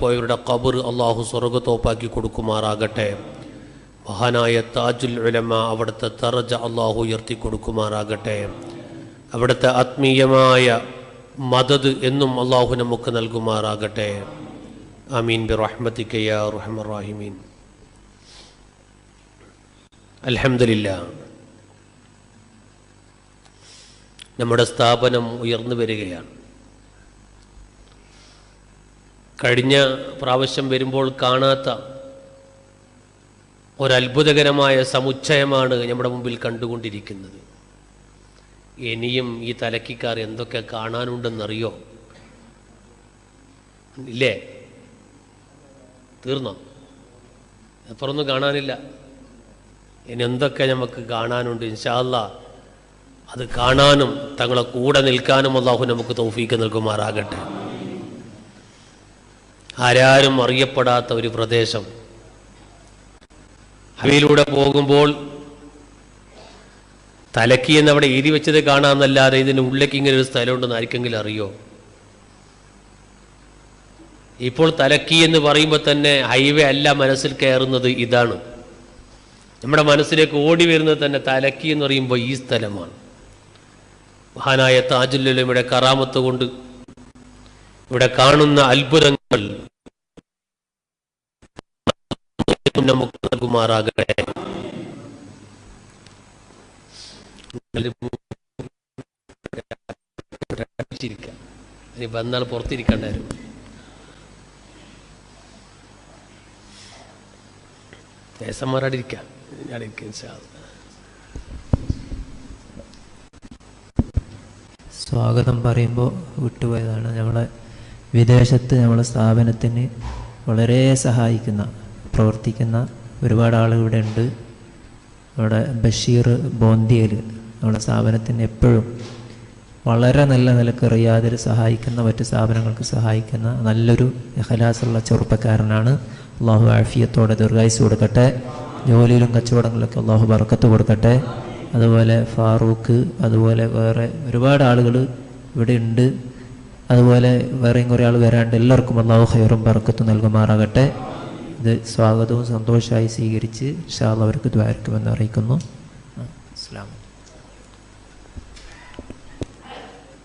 പോയവരുടെ ഖബർ അള്ളാഹു സ്വർഗ്ഗത്തോപ്പാക്കി കൊടുക്കുമാറാകട്ടെ. മഹാനായ താജുൽ ഉലമ അവിടുത്തെ ദറജ അള്ളാഹു ഉയർത്തി കൊടുക്കുമാറാകട്ടെ. അവിടുത്തെ ആത്മീയമായ മദദ് എന്നും അള്ളാഹു നമുക്ക് നൽകുമാറാകട്ടെ. ആമീൻ ബിറഹ്മതിക യാ അർഹമർ റഹീമീൻ. അൽഹംദുലില്ലാഹ്, നമ്മുടെ സ്ഥാപനം ഉയർന്നു വരികയാണ്. കഴിഞ്ഞ പ്രാവശ്യം വരുമ്പോൾ കാണാത്ത ഒരത്ഭുതകരമായ സമുച്ചയമാണ് നമ്മുടെ മുമ്പിൽ കണ്ടുകൊണ്ടിരിക്കുന്നത്. ഇനിയും ഈ തലക്കിക്കാർ എന്തൊക്കെ കാണാനുണ്ടെന്നറിയോ? ഇല്ലേ? തീർന്നോ? അപ്പുറമൊന്നും കാണാനില്ല. ഇനി എന്തൊക്കെ നമുക്ക് കാണാനുണ്ട്. ഇൻഷാ അല്ലാഹ് അത് കാണാനും തങ്ങളെ കൂടെ നിൽക്കാനും അല്ലാഹു നമുക്ക് തൗഫീക്ക് നൽകുമാറാകട്ടെ. ആരാരും അറിയപ്പെടാത്ത ഒരു പ്രദേശം, ഹൈവേയിലൂടെ പോകുമ്പോൾ തലക്കി എന്നവിടെ എഴുതി വെച്ചത് കാണാമെന്നല്ലാതെ ഇതിൻ്റെ ഉള്ളിലേക്ക് ഇങ്ങനെ ഒരു സ്ഥലമുണ്ടെന്ന് ആർക്കെങ്കിലും അറിയോ? ഇപ്പോൾ തലക്കി എന്ന് പറയുമ്പോൾ തന്നെ ഹൈവേ അല്ല മനസ്സിൽ കയറുന്നത്. ഇതാണ് നമ്മുടെ മനസ്സിലേക്ക് ഓടി വരുന്നത് തന്നെ. തലക്കി എന്ന് പറയുമ്പോൾ ഈ സ്ഥലമാണ്. മഹാനായ താജുൽ ഉലമയുടെ കറാമത്ത് കൊണ്ട് ഇവിടെ കാണുന്ന അത്ഭുതങ്ങൾ നമുക്ക് നൽകുമാറാകട്ടെ. ഇനി വന്നാൽ പുറത്തിരിക്കണ്ടായിരുന്നു. ദേശന്മാരാടിരിക്കാം. സ്വാഗതം പറയുമ്പോൾ വിട്ടുപോയതാണ്. നമ്മളെ വിദേശത്ത് നമ്മളെ സ്ഥാപനത്തിന് വളരെ സഹായിക്കുന്ന പ്രവർത്തിക്കുന്ന ഒരുപാട് ആളുകൾ ഇവിടെ ഉണ്ട്. നമ്മുടെ ബഷീർ ബോന്തിയൽ നമ്മുടെ സ്ഥാപനത്തിന് എപ്പോഴും വളരെ നല്ല നിലക്ക് റിയാദിൽ സഹായിക്കുന്ന, മറ്റ് സ്ഥാപനങ്ങൾക്ക് സഹായിക്കുന്ന നല്ലൊരു ഇഖ്ലാസുള്ള ചെറുപ്പക്കാരനാണ്. അള്ളാഹു ആഫിയത്തോടെ ദീർഘായുസ്സ് കൊടുക്കട്ടെ. ജോലിയിലും കച്ചവടങ്ങളിലൊക്കെ അള്ളാഹു ബർക്കത്ത് കൊടുക്കട്ടെ. അതുപോലെ ഫാറൂഖ്, അതുപോലെ വേറെ ഒരുപാട് ആളുകൾ ഇവിടെ ഉണ്ട്. അതുപോലെ വേറെയും കുറേ ആൾ വരാണ്ട്. എല്ലാവർക്കും അള്ളാഹു ഖൈറും ബർക്കത്തും നൽകുമാറാകട്ടെ. ഇത് സ്വാഗതവും സന്തോഷമായി സ്വീകരിച്ച് ഇൻഷാ അല്ലാഹ് അവർക്ക് ദ്വാരക്കുമെന്ന് അറിയിക്കുന്നു. അസ്സലാമു അലൈക്കും.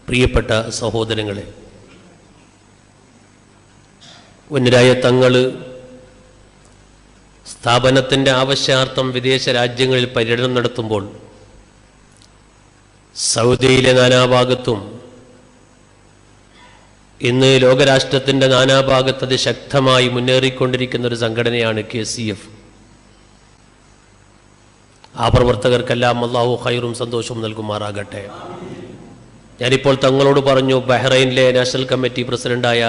പ്രിയപ്പെട്ട സഹോദരങ്ങളെ, ഉന്നരായ തങ്ങൾ സ്ഥാപനത്തിൻ്റെ ആവശ്യാർത്ഥം വിദേശ രാജ്യങ്ങളിൽ പര്യടനം നടത്തുമ്പോൾ സൗദിയിലെ നാനാഭാഗത്തും ഇന്ന് ലോകരാഷ്ട്രത്തിൻ്റെ നാനാഭാഗത്ത് അത് ശക്തമായി മുന്നേറിക്കൊണ്ടിരിക്കുന്ന ഒരു സംഘടനയാണ് KCF. ആ പ്രവർത്തകർക്കെല്ലാം അല്ലാഹു ഖൈറും സന്തോഷവും നൽകുമാറാകട്ടെ. ഞാനിപ്പോൾ തങ്ങളോട് പറഞ്ഞു, ബഹ്റൈനിലെ നാഷണൽ കമ്മിറ്റി പ്രസിഡൻ്റായ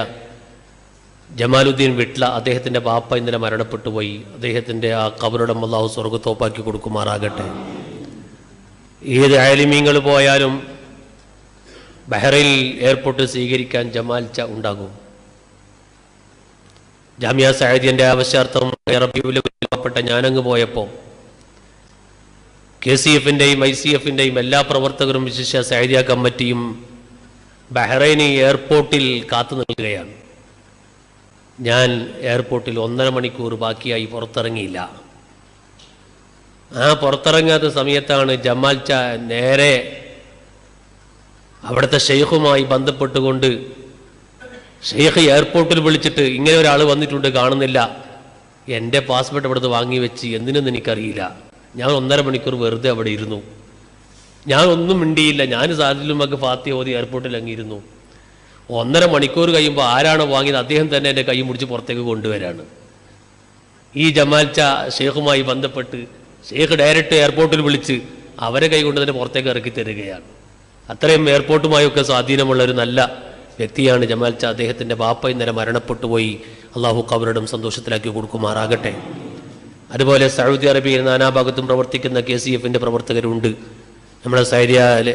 ജമാലുദ്ദീൻ വിട്ല, അദ്ദേഹത്തിൻ്റെ ബാപ്പ ഇന്നലെ മരണപ്പെട്ടു പോയി. അദ്ദേഹത്തിൻ്റെ ആ ഖബറിടം അല്ലാഹു സ്വർഗ്ഗത്തോപ്പാക്കി കൊടുക്കുമാറാകട്ടെ. ഏത് ആലിമീങ്ങൾ പോയാലും ബഹ്റൈൻ എയർപോർട്ടിൽ സ്വീകരിക്കാൻ ജമാൽച്ച ഉണ്ടാകും. ജാമിയ സഅദിയൻ്റെ ആവശ്യാർത്ഥം റബീഉൽ ഞാനങ്ങ് പോയപ്പോൾ KCF-ൻ്റെയും ICF-ൻ്റെയും എല്ലാ പ്രവർത്തകരും, വിശിഷ്യ സഅദിയ കമ്മിറ്റിയും ബഹ്റൈൻ എയർപോർട്ടിൽ കാത്തു നിൽക്കുകയാണ്. ഞാൻ എയർപോർട്ടിൽ 1.5 മണിക്കൂർ ബാക്കിയായി പുറത്തിറങ്ങിയില്ല. ആ പുറത്തിറങ്ങാത്ത സമയത്താണ് ജമാൽച്ച നേരെ അവിടുത്തെ ഷെയ്ഖുമായി ബന്ധപ്പെട്ടുകൊണ്ട് ഷെയ്ഖ് എയർപോർട്ടിൽ വിളിച്ചിട്ട്, ഇങ്ങനെ ഒരാൾ വന്നിട്ടുണ്ട്, കാണുന്നില്ല, എൻ്റെ പാസ്പോർട്ട് അവിടുന്ന് വാങ്ങി വെച്ച് എന്തിനെന്ന് എനിക്കറിയില്ല. ഞാൻ 1.5 മണിക്കൂർ വെറുതെ അവിടെ ഇരുന്നു. ഞാൻ ഒന്നും മിണ്ടിയില്ല. ഞാൻ സാദിലുമൊക്കെ ഫാത്തിഹ ഓതി എയർപോർട്ടിൽ അങ്ങിരുന്നു. 1.5 മണിക്കൂർ കഴിയുമ്പോൾ ആരാണ് വാങ്ങിയത് അദ്ദേഹം തന്നെ എൻ്റെ കൈ മുടിച്ച് പുറത്തേക്ക് കൊണ്ടുവരാണ്. ഈ ജമാൽച്ച ഷെയ്ഖുമായി ബന്ധപ്പെട്ട് ഷെയ്ഖ് ഡയറക്റ്റ് എയർപോർട്ടിൽ വിളിച്ച് അവരെ കൈ കൊണ്ട് തന്നെ പുറത്തേക്ക് ഇറക്കി തരികയാണ്. അത്രയും എയർപോർട്ടുമായൊക്കെ സ്വാധീനമുള്ള ഒരു നല്ല വ്യക്തിയാണ് ജമാൽച്ച. അദ്ദേഹത്തിൻ്റെ ബാപ്പ ഇന്നലെ മരണപ്പെട്ടു പോയി. അള്ളാഹു ഖബറിടം സന്തോഷത്തിലാക്കി കൊടുക്കുമാറാകട്ടെ. അതുപോലെ സൗദി അറേബ്യയിൽ നാനാഭാഗത്തും പ്രവർത്തിക്കുന്ന KCF-ൻ്റെ പ്രവർത്തകരുണ്ട്. നമ്മുടെ സൈദിയയിലെ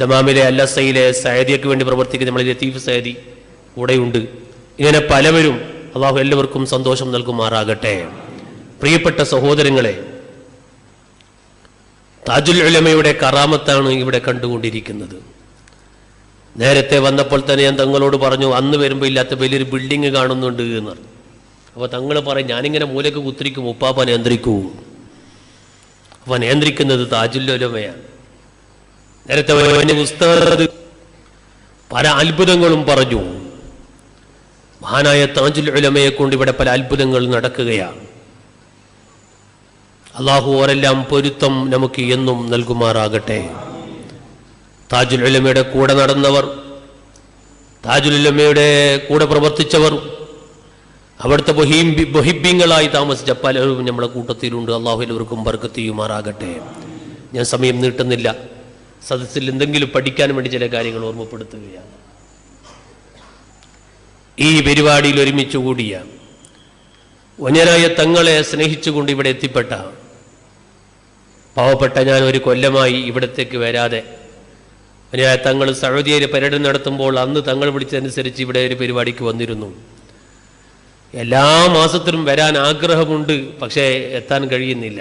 ദമാമിലെ അല്ലസയിലെ സൈദിയക്ക് വേണ്ടി പ്രവർത്തിക്കുന്ന നമ്മുടെ ലത്തീഫ് സൈദി കൂടെയുണ്ട്. ഇങ്ങനെ പലവരും. അള്ളാഹു എല്ലാവർക്കും സന്തോഷം നൽകുമാറാകട്ടെ. പ്രിയപ്പെട്ട സഹോദരങ്ങളെ, താജുൽ ഉലമയുടെ കറാമത്താണ് ഇവിടെ കണ്ടുകൊണ്ടിരിക്കുന്നത്. നേരത്തെ വന്നപ്പോൾ തന്നെ ഞാൻ തങ്ങളോട് പറഞ്ഞു, അന്ന് വരുമ്പോൾ ഇല്ലാത്ത വലിയൊരു ബിൽഡിങ് കാണുന്നുണ്ട് എന്ന് പറഞ്ഞു. അപ്പോൾ തങ്ങൾ പറയും, ഞാനിങ്ങനെ മൂലക്ക് കുത്തിരിക്കും, ഉപ്പാപ്പ നിയന്ത്രിക്കൂ. അപ്പോൾ നിയന്ത്രിക്കുന്നത് താജുൽ ഉലമയാണ്. നേരത്തെ ഉസ്താദ് പല അത്ഭുതങ്ങളും പറഞ്ഞു. മഹാനായ താജുൽ ഉലമയെ കൊണ്ട് ഇവിടെ പല അത്ഭുതങ്ങൾ നടക്കുകയാണ്. അള്ളാഹു ഓരെല്ലാം പൊരുത്തം നമുക്ക് എന്നും നൽകുമാറാകട്ടെ. താജുൽ ഉലമയുടെ കൂടെ നടന്നവർ, താജുൽ ഉലമയുടെ കൂടെ പ്രവർത്തിച്ചവർ, അവിടുത്തെ ബൊഹിബ്യങ്ങളായി താമസിച്ച പലരും നമ്മളെ കൂട്ടത്തിലുണ്ട്. അള്ളാഹു എല്ലാവർക്കും ബർക്കത്ത് ചെയ്യുമാറാകട്ടെ. ഞാൻ സമയം നീട്ടുന്നില്ല. സദസ്സിൽ എന്തെങ്കിലും പഠിക്കാൻ വേണ്ടി ചില കാര്യങ്ങൾ ഓർമ്മപ്പെടുത്തുകയാണ്. ഈ പരിപാടിയിൽ ഒരുമിച്ച് കൂടിയ വന്യരായ തങ്ങളെ സ്നേഹിച്ചുകൊണ്ട് ഇവിടെ എത്തിപ്പെട്ട പാവപ്പെട്ട ഞാൻ ഒരു കൊല്ലമായി ഇവിടത്തേക്ക് വരാതെ, വന്യരായ തങ്ങൾ സൗദിയിൽ പര്യടനം നടത്തുമ്പോൾ അന്ന് തങ്ങൾ വിളിച്ചതനുസരിച്ച് ഇവിടെ ഒരു പരിപാടിക്ക് വന്നിരുന്നു. എല്ലാ മാസത്തിലും വരാൻ ആഗ്രഹമുണ്ട്, പക്ഷേ എത്താൻ കഴിയുന്നില്ല.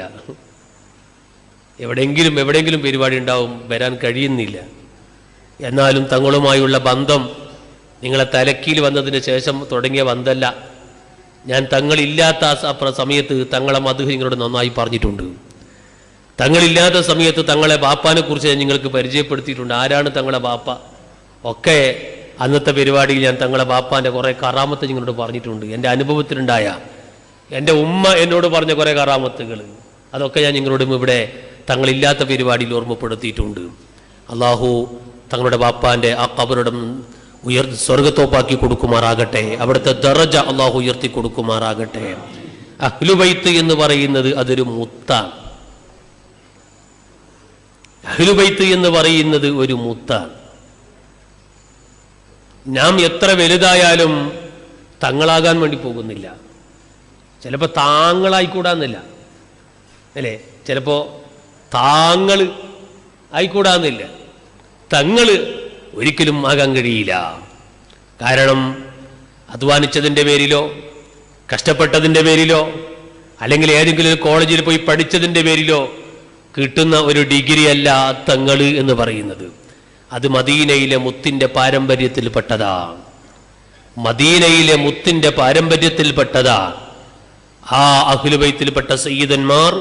എവിടെയെങ്കിലും പരിപാടി ഉണ്ടാവും, വരാൻ കഴിയുന്നില്ല. എന്നാലും തങ്ങളുമായുള്ള ബന്ധം നിങ്ങളെ തലക്കിയിൽ വന്നതിന് ശേഷം തുടങ്ങിയ ബന്ധമല്ല. ഞാൻ തങ്ങളില്ലാത്ത സമയത്ത് തങ്ങളെ മദ്ഹ് നിങ്ങളോട് നന്നായി പറഞ്ഞിട്ടുണ്ട്. തങ്ങളില്ലാത്ത സമയത്ത് തങ്ങളെ ബാപ്പാനെ കുറിച്ച് ഞാൻ നിങ്ങൾക്ക് പരിചയപ്പെടുത്തിയിട്ടുണ്ട്. ആരാണ് തങ്ങളെ ബാപ്പ ഒക്കെ അന്നത്തെ പരിപാടിയിൽ ഞാൻ തങ്ങളെ ബാപ്പാൻ്റെ കുറേ കറാമത്ത് നിങ്ങളോട് പറഞ്ഞിട്ടുണ്ട്. എൻ്റെ അനുഭവത്തിലുണ്ടായ, എൻ്റെ ഉമ്മ എന്നോട് പറഞ്ഞ കുറേ കറാമത്തുകൾ, അതൊക്കെ ഞാൻ നിങ്ങളോടും ഇവിടെ തങ്ങളില്ലാത്ത പരിപാടിയിൽ ഓർമ്മപ്പെടുത്തിയിട്ടുണ്ട്. അള്ളാഹു തങ്ങളുടെ ബാപ്പാൻ്റെ ആ ഖബറിടം സ്വർഗത്തോപ്പാക്കി കൊടുക്കുമാറാകട്ടെ. അവിടുത്തെ ദറജ അള്ളാഹു ഉയർത്തി കൊടുക്കുമാറാകട്ടെ. അഹ്ലുബൈത്ത് എന്ന് പറയുന്നത് അതൊരു മുത്താണ്. അഹ്ലുബൈത്ത് എന്ന് പറയുന്നത് ഒരു മുത്താണ്. നാം എത്ര വലുതായാലും തങ്ങളാകാൻ വേണ്ടി പോകുന്നില്ല. ചിലപ്പോൾ താങ്കളായിക്കൂടാന്നില്ല, അല്ലേ? ചിലപ്പോൾ താങ്കൾ ആയിക്കൂടാന്നില്ല. തങ്ങൾ ഒരിക്കലും ആകാൻ കഴിയില്ല. കാരണം അധ്വാനിച്ചതിൻ്റെ പേരിലോ കഷ്ടപ്പെട്ടതിൻ്റെ പേരിലോ അല്ലെങ്കിൽ ഏതെങ്കിലും ഒരു കോളേജിൽ പോയി പഠിച്ചതിൻ്റെ പേരിലോ കിട്ടുന്ന ഒരു ഡിഗ്രി അല്ല തങ്ങൾ എന്ന് പറയുന്നത്. അത് മദീനയിലെ മുത്തിൻ്റെ പാരമ്പര്യത്തിൽപ്പെട്ടതാണ്. മദീനയിലെ മുത്തിൻ്റെ പാരമ്പര്യത്തിൽപ്പെട്ടതാണ്. ആ അഹ്ലുബൈത്തിൽപ്പെട്ട സയ്യിദന്മാർ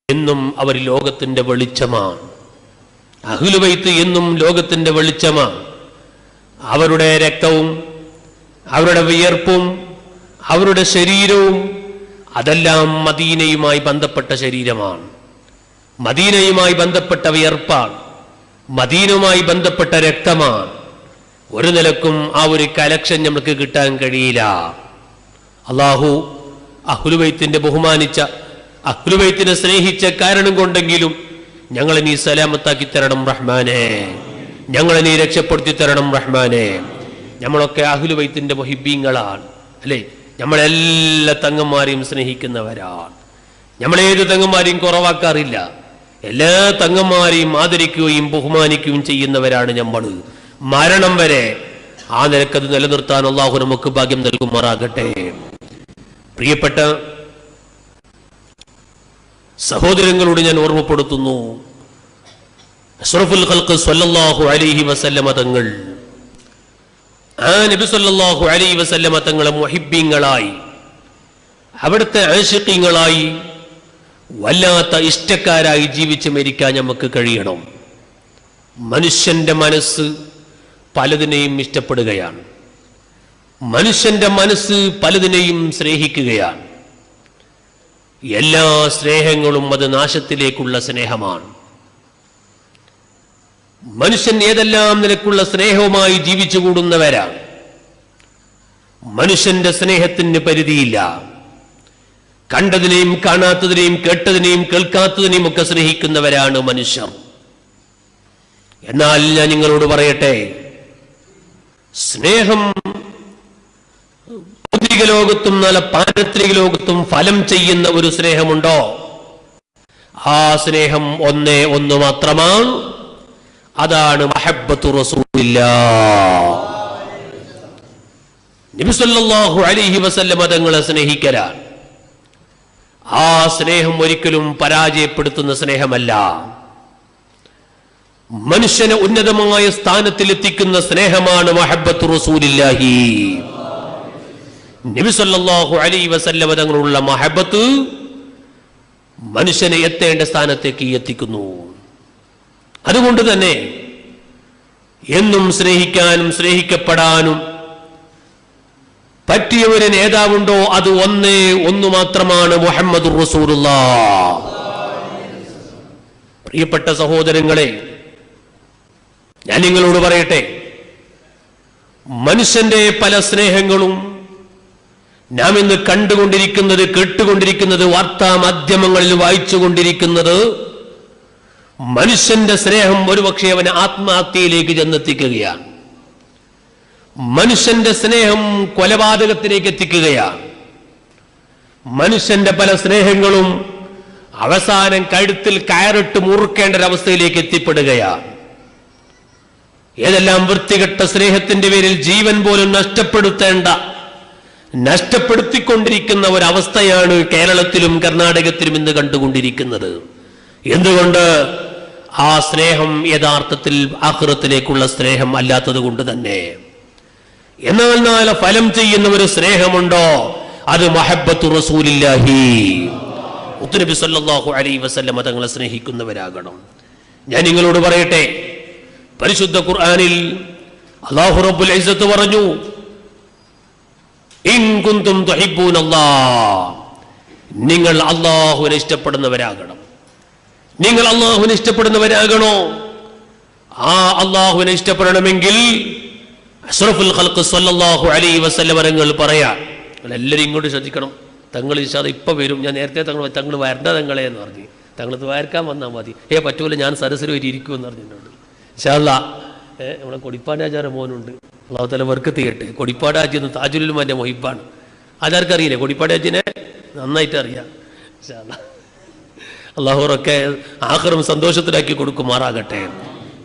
എന്നും അവർ ലോകത്തിൻ്റെ വെളിച്ചമാണ്. അഹ്ലുബൈത്ത് എന്നും ലോകത്തിൻ്റെ വെളിച്ചമാണ്. അവരുടെ രക്തവും അവരുടെ വിയർപ്പും അവരുടെ ശരീരവും അതെല്ലാം മദീനയുമായി ബന്ധപ്പെട്ട ശരീരമാണ്. മദീനയുമായി ബന്ധപ്പെട്ട വിയർപ്പാണ്. മദീനയുമായി ബന്ധപ്പെട്ട രക്തമാണ്. ഒരു നിലക്കും ആ ഒരു കലക്ഷൻ നമുക്ക് കിട്ടാൻ കഴിയില്ല. അള്ളാഹു അഹ്ലുബൈത്തിൻ്റെ ബഹുമാനിച്ച, അഹ്ലുബൈത്തിനെ സ്നേഹിച്ച കാരണം കൊണ്ടെങ്കിലും ഞങ്ങളെ നീ സലാമത്താക്കി തരണം റഹ്മാനെ, ഞങ്ങളെ നീ രക്ഷപ്പെടുത്തി തരണം റഹ്മാനെ. നമ്മളൊക്കെ അഹ്ലുബൈത്തിൻ്റെ മുഹിബ്ബീങ്ങളാണ്, അല്ലേ? നമ്മളെല്ലാ തങ്ങന്മാരെയും സ്നേഹിക്കുന്നവരാണ്. നമ്മളേത് തങ്ങന്മാരെയും കുറവാക്കാറില്ല. എല്ലാ തങ്ങന്മാരെയും ആദരിക്കുകയും ബഹുമാനിക്കുകയും ചെയ്യുന്നവരാണ് നമ്മൾ. മരണം വരെ ആ നിലക്കത് നിലനിർത്താൻ അള്ളാഹു നമുക്ക് ഭാഗ്യം നൽകുമാറാകട്ടെ. പ്രിയപ്പെട്ട സഹോദരങ്ങളോട് ഞാൻ ഓർമ്മപ്പെടുത്തുന്നു, അഷ്റഫുൽ ഖൽഖ് സ്വല്ലല്ലാഹു അലൈഹി വസല്ലമ തങ്ങൾ, ആ നബി സ്വല്ലല്ലാഹു അലൈഹി വസല്ലമ തങ്ങളെ മുഹിബ്ബീങ്ങളായി, അവിടുത്തെ ആശിഖീങ്ങളായി, വല്ലാത്ത ഇഷ്ടക്കാരായി ജീവിച്ച് മരിക്കാൻ നമുക്ക് കഴിയണം. മനുഷ്യന്റെ മനസ്സ് പലതിനെയും ഇഷ്ടപ്പെടുകയാണ്. മനുഷ്യന്റെ മനസ്സ് പലതിനെയും സ്നേഹിക്കുകയാണ്. എല്ലാ സ്നേഹങ്ങളും അത് നാശത്തിലേക്കുള്ള സ്നേഹമാണ്. മനുഷ്യൻ ഏതെല്ലാം നിലക്കുള്ള സ്നേഹവുമായി ജീവിച്ചു കൂടുന്നവരാണ്. മനുഷ്യന്റെ സ്നേഹത്തിന് പരിധിയില്ല. കണ്ടതിനെയും കാണാത്തതിനെയും കേട്ടതിനെയും കേൾക്കാത്തതിനെയും ഒക്കെ സ്നേഹിക്കുന്നവരാണ് മനുഷ്യർ. എന്നാൽ ഞാൻ നിങ്ങളോട് പറയട്ടെ, സ്നേഹം ഭൗതിക ലോകത്തും നല്ല പാരത്രിക ലോകത്തും ഫലം ചെയ്യുന്ന ഒരു സ്നേഹമുണ്ടോ? ആ സ്നേഹം ഒന്നേ ഒന്ന് മാത്രമാണ്. അതാണ് മഹബ്ബത്തു റസൂലില്ലാഹ്. നബി സല്ലല്ലാഹു അലൈഹി വസല്ലം തങ്ങളെ സ്നേഹിക്കലാണ്. ആ സ്നേഹം ഒരിക്കലും പരാജയപ്പെടുത്തുന്ന സ്നേഹമല്ല. മനുഷ്യനെ ഉന്നതമായ സ്ഥാനത്തിലെത്തിക്കുന്ന സ്നേഹമാണ് മഹബ്ബത്തു റസൂലില്ലാഹി. നബി സല്ലല്ലാഹു അലൈഹി വസല്ലം തങ്ങളുള്ള മഹബ്ബത്ത് മനുഷ്യനെ എത്തേണ്ട സ്ഥാനത്തേക്ക് എത്തിക്കുന്നു. അതുകൊണ്ട് തന്നെ എന്നും സ്നേഹിക്കാനും സ്നേഹിക്കപ്പെടാനും പറ്റിയ ഒരു നേതാവുണ്ടോ അത് ഒന്നു മാത്രമാണ് മുഹമ്മദുർ റസൂലുള്ളാഹ്. പ്രിയപ്പെട്ട സഹോദരങ്ങളെ, ഞാൻ നിങ്ങളോട് പറയട്ടെ, മനുഷ്യന്റെ പല സ്നേഹങ്ങളും നാം ഇന്ന് കണ്ടുകൊണ്ടിരിക്കുന്നത്, കേട്ടുകൊണ്ടിരിക്കുന്നത്, വാർത്താ മാധ്യമങ്ങളിൽ വായിച്ചുകൊണ്ടിരിക്കുന്നത്, മനുഷ്യന്റെ സ്നേഹം ഒരുപക്ഷെ അവനെ ആത്മഹത്യയിലേക്ക് ചെന്നെത്തിക്കുകയാണ്. മനുഷ്യന്റെ സ്നേഹം കൊലപാതകത്തിലേക്ക് എത്തിക്കുകയാണ്. മനുഷ്യന്റെ പല സ്നേഹങ്ങളും അവസാനം കഴുത്തിൽ കയറിട്ട് മുറുക്കേണ്ട ഒരവസ്ഥയിലേക്ക് എത്തിപ്പെടുകയാണ്. ഏതെല്ലാം വൃത്തികെട്ട സ്നേഹത്തിന്റെ പേരിൽ ജീവൻ പോലും നഷ്ടപ്പെടുത്തിക്കൊണ്ടിരിക്കുന്ന ഒരവസ്ഥയാണ് കേരളത്തിലും കർണാടകത്തിലും ഇന്ന് കണ്ടുകൊണ്ടിരിക്കുന്നത്. എന്തുകൊണ്ട്? ആ സ്നേഹം യഥാർത്ഥത്തിൽ ആഖിറത്തിലേക്കുള്ള സ്നേഹം അല്ലാത്തത് കൊണ്ട് തന്നെ. എന്നാൽ നാളെ ഫലം ചെയ്യുന്ന ഒരു സ്നേഹമുണ്ടോ? അത് മഹബ്ബത്തു റസൂലില്ലാഹി. നബി സല്ലല്ലാഹു അലൈഹി വസല്ലം തങ്ങളെ സ്നേഹിക്കുന്നവരാകണം. ഞാൻ നിങ്ങളോട് പറയട്ടെ, പരിശുദ്ധ ഖുർആനിൽ അല്ലാഹു റബ്ബുൽ ഇസ്സത്ത് പറഞ്ഞു, ഇൻ കുന്തും തുഹിബ്ബൂനല്ലാഹ്, നിങ്ങൾ അല്ലാഹുവിനെ ഇഷ്ടപ്പെടുന്നവരാകണം. നിങ്ങൾ അല്ലാഹുവിനെ ഇഷ്ടപ്പെടുന്നവരാകണോ? ആ അല്ലാഹുവിനെ ഇഷ്ടപ്പെടണമെങ്കിൽ അഷ്റഫുൽ ഖൽഖ് സല്ലല്ലാഹു അലൈഹി വസല്ലം തങ്ങൾ പറയാ, എല്ലാവരും ഇങ്ങോട്ട് ശ്രദ്ധിക്കണം. തങ്ങൾ ഇൻഷാ അല്ലാഹ് ഇപ്പം വരും. ഞാൻ നേരത്തെ തങ്ങൾ വരണ്ട തങ്ങളെ എന്ന് പറഞ്ഞു. തങ്ങൾ വരക്കാൻ വന്നാൽ മതി. പറ്റൂല, ഞാൻ സരസിൽ വരെ ഇരിക്കുമെന്ന് പറഞ്ഞിട്ടുണ്ട്. ഇൻഷാ അല്ലാഹ് നമ്മളെ കൊടിപ്പാടാചാര മോനുണ്ട്, അല്ലാഹു തആല ബർക്കത്ത് ചെയ്യട്ടെ. കൊടിപ്പാടാജി എന്ന് താജുൽ ഉലമാന്റെ മൊഹിബാണ്. അതാർക്കറിയില്ലേ? കൊടിപ്പാടാജിനെ നന്നായിട്ട് അറിയാം. ഇൻഷാ അല്ലാഹ് അള്ളാഹുറൊക്കെ ആഖിറും സന്തോഷത്തിലാക്കി കൊടുക്കുമാറാകട്ടെ.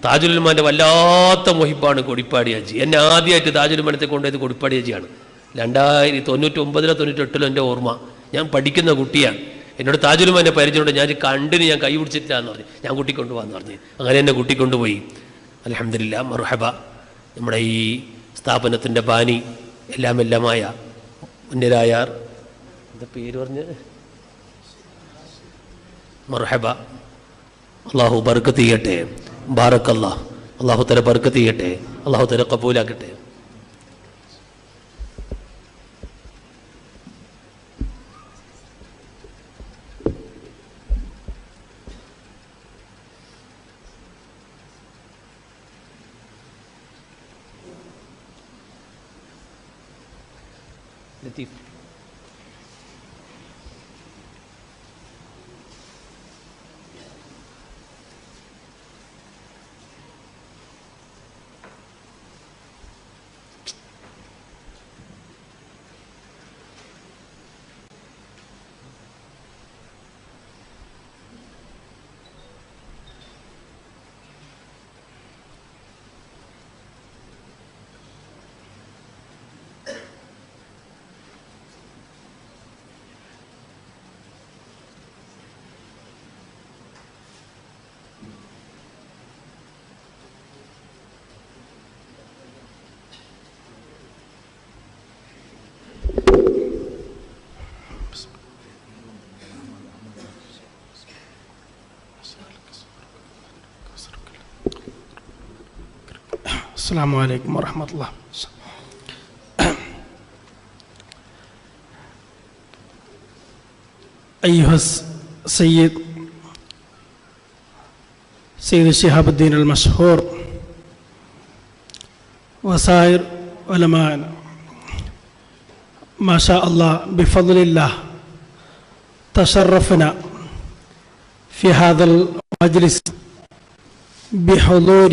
താജുൽ ഉലമാന്റെ വല്ലാത്ത മൊഹിബാണ് കൊടിപ്പാടി ഹാജി. എന്നെ ആദ്യമായിട്ട് താജുൽ ഉലമാനത്തെ കൊണ്ടുപോയത് കൊടിപ്പാടി ഹാജിയാണ്. 1999 98 എൻ്റെ ഓർമ്മ. ഞാൻ പഠിക്കുന്ന കുട്ടിയാണ്. എന്നോട് താജുൽ ഉലമാനെ പരിചയമുണ്ട്. ഞാൻ കണ്ടിന് ഞാൻ കൈ പിടിച്ചിട്ടില്ല എന്ന് പറഞ്ഞു. ഞാൻ കുട്ടിക്കൊണ്ടുപോകാന്ന് പറഞ്ഞു. അങ്ങനെ എന്നെ കുട്ടിക്കൊണ്ടുപോയി. അൽഹംദുലില്ലാ, മർഹബ. നമ്മുടെ ഈ സ്ഥാപനത്തിൻ്റെ ബാനി എല്ലാമായ മുന്നിലായ എന്താ പേര് പറഞ്ഞ്, മർഹബ. അള്ളാഹു ബർക്കത്ത് ചെയ്യട്ടെ. ബാറക്കല്ലാഹ്. അള്ളാഹു തആല ബർക്കത്ത് ചെയ്യട്ടെ. അള്ളാഹു തആല ഖബൂലാക്കട്ടെ. ലത്തീഫ്, അസ്സലാമു അലൈക്കും വറഹ്മത്തുള്ളാഹി. أيها السيد سيد شهاب الدين المشهور وسائر علمائنا، ما شاء الله بفضل الله تشرفنا في هذا المجلس بحضور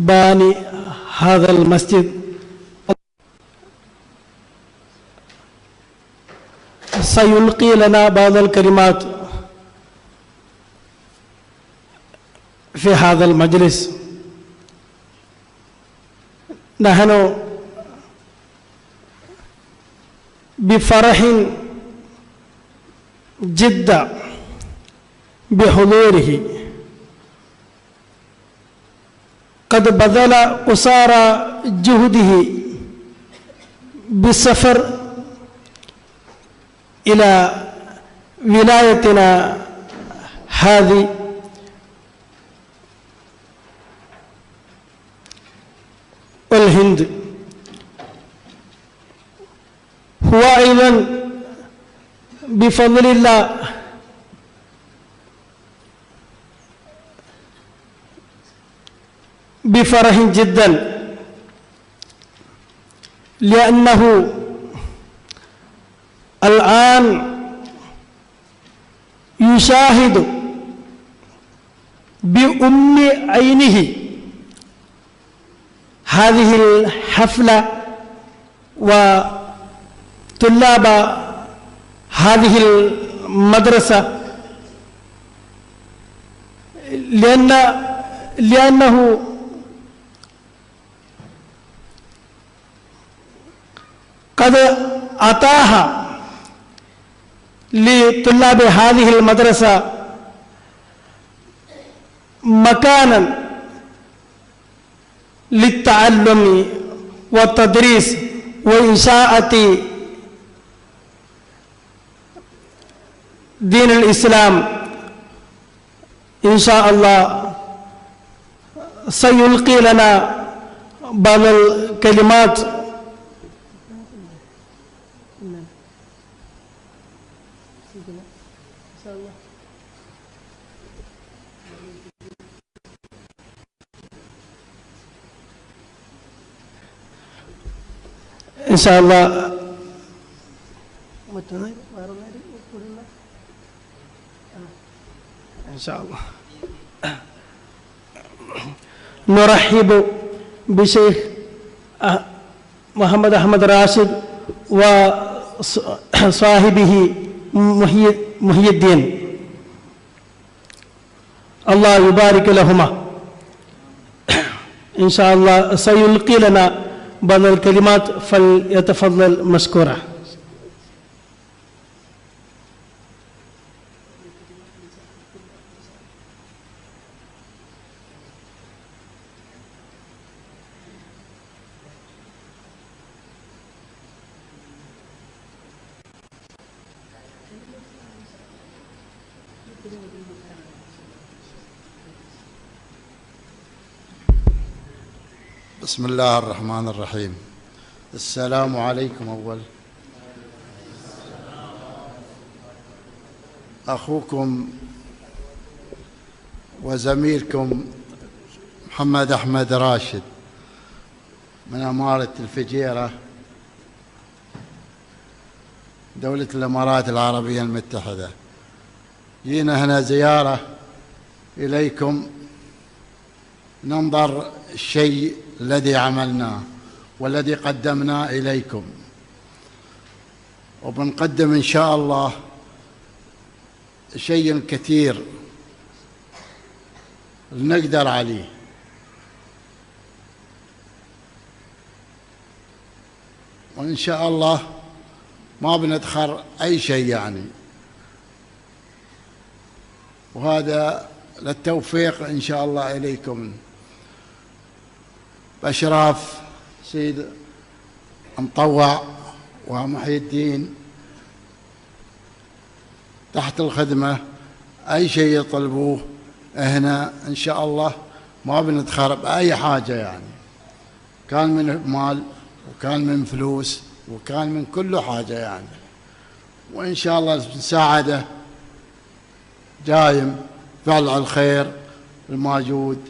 باني هذا المسجد. سيلقي لنا بعض الكلمات في هذا المجلس. نحن بفرح جدا بحضوره قد بذل قصارى جهده بالسفر إلى ولايتنا هذه والهند. هو أيضا بفضل الله بفرح جدا، لأنه الآن يشاهد بأم عينه هذه الحفلة وطلاب هذه المدرسة، لأنه قد أتاها لطلاب هذه المدرسة مكانا للتعلم والتدريس وإنشاءة دين الإسلام. إن شاء الله سيلقي لنا بعض الكلمات إن شاء الله. إن شاء الله نرحب بشيخ محمد أحمد راشد وصاحبه محي الدين، الله يبارك لهما. إن شاء الله سيلقي لنا بعض الكلمات، فليتفضل مشكورا. بسم الله الرحمن الرحيم. السلام عليكم. أول أخوكم وزميلكم محمد أحمد راشد من أمارة الفجيرة، دولة الإمارات العربية المتحدة. جينا هنا زيارة إليكم ننظر الشيء الذي عملناه والذي قدمناه إليكم، وبنقدم إن شاء الله شيء كثير نقدر عليه. وإن شاء الله ما بندخر أي شيء يعني، وهذا للتوفيق إن شاء الله إليكم بأشراف سيد مطوع ومحي الدين تحت الخدمة. أي شيء يطلبوه هنا إن شاء الله ما بندخر بأي حاجة يعني، كان من مال وكان من فلوس وكان من كل حاجة يعني. وإن شاء الله مساعدة دايم، فعل الخير الموجود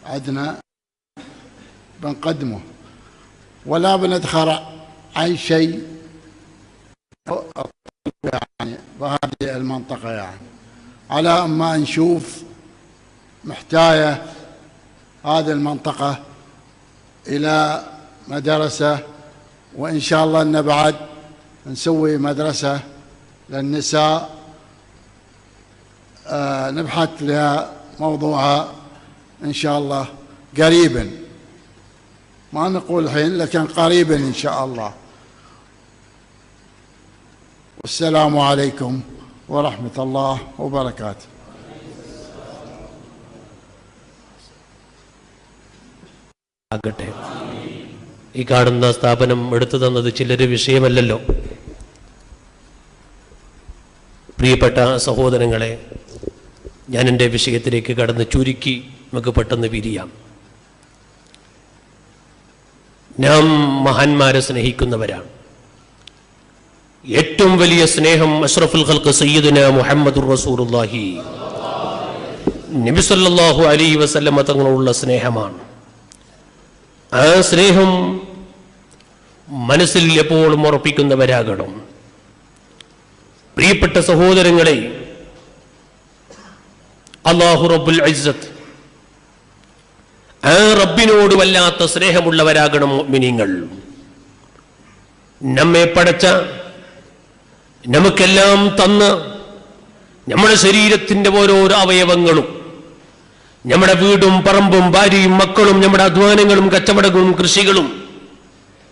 عندنا بنقدمه، ولا بندخر أي شيء يعني بهذه المنطقة يعني، على أما نشوف محتاجة هذه المنطقة إلى مدرسة، وإن شاء الله أن بعد نسوي مدرسة للنساء نبحث لها موضوعها إن شاء الله قريبا، ما نقول الحين لكن قريبا إن شاء الله. والسلام عليكم ورحمة الله وبركاته. ആകട്ടെ. ഈ കാണുന്ന സ്ഥാപനം എടുത്തു തന്നത് ചിലര് വിഷയമല്ലല്ലോ. പ്രിയപ്പെട്ട സഹോദരങ്ങളെ, ഞാൻ എൻ്റെ വിഷയത്തിലേക്ക് കടന്ന് ചുരുക്കി നമുക്ക് പെട്ടെന്ന് പിരിയാം. നാം മഹാന്മാരെ സ്നേഹിക്കുന്നവരാണ്. ഏറ്റവും വലിയ സ്നേഹം അഷ്റഫുൽ ഖൽഖ് സയ്യിദുനാ മുഹമ്മദുർ റസൂലുള്ളാഹി നബി സല്ലല്ലാഹു അലൈഹി വസല്ലമ തങ്ങളുള്ള സ്നേഹമാണ്. ആ സ്നേഹം മനസ്സിൽ എപ്പോഴും ഉറപ്പിക്കുന്നവരാകണം. പ്രിയപ്പെട്ട സഹോദരങ്ങളെ, അല്ലാഹു റബ്ബുൽ ഇസ്സത്ത്, ആ റബ്ബിനോട് വല്ലാത്ത സ്നേഹമുള്ളവരാകണം മുഅ്മിനീങ്ങൾ. നമ്മെ പടച്ച, നമുക്കെല്ലാം തന്ന, നമ്മുടെ ശരീരത്തിന്റെ ഓരോരോ അവയവങ്ങളും, നമ്മുടെ വീടും പറമ്പും ഭാര്യയും മക്കളും, നമ്മുടെ അധ്വാനങ്ങളും കച്ചവടങ്ങളും കൃഷികളും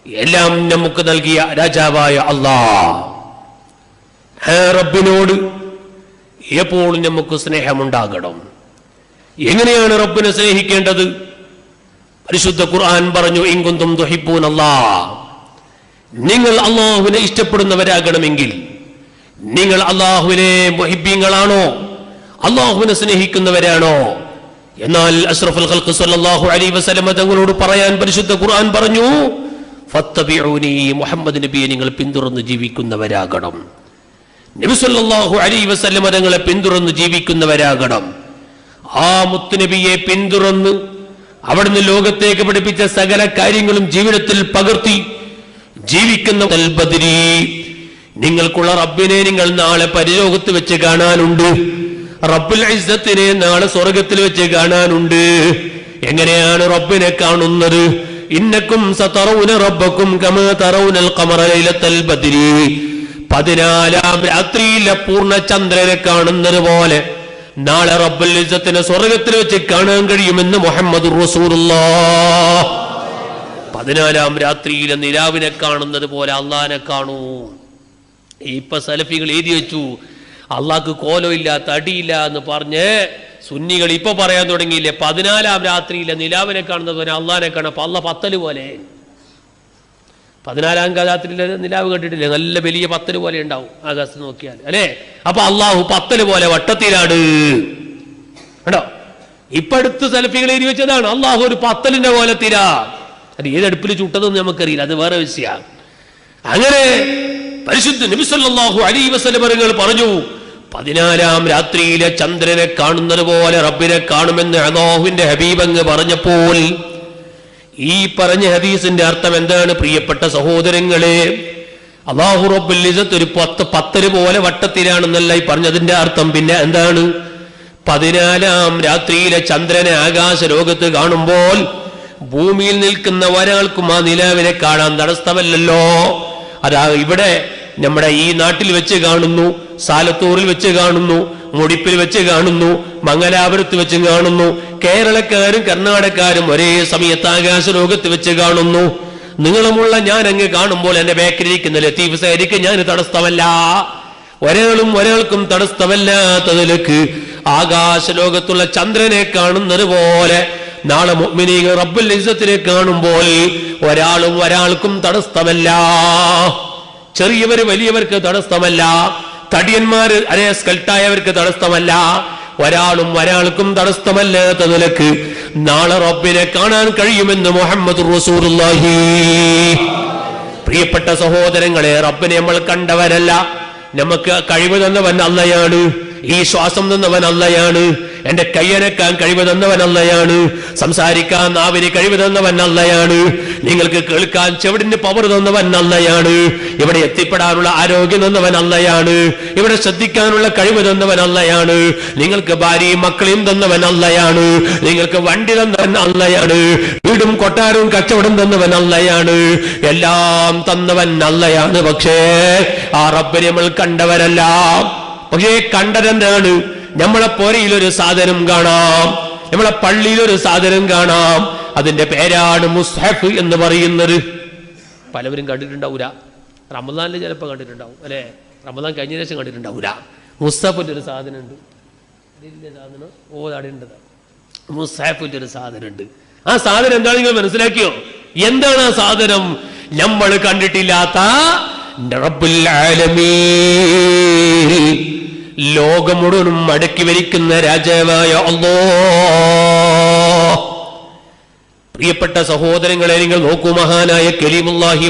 എല്ലാം നമുക്ക് നൽകിയ രാജാവായ അല്ലാഹ്, ആ റബ്ബിനോട് എപ്പോഴും നമുക്ക് സ്നേഹമുണ്ടാകണം. എങ്ങനെയാണ് റബ്ബിനെ സ്നേഹിക്കേണ്ടത്? പരിശുദ്ധ ഖുർആൻ പറഞ്ഞു, ഇൻ കുന്തും തുഹിബ്ബൂനല്ലാഹ്, നിങ്ങൾ അല്ലാഹുവിനെ ഇഷ്ടപ്പെടുന്നവരാകണമെങ്കിൽ, നിങ്ങൾ അല്ലാഹുവിനെ മുഹിബ്ബീങ്ങളാണോ, അല്ലാഹുവിനെ സ്നേഹിക്കുന്നവരാണോ? എന്നാൽ അഷ്റഫുൽ ഖൽഖ് സ്വല്ലല്ലാഹു അലൈഹി വസല്ലം തങ്ങളോട് പറയാൻ പരിശുദ്ധ ഖുർആൻ പറഞ്ഞു, ഫത്തബിഊനി, മുഹമ്മദ് നബിയെ നിങ്ങൾ പിന്തുടർന്ന് ജീവിക്കുന്നവരാകണം. നബി സല്ലല്ലാഹു അലൈഹി വസല്ലം തങ്ങളെ പിന്തുടർന്ന് ജീവിക്കുന്നവരാകണം. ആ മുത്തുനബിയെ പിന്തുടർന്ന് അവിടുന്ന് ലോകത്തേക്ക് പഠിപ്പിച്ച സകല കാര്യങ്ങളും ജീവിതത്തിൽ പകർത്തി ജീവിക്കുന്ന ബദരി, നിങ്ങൾക്കുള്ള റബ്ബിനെ നിങ്ങൾ നാളെ പരലോകത്ത് വെച്ച് കാണാനുണ്ട്. റബ്ബുൽ ഇസ്സത്തിനെ നാളെ സ്വർഗത്തിൽ വെച്ച് കാണാനുണ്ട്. എങ്ങനെയാണ് റബ്ബിനെ കാണുന്നത്? ഇന്നക്കും സതറൗന റബ്ബക്കും കമാ തറൗനൽ ഖമറ ലൈലത്തൽ ബദ്രി, 14-ാം രാത്രിയിലെ പൂർണ്ണ ചന്ദ്രനെ കാണുന്നത് പോലെ നാളെ റബ്ബുൽ ഇസ്സത്തിനെ സ്വർഗത്തിൽ വെച്ച് കാണാൻ കഴിയുമെന്ന് മുഹമ്മദുർ റസൂലുള്ളാഹ്. 14-ാം രാത്രിയിലെ നിലാവിനെ കാണുന്നത് പോലെ അള്ളാഹിനെ കാണൂ. ഇപ്പൊ സലഫികൾ എഴുതി വെച്ചു, അള്ളാഹ്ക്ക് കോലമില്ല തടിയില്ല എന്ന് പറഞ്ഞ് സുന്നികൾ ഇപ്പൊ പറയാൻ തുടങ്ങിയില്ലേ, 14-ാം രാത്രിയിലെ നിലാവിനെ കാണുന്നത് പോലെ അള്ളാഹിനെ കാണാം. അപ്പൊ അള്ളാഹ് പത്തല് പോലെ. 14-ാം രാത്രിയിലെ നിലാവ് കണ്ടിട്ടില്ലേ? നല്ല വലിയ പത്തല് പോലെ ഉണ്ടാവും ആകാശത്ത് നോക്കിയാൽ, അല്ലെ? അപ്പൊ അള്ളാഹു പത്തല് പോലെ വട്ടത്തിലാണ് കേട്ടോ. ഇപ്പൊ അടുത്ത് സലഫികൾ എഴുതി വെച്ചതാണ്, അള്ളാഹു ഒരു പത്തലിന്റെ കോലത്തിലാ. അത് ഏതടുപ്പിൽ ചുട്ടതെന്ന് നമുക്കറിയില്ല, അത് വേറെ വിഷയം. അങ്ങനെ പരിശുദ്ധ നബി സല്ലല്ലാഹു അലൈഹി വസല്ലം പറഞ്ഞു, 14-ാം രാത്രിയിലെ ചന്ദ്രനെ കാണുന്നത് പോലെ റബ്ബിനെ കാണുമെന്ന് അല്ലാഹുവിന്റെ ഹബീബ് അങ്ങ് പറഞ്ഞപ്പോൾ ഈ പറഞ്ഞ ഹദീസിന്റെ അർത്ഥം എന്താണ്? പ്രിയപ്പെട്ട സഹോദരങ്ങളെ, അല്ലാഹു റബ്ബുൽ ഇസ്സത്ത് ഒരു പത്തല് പോലെ വട്ടത്തിലാണെന്നല്ല ഈ പറഞ്ഞതിന്റെ അർത്ഥം. പിന്നെ എന്താണ്? 14-ാം രാത്രിയിലെ ചന്ദ്രനെ ആകാശ ലോകത്ത് കാണുമ്പോൾ ഭൂമിയിൽ നിൽക്കുന്ന ഒരാൾക്കും ആ നിലാവിനെ കാണാൻ തടസ്സമല്ലല്ലോ. അതാ ഇവിടെ നമ്മുടെ ഈ നാട്ടിൽ വെച്ച് കാണുന്നു, സാലത്തൂറിൽ വെച്ച് കാണുന്നു, മുടിപ്പിൽ വെച്ച് കാണുന്നു, മംഗലാപുരത്ത് വെച്ച് കാണുന്നു, കേരളക്കാരും കർണാടകക്കാരും ഒരേ സമയത്ത് ആകാശ ലോകത്ത് വെച്ച് കാണുന്നു. നീളമുള്ള ഞാൻ അങ്ങ് കാണുമ്പോൾ എന്റെ ബാക്കിലിരിക്കുന്ന ലത്തീഫ് സാരിക്ക് ഞാൻ തടസ്സമല്ല. ഒരാൾക്കും തടസ്സമല്ലാത്തതിലേക്ക് ആകാശ ലോകത്തുള്ള ചന്ദ്രനെ കാണുന്നത് പോലെ നാളെ മുഅ്മിനീങ്ങൾ റബ്ബുൽ ഇസ്സത്തിനെ കാണുമ്പോൾ ഒരാൾക്കും തടസ്സമല്ല. ചെറിയവര് വലിയവർക്ക് തടസ്സമല്ല, തടിയന്മാര് അരേ സ്കൾട്ടായവർക്ക് തടസ്സമല്ല. ഒരാൾക്കും തടസ്സമല്ലാത്ത നിലക്ക് നാളെ റബ്ബിനെ കാണാൻ കഴിയുമെന്ന് മുഹമ്മദുർ റസൂലുള്ളാഹി. പ്രിയപ്പെട്ട സഹോദരങ്ങളെ, റബ്ബിനെ നമ്മൾ കണ്ടവരല്ല. നമുക്ക് കഴിവ് തന്നവൻ അള്ളയാണ്, ഈ ശ്വാസം തന്നവൻ അള്ളയാണ്, എന്റെ കയ്യനക്കാൻ കഴിവ് തന്നവൻ അള്ളയാണ്, സംസാരിക്കാൻ നാവിന് കഴിവ് തന്നവൻ അള്ളയാണ്, നിങ്ങൾക്ക് കേൾക്കാൻ ചെവിടിന് പവർ തന്നവൻ അള്ളയാണ്, ഇവിടെ എത്തിപ്പെടാനുള്ള ആരോഗ്യം തന്നവൻ അള്ളയാണ്, ഇവിടെ ശ്രദ്ധിക്കാനുള്ള കഴിവ് തന്നവൻ അള്ളയാണ്, നിങ്ങൾക്ക് ഭാര്യയും മക്കളെയും തന്നവൻ അള്ളയാണ്, നിങ്ങൾക്ക് വണ്ടി തന്നവൻ അള്ളയാണ്, വീടും കൊട്ടാരവും കച്ചവടം തന്നവൻ അള്ളയാണ്, എല്ലാം തന്നവൻ അള്ളയാണ്. പക്ഷേ ആ റബ്ബിനെ നമ്മൾ കണ്ടവരല്ല. പക്ഷേ കണ്ടതെന്താണ്? നമ്മളെ പോരയിലൊരു സാധനം കാണാം, നമ്മളെ പള്ളിയിലൊരു സാധനം കാണാം, അതിന്റെ പേരാണ് മുസ്ഹഫ് എന്ന് പറയുന്നത്. പലവരും കണ്ടിട്ടുണ്ടാവൂല, റമദാനിൽ ചിലപ്പോൾ കണ്ടിട്ടുണ്ടാവും, അല്ലെ? റമദാൻ കഴിഞ്ഞ ശേഷം കണ്ടിട്ടുണ്ടാവൂല. മുസ്ഹഫിന്റെ ഒരു സാധനം ഉണ്ട്, സാധനം ഓതാടേണ്ടത്. മുസ്ഹഫിന്റെ ഒരു സാധനം ഉണ്ട്, ആ സാധനം എന്താണ് നിങ്ങൾ മനസ്സിലാക്കിയോ? എന്താണ് ആ സാധനം? നമ്മൾ കണ്ടിട്ടില്ലാത്ത റബ്ബുൽ ആലമീൻ, ലോകം മുഴുവനും അടക്കി ഭരിക്കുന്ന രാജാവായ അല്ലാഹ്. പ്രിയപ്പെട്ട സഹോദരങ്ങളെ, നിങ്ങൾ നോക്കൂ, മഹാനായ കലീമുല്ലാഹി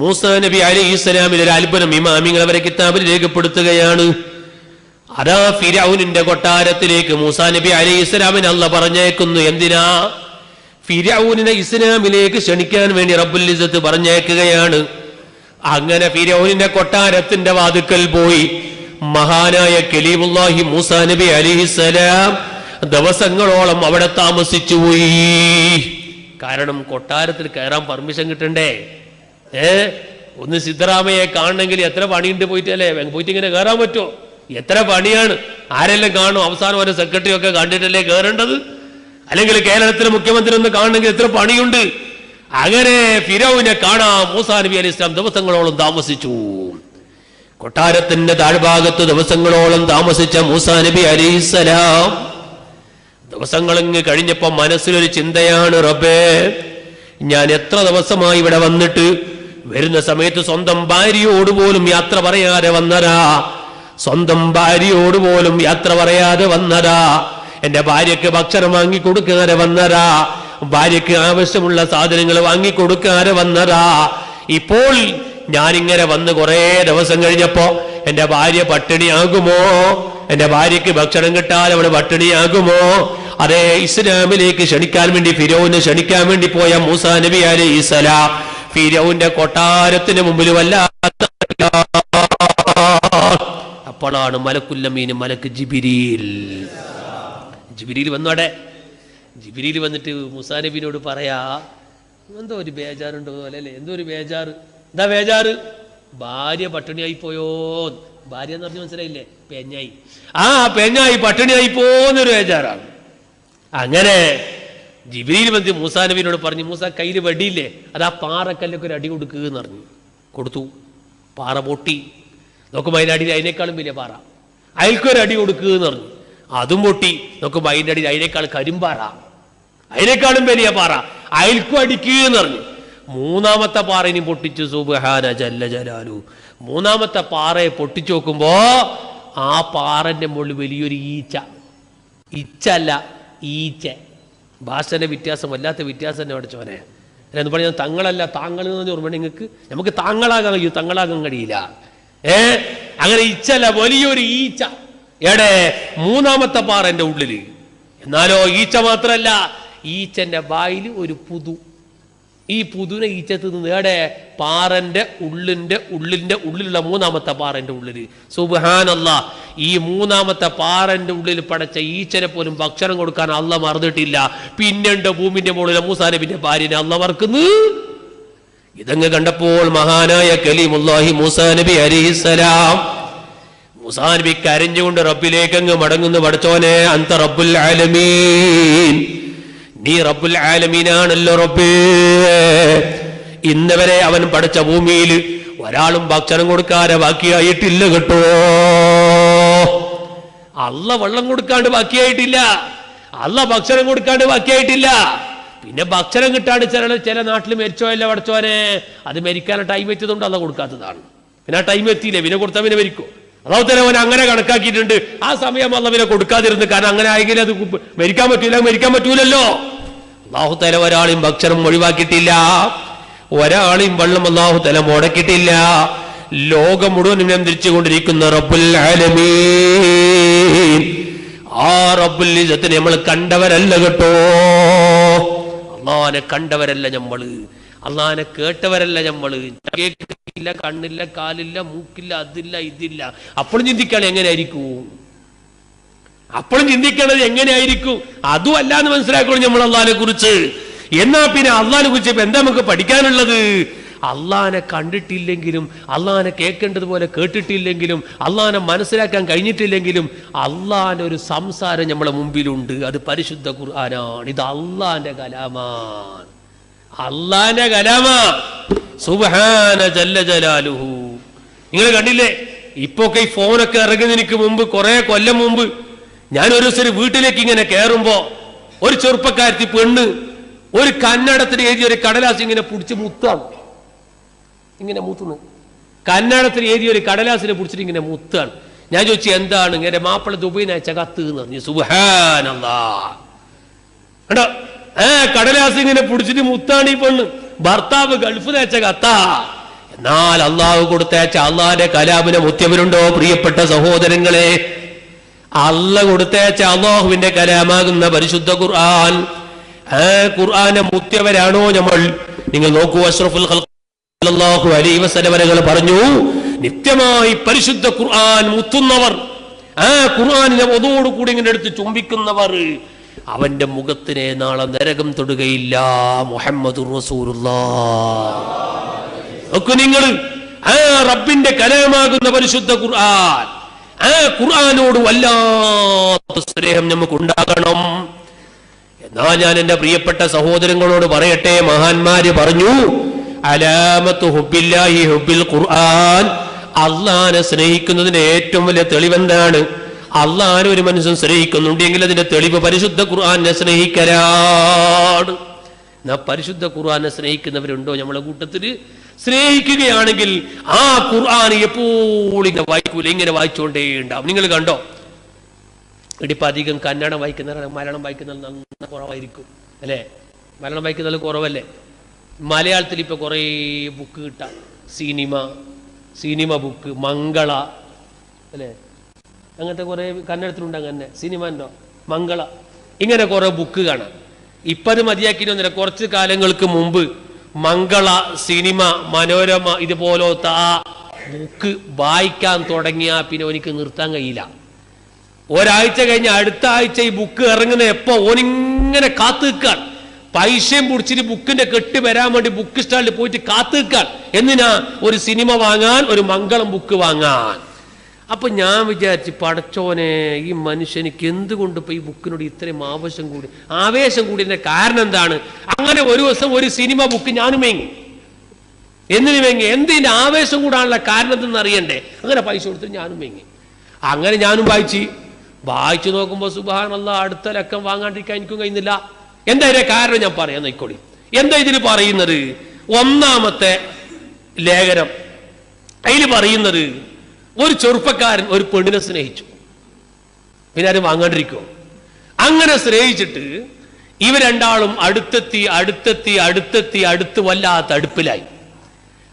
മൂസ നബി അലൈഹിസ്സലാമിന്റെ ഒരു അത്ഭുതം ഇമാമിങ്ങൾ അവരെ കിതാബിൽ രേഖപ്പെടുത്തുകയാണ്. അതാ ഫിരൗനിന്റെ കൊട്ടാരത്തിലേക്ക് മൂസാ നബി അലൈഹിസ്സലാമിനെ അല്ലാഹ് പറഞ്ഞേക്കുന്നു. എന്തിനാ? ഫിരൗനിനെ ഇസ്ലാമിലേക്ക് ക്ഷണിക്കാൻ വേണ്ടി റബ്ബുൽ ഇസ്സത്ത് പറഞ്ഞേക്കുകയാണ്. അങ്ങനെ ഫിരൗനിന്റെ കൊട്ടാരത്തിന്റെ വാതുക്കൽ പോയി മഹാനായ കലീമുല്ലാഹി മൂസാ നബി അലൈഹിസ്സലാം ദിവസങ്ങളോളം അവിടെ താമസിച്ചു പോയി. കാരണം കൊട്ടാരത്തിൽ കയറാൻ പെർമിഷൻ കിട്ടണ്ടേ? ഒന്ന് സിദ്ധറാമയെ കാണണമെങ്കിൽ എത്ര പണിയുണ്ട് പോയിട്ടല്ലേ? പോയിട്ട് ഇങ്ങനെ കയറാൻ പറ്റുമോ? എത്ര പണിയാണ്, ആരെല്ലാം കാണും? അവസാനം ഒരു സെക്രട്ടറി ഒക്കെ കണ്ടിട്ടല്ലേ കയറേണ്ടത്? അല്ലെങ്കിൽ കേരളത്തിലെ മുഖ്യമന്ത്രി ഒന്ന് കാണണമെങ്കിൽ എത്ര പണിയുണ്ട്? അങ്ങനെ ഫിരൗനെ കാണാൻ മൂസാ നബി അലൈഹി ഇസ്ലാം ദിവസങ്ങളോളം താമസിച്ചു. കൊട്ടാരത്തിന്റെ താഴ്ഭാഗത്ത് ദിവസങ്ങളോളം താമസിച്ച മൂസാ നബി അലൈഹിസ്സലാം ദിവസങ്ങളിങ്ങ് കഴിഞ്ഞപ്പോ മനസ്സിലൊരു ചിന്തയാണ്, റബ്ബേ, ഞാൻ എത്ര ദിവസമായി ഇവിടെ വന്നിട്ട്, വരുന്ന സമയത്ത് സ്വന്തം ഭാര്യയോട് പോലും യാത്ര പറയാതെ വന്നതാ, സ്വന്തം ഭാര്യയോട് പോലും യാത്ര പറയാതെ വന്നതാ, എന്റെ ഭാര്യക്ക് ഭക്ഷണം വാങ്ങിക്കൊടുക്കാതെ വന്നതാ, ഭാര്യക്ക് ആവശ്യമുള്ള സാധനങ്ങൾ വാങ്ങിക്കൊടുക്കാതെ വന്നതാ. ഇപ്പോൾ ഞാനിങ്ങനെ വന്ന് കുറെ ദിവസം കഴിഞ്ഞപ്പോ എന്റെ ഭാര്യ പട്ടിണിയാകുമോ? എന്റെ ഭാര്യക്ക് ഭക്ഷണം കിട്ടാതെ അവള് പട്ടിണിയാകുമോ? അതേ, ഇസ്ലാമിലേക്ക് ക്ഷണിക്കാൻ വേണ്ടി, ഫിരൗനെ ക്ഷണിക്കാൻ വേണ്ടി പോയ മൂസാ നബി അലൈഹിസ്സലാം ഫിരൗന്റെ കൊട്ടാരത്തിന് മുമ്പിൽ വല്ലാത്ത അപ്പോഴാണ് മലക്കുൽ അമീൻ, മലക്ക് ജിബ്രീൽ വന്നോടെ. ജിബ്രീൽ വന്നിട്ട് മൂസാ നബിയോട് പറയാ, എന്തോ ഒരു ബേജാറുണ്ടോ അല്ലേ? എന്തോ ഒരു ബേജാറ്. എന്താ ബേജാറ്? ഭാര്യ പട്ടിണിയായി പോയോ? ഭാര്യ എന്ന് പറഞ്ഞ് മനസ്സിലായില്ലേ? പെഞ്ഞായി. ആ പെഞ്ഞായി പട്ടിണിയായി പോന്നൊരു ബേജാറാണ്. അങ്ങനെ ജിബ്രീൽ വന്ന് മൂസാ നബിയോട് പറഞ്ഞു, മൂസ കയ്യിൽ വടിയില്ലേ, അത് ആ പാറക്കല്ലൊക്കെ ഒരു അടി കൊടുക്കുക എന്ന് പറഞ്ഞു. കൊടുത്തു. പാറ പൊട്ടി. നോക്കുമ്പോൾ അതിൻ്റെ അടിയിൽ അതിനേക്കാളും വലിയ പാറ. അയൽക്കൊരു അടി കൊടുക്കുക എന്ന് പറഞ്ഞു. അതും പൊട്ടി. നോക്കുമ്പോൾ അതിൻ്റെ അടിയിൽ അതിനേക്കാൾ കരിമ്പാറ, അതിനേക്കാളും വലിയ പാറ. അയൽക്കും അടിക്കുക എന്ന് പറഞ്ഞു. മൂന്നാമത്തെ പാറ ഇനി പൊട്ടിച്ചു. സുബ്ഹാന ജല്ല ജലാലു. മൂന്നാമത്തെ പാറയെ പൊട്ടിച്ചു നോക്കുമ്പോ ആ പാറന്റെ മുകളിൽ വലിയൊരു ഈച്ച. ഇച്ചല്ല, ഈച്ച. ഭാഷന്റെ വ്യത്യാസം, വല്ലാത്ത വ്യത്യാസം തന്നെ പഠിച്ചോനെ. എന്ന് പറഞ്ഞാൽ തങ്ങളല്ല, താങ്കൾ എന്ന് ഓർമ്മ നിങ്ങൾക്ക്. നമുക്ക് താങ്കളാകാൻ കഴിയും, തങ്ങളാകാൻ കഴിയില്ല. അങ്ങനെ ഇച്ചല്ല, വലിയൊരു ഈച്ച. എടെ മൂന്നാമത്തെ പാറന്റെ ഉള്ളില്. എന്നാലോ ഈച്ച മാത്രല്ല, ഈച്ചന്റെ വായിൽ ഒരു പുതു. ഈ പുതുവിനെ ഈച്ച തിന്ന് എടെ പാറന്റെ ഉള്ളിലുള്ള മൂന്നാമത്തെ പാറന്റെ ഉള്ളില്. സുബ്ഹാനല്ലാഹ്, ഈ മൂന്നാമത്തെ പാറന്റെ ഉള്ളിൽ പടച്ച ഈച്ചനെ പോലും ഭക്ഷണം കൊടുക്കാൻ അള്ളാഹ് മറന്നിട്ടില്ല. പിന്നെണ്ട് ഭൂമിന്റെ മുകളിലെ മൂസാ നബിന്റെ ഭാര്യനെ അള്ളാഹ് മറക്കുന്നു. ഇതങ്ങ് കണ്ടപ്പോൾ മഹാനായ കലീമുല്ലാഹി മൂസാ നബി അലൈഹിസ്സലാം, മൂസാ നബി കരഞ്ഞുകൊണ്ട് റബ്ബിലേക്ക് അങ്ങ് മടങ്ങുന്നു. പടച്ചോനെ, അന്ത റബ്ബുൽ ആലമീൻ, നീ റബ്ബുൽ ആലമീനാണല്ലോ റബ്ബേ. ഇന്നവരെ അവൻ പഠിച്ച ഭൂമിയിൽ ഒരാളും ഭക്ഷണം കൊടുക്കാതെ ബാക്കിയായിട്ടില്ല കേട്ടോ. അള്ള വെള്ളം കൊടുക്കാണ്ട് ബാക്കിയായിട്ടില്ല, അള്ള ഭക്ഷണം കൊടുക്കാണ്ട് ബാക്കിയായിട്ടില്ല. പിന്നെ ഭക്ഷണം കിട്ടാണ്ട് ചില നാട്ടിൽ മരിച്ചോയല്ല പഠിച്ചോനെ, അത് മരിക്കാൻ ടൈം എത്തിയതുകൊണ്ട് അള്ള കൊടുക്കാത്തതാണ്. പിന്നെ ആ ടൈം എത്തിയില്ലേ, പിന്നെ കൊടുത്താൽ പിന്നെ മരിക്കും. അതാവത്തന്നെ അവൻ അങ്ങനെ കണക്കാക്കിയിട്ടുണ്ട്. ആ സമയം അള്ള പിന്നെ കൊടുക്കാതിരുന്നു. കാരണം അങ്ങനെ ആയെങ്കിൽ അത് മരിക്കാൻ പറ്റൂലല്ലോ. അള്ളാഹു തല ഒരാളെയും ഭക്ഷണം ഒഴിവാക്കിയിട്ടില്ല, ഒരാളെയും വെള്ളം അള്ളാഹു തല മുടക്കിയിട്ടില്ല. ലോകം മുഴുവൻ നിയന്ത്രിച്ചുകൊണ്ടിരിക്കുന്ന റബ്ബുൽ ആലമീൻ, ആ റബ്ബുൽ ഇസ്സത്തിനെ നമ്മൾ കണ്ടവരല്ല കേട്ടോ. അള്ളാഹിനെ കണ്ടവരല്ല നമ്മള്, അള്ളാഹിനെ കേട്ടവരല്ല നമ്മള്. കേൾക്കില്ല, കണ്ണില്ല, കാലില്ല, മൂക്കില്ല, അതില്ല, ഇതില്ല. അപ്പോഴും ചിന്തിക്കണം എങ്ങനെയായിരിക്കും, അപ്പോഴും ചിന്തിക്കേണ്ടത് എങ്ങനെയായിരിക്കും. അതും അല്ല എന്ന് മനസ്സിലാക്കണം നമ്മൾ അള്ളാഹിനെ കുറിച്ച്. എന്നാ പിന്നെ അള്ളാഹിനെ കുറിച്ച് ഇപ്പൊ എന്താ നമുക്ക് പഠിക്കാനുള്ളത്? അള്ളാഹിനെ കണ്ടിട്ടില്ലെങ്കിലും, അള്ളാഹിനെ കേൾക്കേണ്ടതുപോലെ കേട്ടിട്ടില്ലെങ്കിലും, അള്ളാഹിനെ മനസ്സിലാക്കാൻ കഴിഞ്ഞിട്ടില്ലെങ്കിലും അള്ളാഹിന്റെ ഒരു സംസാരം നമ്മളെ മുമ്പിലുണ്ട്. അത് പരിശുദ്ധ ഖുർആനാണ്. ഇത് അള്ളാഹിന്റെ കലാമാണ്, അള്ളാഹിന്റെ കലാമാ. സുബ്ഹാന ജല്ല ജലാലുഹു. നിങ്ങൾ കണ്ടില്ലേ, ഇപ്പൊക്കെ ഈ ഫോണൊക്കെ ഇറങ്ങുന്നതിന് മുമ്പ്, കുറെ കൊല്ലം മുമ്പ്, ഞാൻ ഒരു ദിവസം വീട്ടിലേക്ക് ഇങ്ങനെ കയറുമ്പോ ഒരു ചെറുപ്പക്കാരത്തി പെണ്ണ് ഒരു കന്നഡത്തിൽ എഴുതിയ ഒരു കടലാസ് ഇങ്ങനെ പിടിച്ച് മുത്താണ്, ഇങ്ങനെ മുത്തുന്നു. കന്നഡത്തിൽ എഴുതിയ ഒരു കടലാസിനെ പിടിച്ചിട്ട് ഇങ്ങനെ മുത്താണ്. ഞാൻ ചോദിച്ചു എന്താണ്? ഇങ്ങനെ മാപ്പിള ദുബൈന്ന് അയച്ച കത്ത് എന്ന് പറഞ്ഞു. സുബ്ഹാനല്ലാഹ്. കണ്ടോ, കടലാസ് ഇങ്ങനെ പിടിച്ചിട്ട് മുത്താണ് ഈ പെണ്ണ്. ഭർത്താവ് ഗൾഫിൽ അയച്ച കത്താ. എന്നാൽ അള്ളാഹു കൊടുത്തയച്ച അള്ളാഹിന്റെ കലാമിനെ മുത്തിയവരുണ്ടോ പ്രിയപ്പെട്ട സഹോദരങ്ങളെ? അള്ള കൊടുത്തയച്ച അള്ളാഹുവിന്റെ കലാമാകുന്ന പരിശുദ്ധ ഖുർആൻ, ഖുർആനെ മുത്തിയവരാണോ നമ്മൾ? നിങ്ങൾ നോക്കൂ, അഷ്റഫുൽ ഖൽഖ് സല്ലല്ലാഹു അലൈഹി വസല്ലം പറഞ്ഞു, നിത്യമായി പരിശുദ്ധ ഖുർആൻ മുത്തുന്നവർ, ഖുർആനിനെ ഒതോടുകൂടി ഇങ്ങനെ എടുത്ത് ചുംബിക്കുന്നവർ, അവന്റെ മുഖത്തിനെ നാളെ നരകം തൊടുകയില്ല. മുഹമ്മദുർ റസൂലുള്ളാഹ്. നോക്കൂ നിങ്ങൾ, റബ്ബിന്റെ കലാമാകുന്ന പരിശുദ്ധ ഖുർആൻ, ഖുർആനോട് വല്ലാത്ത സ്നേഹം നമുക്ക് ഉണ്ടാകണം. എന്നാ ഞാൻ എന്റെ പ്രിയപ്പെട്ട സഹോദരങ്ങളോട് പറയട്ടെ, മഹാന്മാര് പറഞ്ഞു, അലാമത്തു ഹുബ്ബില്ലാഹി ഹുബ്ബിൽ ഖുർആൻ. അള്ളാനെ സ്നേഹിക്കുന്നതിന്റെ ഏറ്റവും വലിയ തെളിവെന്താണ്? അള്ളാനെ ഒരു മനുഷ്യൻ സ്നേഹിക്കുന്നുണ്ടെങ്കിൽ അതിന്റെ തെളിവ് പരിശുദ്ധ ഖുർആനെ സ്നേഹിക്കലാണ്. പരിശുദ്ധ ഖുർആനെ സ്നേഹിക്കുന്നവരുണ്ടോ നമ്മളെ കൂട്ടത്തിൽ? സ്നേഹിക്കുകയാണെങ്കിൽ ആ ഖുർആൻ എപ്പോഴും ഇങ്ങനെ വായിക്കൂല, ഇങ്ങനെ വായിച്ചുകൊണ്ടേ ഉണ്ടാവും. നിങ്ങൾ കണ്ടോ, ഇടിപ്പം അധികം കന്നഡം വായിക്കുന്നവർ മലയാളം വായിക്കുന്നത് നന്ന കുറവായിരിക്കും അല്ലേ? മലയാളം വായിക്കുന്നത് കുറവല്ലേ? മലയാളത്തിൽ ഇപ്പൊ കുറേ ബുക്ക് കിട്ടാം. സിനിമ ബുക്ക്, മംഗള അല്ലേ, അങ്ങനത്തെ കുറെ കന്നഡത്തിലുണ്ട്. അങ്ങനെ സിനിമ ഉണ്ടോ, മംഗള, ഇങ്ങനെ കുറെ ബുക്ക് കാണാം. ഇപ്പം അത് മതിയാക്കിയിരുന്നില്ല. കുറച്ച് കാലങ്ങൾക്ക് മുമ്പ് മംഗള, സിനിമ, മനോരമ ഇതുപോലത്തെ ആ ബുക്ക് വായിക്കാൻ തുടങ്ങിയാൽ പിന്നെ എനിക്ക് നിർത്താൻ കഴിയില്ല. ഒരാഴ്ച കഴിഞ്ഞ് അടുത്ത ആഴ്ച ഈ ബുക്ക് ഇറങ്ങുന്ന എപ്പോ ഓനിങ്ങനെ കാത്തു നിൽക്കാൻ, പൈസയും പിടിച്ചിട്ട് ബുക്കിന്റെ കെട്ട് വരാൻ വേണ്ടി ബുക്ക് സ്റ്റാളിൽ പോയിട്ട് കാത്തു നിൽക്കാൻ. എന്തിനാ? ഒരു സിനിമ വാങ്ങാൻ, ഒരു മംഗളം ബുക്ക് വാങ്ങാൻ. അപ്പൊ ഞാൻ വിചാരിച്ചു, പടച്ചോനെ, ഈ മനുഷ്യനിക്ക് എന്തുകൊണ്ട് ഇപ്പൊ ഈ ബുക്കിനോട് ഇത്രയും ആവേശം കൂടിയതിന്റെ കാരണം എന്താണ്? അങ്ങനെ ഒരു ദിവസം ഒരു സിനിമ ബുക്ക് ഞാനും വേങ്ങി. എന്തിനു വേങ്ങി? എന്തിന്റെ ആവേശം കൂടാനുള്ള കാരണം എന്തെന്ന് അറിയണ്ടേ? അങ്ങനെ പൈസ കൊടുത്ത് ഞാനും വേങ്ങി. അങ്ങനെ ഞാനും വായിച്ചു നോക്കുമ്പോ സുബ്ഹാനല്ലാഹ്, അടുത്ത ലക്കം വാങ്ങാണ്ടിരിക്കാൻ എനിക്കും കഴിയുന്നില്ല. എന്താ ഇതിന്റെ കാരണം? ഞാൻ പറയാൻ നോക്കോളി. എന്താ ഇതിന് പറയുന്നത്? ഒന്നാമത്തെ ലേഖനം, അതിൽ പറയുന്നത്, ഒരു ചെറുപ്പക്കാരൻ ഒരു പെണ്ണിനെ സ്നേഹിച്ചു, പിന്നെ അത് വാങ്ങാണ്ടിരിക്കുമോ? അങ്ങനെ സ്നേഹിച്ചിട്ട് ഇവർ രണ്ടാളും അടുത്ത് വല്ലാത്ത അടുപ്പിലായി.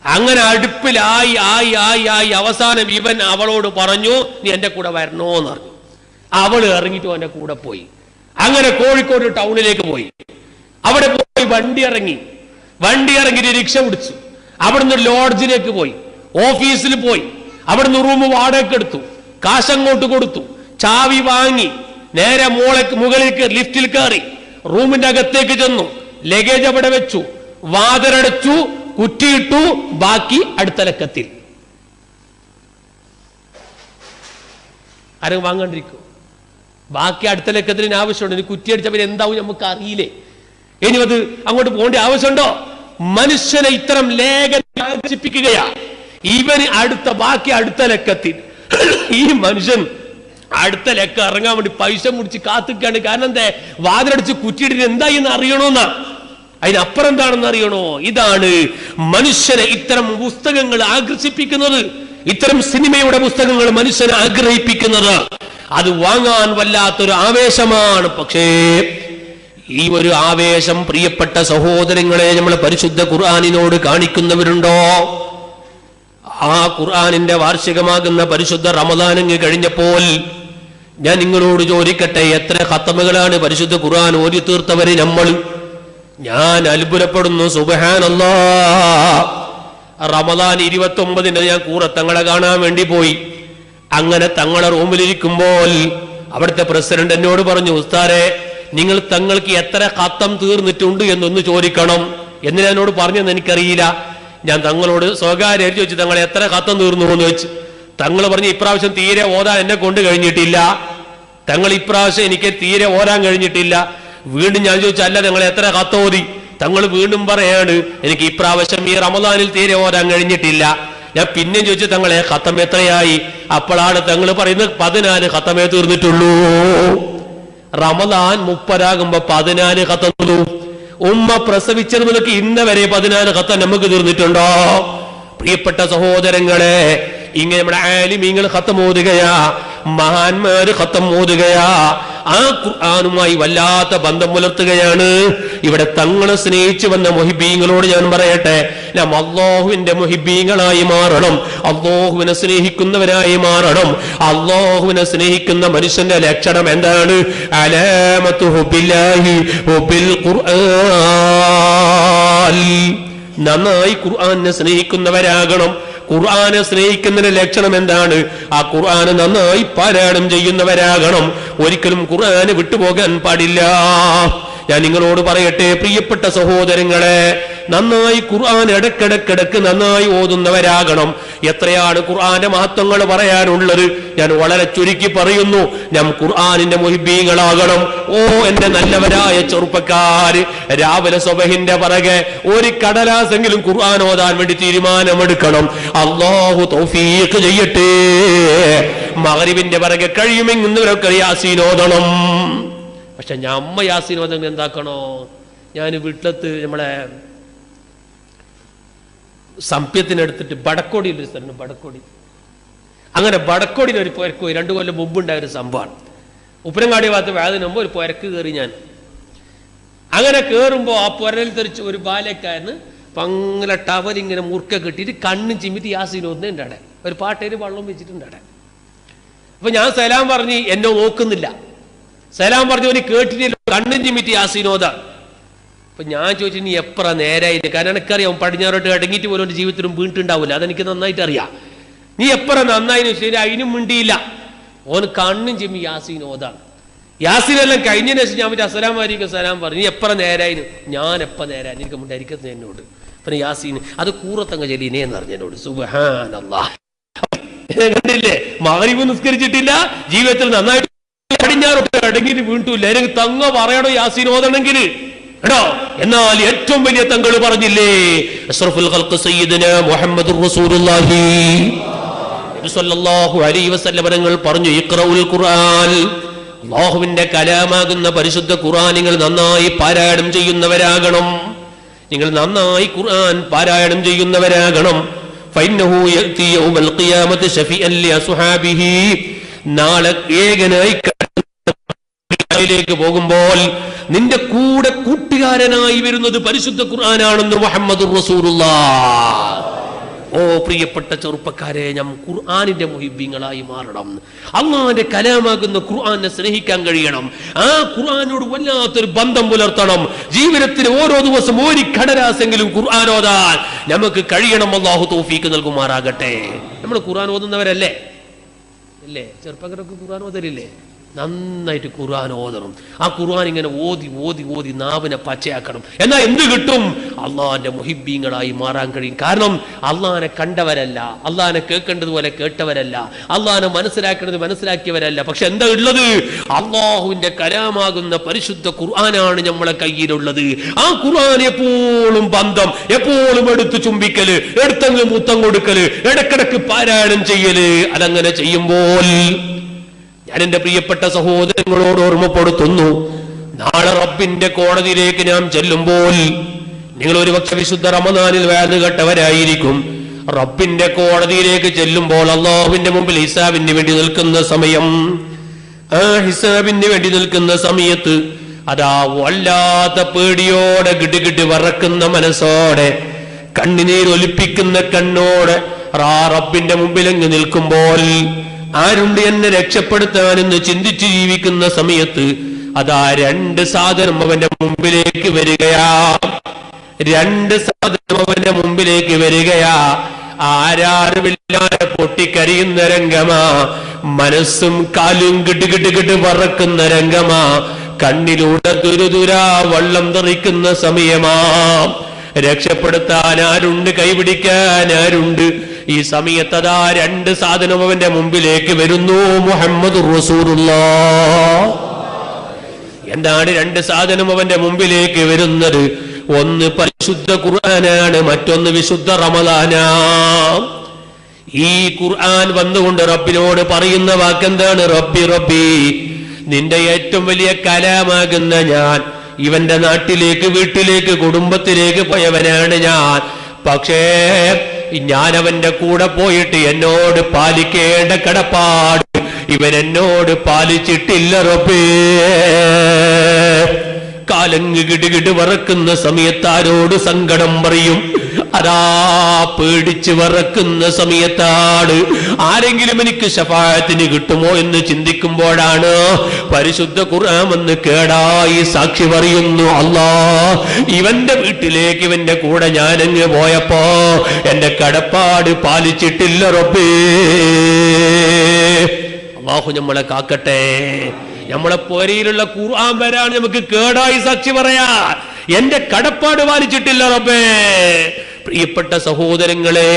അങ്ങനെ അടുപ്പിലായി അവസാനം ഇവൻ അവളോട് പറഞ്ഞു, നീ എന്റെ കൂടെ വരണോന്ന് പറഞ്ഞു. അവള് ഇറങ്ങിയിട്ട് അവന്റെ കൂടെ പോയി. അങ്ങനെ കോഴിക്കോട് ടൗണിലേക്ക് പോയി. അവിടെ പോയി വണ്ടി ഇറങ്ങിയിട്ട് റിക്ഷ പിടിച്ചു. അവിടുന്ന് ലോഡ്ജിലേക്ക് പോയി, ഓഫീസിൽ പോയി, അവിടുന്ന് റൂം വാടകയ്ക്ക് എടുത്തു, കാശങ്ങോട്ട് കൊടുത്തു, ചാവി വാങ്ങി, നേരെ മുകളിലേക്ക് ലിഫ്റ്റിൽ കയറി, റൂമിന്റെ അകത്തേക്ക് ചെന്നു, ലഗേജ് അവിടെ വെച്ചു, വാതിലടച്ചു, കുറ്റിയിട്ടു, ബാക്കി അടുത്ത ലക്കത്തിൽ. ആരും വാങ്ങാണ്ടിരിക്കും? ബാക്കി അടുത്ത ലക്കത്തിന് ആവശ്യമുണ്ട്. ഇനി കുറ്റിയടിച്ചവർ എന്താവും നമുക്ക് അറിയില്ലേ? ഇനി അത് അങ്ങോട്ട് പോകേണ്ട ആവശ്യമുണ്ടോ? മനുഷ്യനെ ഇത്തരം ലേഖനം ഇവന് ബാക്കി അടുത്ത ലക്കത്തിൽ. ഈ മനുഷ്യൻ അടുത്ത ലക്ക ഇറങ്ങാൻ വേണ്ടി പൈസ മുടിച്ച് കാത്തിക്കാണ്. കാരണം എന്താ? വാതിലടിച്ച് കുറ്റിയിട്ടിട്ട് എന്തായി എന്ന് അറിയണോന്നാ. അതിനപ്പുറം എന്താണെന്ന് അറിയണോ? ഇതാണ് മനുഷ്യനെ ഇത്തരം പുസ്തകങ്ങൾ ആകർഷിപ്പിക്കുന്നത്. ഇത്തരം സിനിമയുടെ പുസ്തകങ്ങൾ മനുഷ്യനെ ആഗ്രഹിപ്പിക്കുന്നത്. അത് വാങ്ങാൻ വല്ലാത്തൊരു ആവേശമാണ്. പക്ഷേ ഈ ഒരു ആവേശം പ്രിയപ്പെട്ട സഹോദരങ്ങളെ നമ്മൾ പരിശുദ്ധ ഖുർആനിനോട് കാണിക്കുന്നവരുണ്ടോ? ആ ഖുർആനിന്റെ വാർഷികമാകുന്ന പരിശുദ്ധ റമദാനങ്ങ് കഴിഞ്ഞപ്പോൾ ഞാൻ നിങ്ങളോട് ചോദിക്കട്ടെ, എത്ര ഖത്തമുകളാണ് പരിശുദ്ധ ഖുർആൻ ഓതി തീർത്തവര് നമ്മൾ? ഞാൻ അത്ഭുതപ്പെടുന്നു. സുബ്ഹാനല്ലാഹ്. റമദാൻ 29 ഞാൻ കൂറത്തങ്ങളെ കാണാൻ വേണ്ടി പോയി. അങ്ങനെ തങ്ങളെ റൂമിലിരിക്കുമ്പോൾ അവിടുത്തെ പ്രസിഡന്റ് എന്നോട് പറഞ്ഞു, ഉസ്താദേ, നിങ്ങൾ തങ്ങൾക്ക് എത്ര ഖത്തം തീർന്നിട്ടുണ്ട് എന്നൊന്ന് ചോദിക്കണം. എന്ന് എന്നോട് പറഞ്ഞെന്ന് എനിക്കറിയില്ല. ഞാൻ തങ്ങളോട് സ്വകാര്യം ചോദിച്ചു, തങ്ങൾ എത്ര ഖത്തം തീർന്നു എന്ന് വെച്ച്. തങ്ങൾ പറഞ്ഞു, ഇപ്രാവശ്യം തീരെ ഓതാൻ എന്നെ കൊണ്ട് കഴിഞ്ഞിട്ടില്ല. എനിക്ക് തീരെ ഓരാൻ കഴിഞ്ഞിട്ടില്ല. വീണ്ടും ഞാൻ ചോദിച്ചു, അല്ല നിങ്ങൾ എത്ര ഖത്ത് ഓതി? തങ്ങൾ വീണ്ടും പറയാണ്, എനിക്ക് ഇപ്രാവശ്യം ഈ റമദാനിൽ തീരെ ഓരാൻ കഴിഞ്ഞിട്ടില്ല. ഞാൻ പിന്നെയും ചോദിച്ചു, തങ്ങളെ ഖത്തം എത്രയായി? അപ്പോഴാണ് തങ്ങൾ പറയുന്നത് 14 ഖത്തമേ തീർന്നിട്ടുള്ളൂ. റമദാൻ 30 14 ഖത്തം തീർന്നു. ഉമ്മ പ്രസവിച്ചത് മുതൽക്ക് ഇന്ന് വരെ 14 ഖത്തം നമുക്ക് തീർന്നിട്ടുണ്ടോ? പ്രിയപ്പെട്ട സഹോദരങ്ങളെ, ഇങ്ങനെ നമ്മുടെ ആലിമീങ്ങൾ ഖത്തം ഓതുകയാ, മഹാന്മാര് ഖത്തം ഓതുകയാ, ആ ഖുർആനുമായി വല്ലാത്ത ബന്ധം പുലർത്തുകയാണ്. ഇവിടെ തങ്ങളെ സ്നേഹിച്ചു വന്ന മുഹിബീങ്ങളോട് ഞാൻ പറയട്ടെ, നാം അല്ലാഹുവിന്റെ മുഹിബീങ്ങളായി മാറണം, അല്ലാഹുവിനെ സ്നേഹിക്കുന്നവരായി മാറണം. അല്ലാഹുവിനെ സ്നേഹിക്കുന്ന മനുഷ്യന്റെ ലക്ഷണം എന്താണ്? അലാമത്തു ഹുബ്ബില്ലാഹി ഹുബ്ബിൽ ഖുർആൻ. നന്നായി ഖുർആനെ സ്നേഹിക്കുന്നവരാകണം. ഖുർആനെ സ്നേഹിക്കുന്നതിന്റെ ലക്ഷണം എന്താണ്? ആ ഖുർആനെ നന്നായി പാരായണം ചെയ്യുന്നവരാകണം. ഒരിക്കലും ഖുർആനെ വിട്ടുപോകാൻ പാടില്ല. ഞാൻ നിങ്ങളോട് പറയട്ടെ പ്രിയപ്പെട്ട സഹോദരങ്ങളെ, നന്നായി ഖുർആൻ ഇടക്കിടക്കിടക്ക് നന്നായി ഓതുന്നവരാകണം. എത്രയാണ് ഖുർആന്റെ മഹത്വങ്ങൾ പറയാനുള്ളത്, ഞാൻ വളരെ ചുരുക്കി പറയുന്നു. നാം ഖുർആനിന്റെ മുഹിബീങ്ങളാകണം. ഓ എന്റെ നല്ലവരായ ചെറുപ്പക്കാര്, രാവിലെ സുബഹിന്റെ പിറകെ ഒരു കടലാസെങ്കിലും ഖുർആൻ ഓതാൻ വേണ്ടി തീരുമാനമെടുക്കണം. അല്ലാഹു തൗഫീഖ് ചെയ്യട്ടെ. മഗ്രിബിന്റെ പിറകെ കഴിയുമെന്നവരൊക്കെ യാസീൻ ഓതണം. പക്ഷെ ഞാൻ അമ്മ യാസീൻ ഓതെങ്കിൽ എന്താക്കണോ? ഞാൻ വീട്ടിലത്ത് നമ്മളെ സംപ്യത്തിനെടുത്തിട്ട് ബടക്കോടിയിൽ ഒരു സ്ഥലം, ബടക്കോടി, അങ്ങനെ ബടക്കോടിയിൽ ഒരു പുരക്ക് 2 കൊല്ലം മുമ്പ് ഉണ്ടായ ഒരു സംഭവമാണ്. ഉപ്പരങ്ങാടി ഭാഗത്ത് വേദന മുമ്പ് ഒരു പുരക്ക് കയറി ഞാൻ. അങ്ങനെ കയറുമ്പോൾ ആ പുരയിൽ തെറിച്ച് ഒരു ബാലക്കാരന് പങ്ങല ടവൽ ഇങ്ങനെ മുറുക്ക കിട്ടിയിട്ട് കണ്ണും ചിമ്മിട്ട് യാസീൻ ഓതുന്നുണ്ട്. അവിടെ ഒരു പാട്ടേര് വെള്ളം വെച്ചിട്ടുണ്ട് അവിടെ. അപ്പൊ ഞാൻ സലാം പറഞ്ഞ് എന്നെ നോക്കുന്നില്ല. സലാം പറഞ്ഞവന് കേട്ടിട്ടില്ല, കണ്ണും ചിമ്മിട്ട് യാസീൻ ഓതാ. അപ്പൊ ഞാൻ ചോദിച്ചു, നീ എത്ര നേരായിട്ട്? കാരണം എനിക്കറിയാം പടിഞ്ഞാറോട്ട് അടങ്ങിയിട്ട് പോലും എൻ്റെ ജീവിതത്തിലും വീണിട്ടുണ്ടാവില്ല, അതെനിക്ക് നന്നായിട്ട് അറിയാം. നീ എത്ര നന്നായി? ശരി, അതിനും മിണ്ടിയില്ല. ഓന് കണ്ണും ചിമ്മി യാസീൻ ഓതാണ്. യാസീനെല്ലാം കഴിഞ്ഞതിന് ശേഷം ഞാൻ പറ്റി അസ്സലാമു അലൈക്കും സലാം പറഞ്ഞു. നീ എത്ര നേരായിരുന്നു? ഞാൻ എപ്പോൾ നേരായി? എനിക്ക് മുണ്ടായിരിക്കുന്നത് എന്നോട്. പിന്നെ യാസീൻ അത് കൂറത്തങ്ങ ചെലീനേ എന്ന് പറഞ്ഞു എന്നോട്. സുബ്ഹാനല്ലാഹ്. കണ്ടില്ലേ, മഗ്രിബ് നിസ്കരിച്ചിട്ടില്ല, ജീവിതത്തിൽ നന്നായിട്ട് പടിഞ്ഞാറോട്ട് അടങ്ങിയിട്ട് വീണിട്ടില്ല. എനിക്ക് തങ്ങ പറയണോ യാസീൻ ഓതണമെങ്കിൽ കേട്ടോ? എന്നാൽ ഏറ്റവും വലിയ തങ്ങൾ പറഞ്ഞില്ലേ, അഷ്റഫുൽ ഖൽഖ് സയ്യിദുനാ മുഹമ്മദുർ റസൂലുള്ളാഹി സ്വല്ലല്ലാഹു അലൈഹി വസല്ലം തങ്ങൾ പറഞ്ഞു, ഇഖ്റഉൽ ഖുർആൻ. അല്ലാഹുവിന്റെ കലാമാകുന്ന പരിശുദ്ധ ഖുർആൻ നിങ്ങൾ നന്നായി പാരായണം ചെയ്യുന്നവരാകണം. നിങ്ങൾ നന്നായി ഖുർആൻ പാരായണം ചെയ്യുന്നവരാകണം. ഫഇന്നഹു യഅതി യൗമൽ ഖിയാമത്തി ശഫീഅൻ ലി അസ്ഹാബിഹി. നാളെ ഏകനായി ിലേക്ക് പോകുമ്പോൾ നിന്റെ കൂടെ കൂട്ടുകാരനായി വരുന്നത് പരിശുദ്ധ ഖുർആനാണെന്ന് മുഹമ്മദുർ റസൂലുള്ളാഹ്. ഓ പ്രിയപ്പെട്ട ചെറുപ്പക്കാരെ, നാം ഖുർആനിന്റെ മുഹിബ്ബീങ്ങളായി മാറണം. അല്ലാഹുവിന്റെ കലാമാകുന്ന ഖുർആനെ സ്നേഹിക്കാൻ കഴിയണം. ആ ഖുർആനോട് വല്ലാത്തൊരു ബന്ധം പുലർത്തണം. ജീവിതത്തിൽ ഓരോ ദിവസം ഒരു കടലാസെങ്കിലും ഖുർആൻ ഓതാൻ നമുക്ക് കഴിയണം. അല്ലാഹു തൗഫീഖ് നൽകുമാറാകട്ടെ. നമ്മൾ ഖുർആൻ ഓതുന്നവരല്ലേ? അല്ലേ? ചെറുപ്പക്കാരൊക്കെ ഖുർആൻ ഓതലില്ലേ? നന്നായിട്ട് ഖുർആൻ ഓതണം. ആ ഖുർആൻ ഇങ്ങനെ ഓതി ഓതി ഓതി നാവിനെ പച്ചയാക്കണം. എന്നാൽ എന്ത് കിട്ടും? അള്ളാഹിന്റെ മുഹിബ്ബീങ്ങളായി മാറാൻ കഴിയും. കാരണം അള്ളാഹിനെ കണ്ടവരല്ല, അള്ളാഹിനെ കേൾക്കേണ്ടതുപോലെ കേട്ടവരല്ല, അള്ളാഹിനെ മനസ്സിലാക്കേണ്ടത് മനസ്സിലാക്കിയവരല്ല. പക്ഷെ എന്താ ഉള്ളത്? അള്ളാഹുവിന്റെ കലാമാകുന്ന പരിശുദ്ധ ഖുർആനാണ് നമ്മളെ കയ്യിലുള്ളത്. ആ ഖുർആൻ എപ്പോഴും ബന്ധം, എപ്പോഴും എടുത്ത് ചുംബിക്കല്, എടുത്തെങ്കിലും മുത്തം കൊടുക്കല്, ഇടക്കിടക്ക് പാരായണം ചെയ്യല്. അതങ്ങനെ ചെയ്യുമ്പോൾ ഞാൻ എന്റെ പ്രിയപ്പെട്ട സഹോദരങ്ങളോട് ഓർമ്മപ്പെടുത്തുന്നു, നാളെ റബ്ബിന്റെ കോടതിയിലേക്ക് നാം ചെല്ലുമ്പോൾ, നിങ്ങൾ ഒരുപക്ഷെ വിശുദ്ധ റമദാനിൽ വേദന കേട്ടവരായിരിക്കും. റബ്ബിന്റെ കോടതിയിലേക്ക് ചെല്ലുമ്പോൾ അല്ലാഹുവിന്റെ മുമ്പിൽ ഹിസാബിന് വേണ്ടി നിൽക്കുന്ന സമയം, ആ ഹിസാബിന് വേണ്ടി നിൽക്കുന്ന സമയത്ത് അതാ വല്ലാത്ത പേടിയോടെ ഗിടുഗിട് വറക്കുന്ന മനസ്സോടെ കണ്ണുനീരൊലിപ്പിക്കുന്ന കണ്ണോടെ റബ്ബിന്റെ മുമ്പിൽ അങ്ങ് നിൽക്കുമ്പോൾ, ആരുണ്ട് എന്നെ രക്ഷപ്പെടുത്താനെന്ന് ചിന്തിച്ച് ജീവിക്കുന്ന സമയത്ത് അതാ 2 സാധനം അവന്റെ മുമ്പിലേക്ക് വരികയാ. 2 സാധനം അവന്റെ മുമ്പിലേക്ക് വരികയാ. ആരാരുമില്ലാതെ പൊട്ടിക്കരിയുന്ന രംഗമാ, മനസ്സും കാലും കിട്ടുകിട്ടുകിട്ട് പറക്കുന്ന രംഗമാ, കണ്ണിലൂടെ തുരുതുരാ വള്ളം തെറിക്കുന്ന സമയമാ. രക്ഷപ്പെടുത്താൻ ആരുണ്ട്? കൈപിടിക്കാൻ ആരുണ്ട്? ഈ സമയത്തതാ 2 സാധനം അവന്റെ മുമ്പിലേക്ക് വരുന്നു. മുഹമ്മദുർ റസൂലുള്ളാഹ്. എന്താണ് 2 സാധനം അവന്റെ മുമ്പിലേക്ക് വരുന്നത്? ഒന്ന് പരിശുദ്ധ ഖുർആനാണ്, മറ്റൊന്ന് വിശുദ്ധ റമദാനാ. ഈ ഖുർആൻ വന്നുകൊണ്ട് റബ്ബിനോട് പറയുന്ന വാക്കെന്താണ്? റബ്ബി റബ്ബി നിന്റെ ഏറ്റവും വലിയ കലാമാകുന്ന ഞാൻ ഇവന്റെ നാട്ടിലേക്ക്, വീട്ടിലേക്ക്, കുടുംബത്തിലേക്ക് പോയവനാണ് ഞാൻ. പക്ഷേ ഞാൻ അവന്റെ കൂടെ പോയിട്ട് എന്നോട് പാലിക്കേണ്ട കടപ്പാട് ഇവൻ എന്നോട് പാലിച്ചിട്ടില്ല റബ്ബേ. കാലങ്ങ് കിടുകിട് വറക്കുന്ന സമയത്ത് ആരോട് സങ്കടം പറയും? അതാ പേടിച്ച് വറക്കുന്ന സമയത്താണ്. ആരെങ്കിലും എനിക്ക് ശഫാഅത്തിന് കിട്ടുമോ എന്ന് ചിന്തിക്കുമ്പോഴാണ് പരിശുദ്ധ ഖുർആൻ വന്ന് കേടായി സാക്ഷി പറയുന്നു, അല്ലാ ഇവന്റെ വീട്ടിലേക്ക് ഇവന്റെ കൂടെ ഞാനങ്ങ് പോയപ്പോ എന്റെ കടപ്പാട് പാലിച്ചിട്ടില്ല റബ്ബേ. അല്ലാഹു നമ്മളെ കാക്കട്ടെ. നമ്മളെ പോരയിലുള്ള ഖുർആൻ വരാണ് നമുക്ക് കേടായി സാക്ഷി പറയാ, എന്റെ കടപ്പാട് പാലിച്ചിട്ടില്ല റബ്ബേ. പ്രിയപ്പെട്ട സഹോദരങ്ങളെ,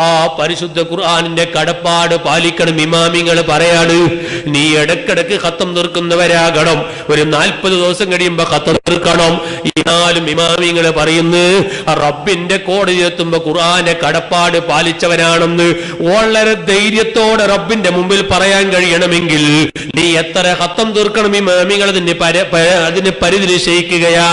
ആ പരിശുദ്ധ ഖുർആനിന്റെ കടപ്പാട് പാലിക്കണം. ഇമാമിങ്ങൾ പറയാണ്, നീ ഇടക്കിടക്ക് ഖത്തം തീർക്കുന്നവരാകണം. ഒരു 40 ദിവസം കഴിയുമ്പോ ഖത്തം തീർക്കണം. എന്നാലും ഇമാമിങ്ങൾ പറയുന്നു, റബ്ബിന്റെ കോടതിയെത്തുമ്പോ ഖുർആന്റെ കടപ്പാട് പാലിച്ചവനാണെന്ന് വളരെ ധൈര്യത്തോടെ റബ്ബിന്റെ മുമ്പിൽ പറയാൻ കഴിയണമെങ്കിൽ നീ എത്ര ഖത്തം തീർക്കണം? ഇമാമിങ്ങൾ അതിന് പരിധി നിശ്ചയിക്കുകയാ.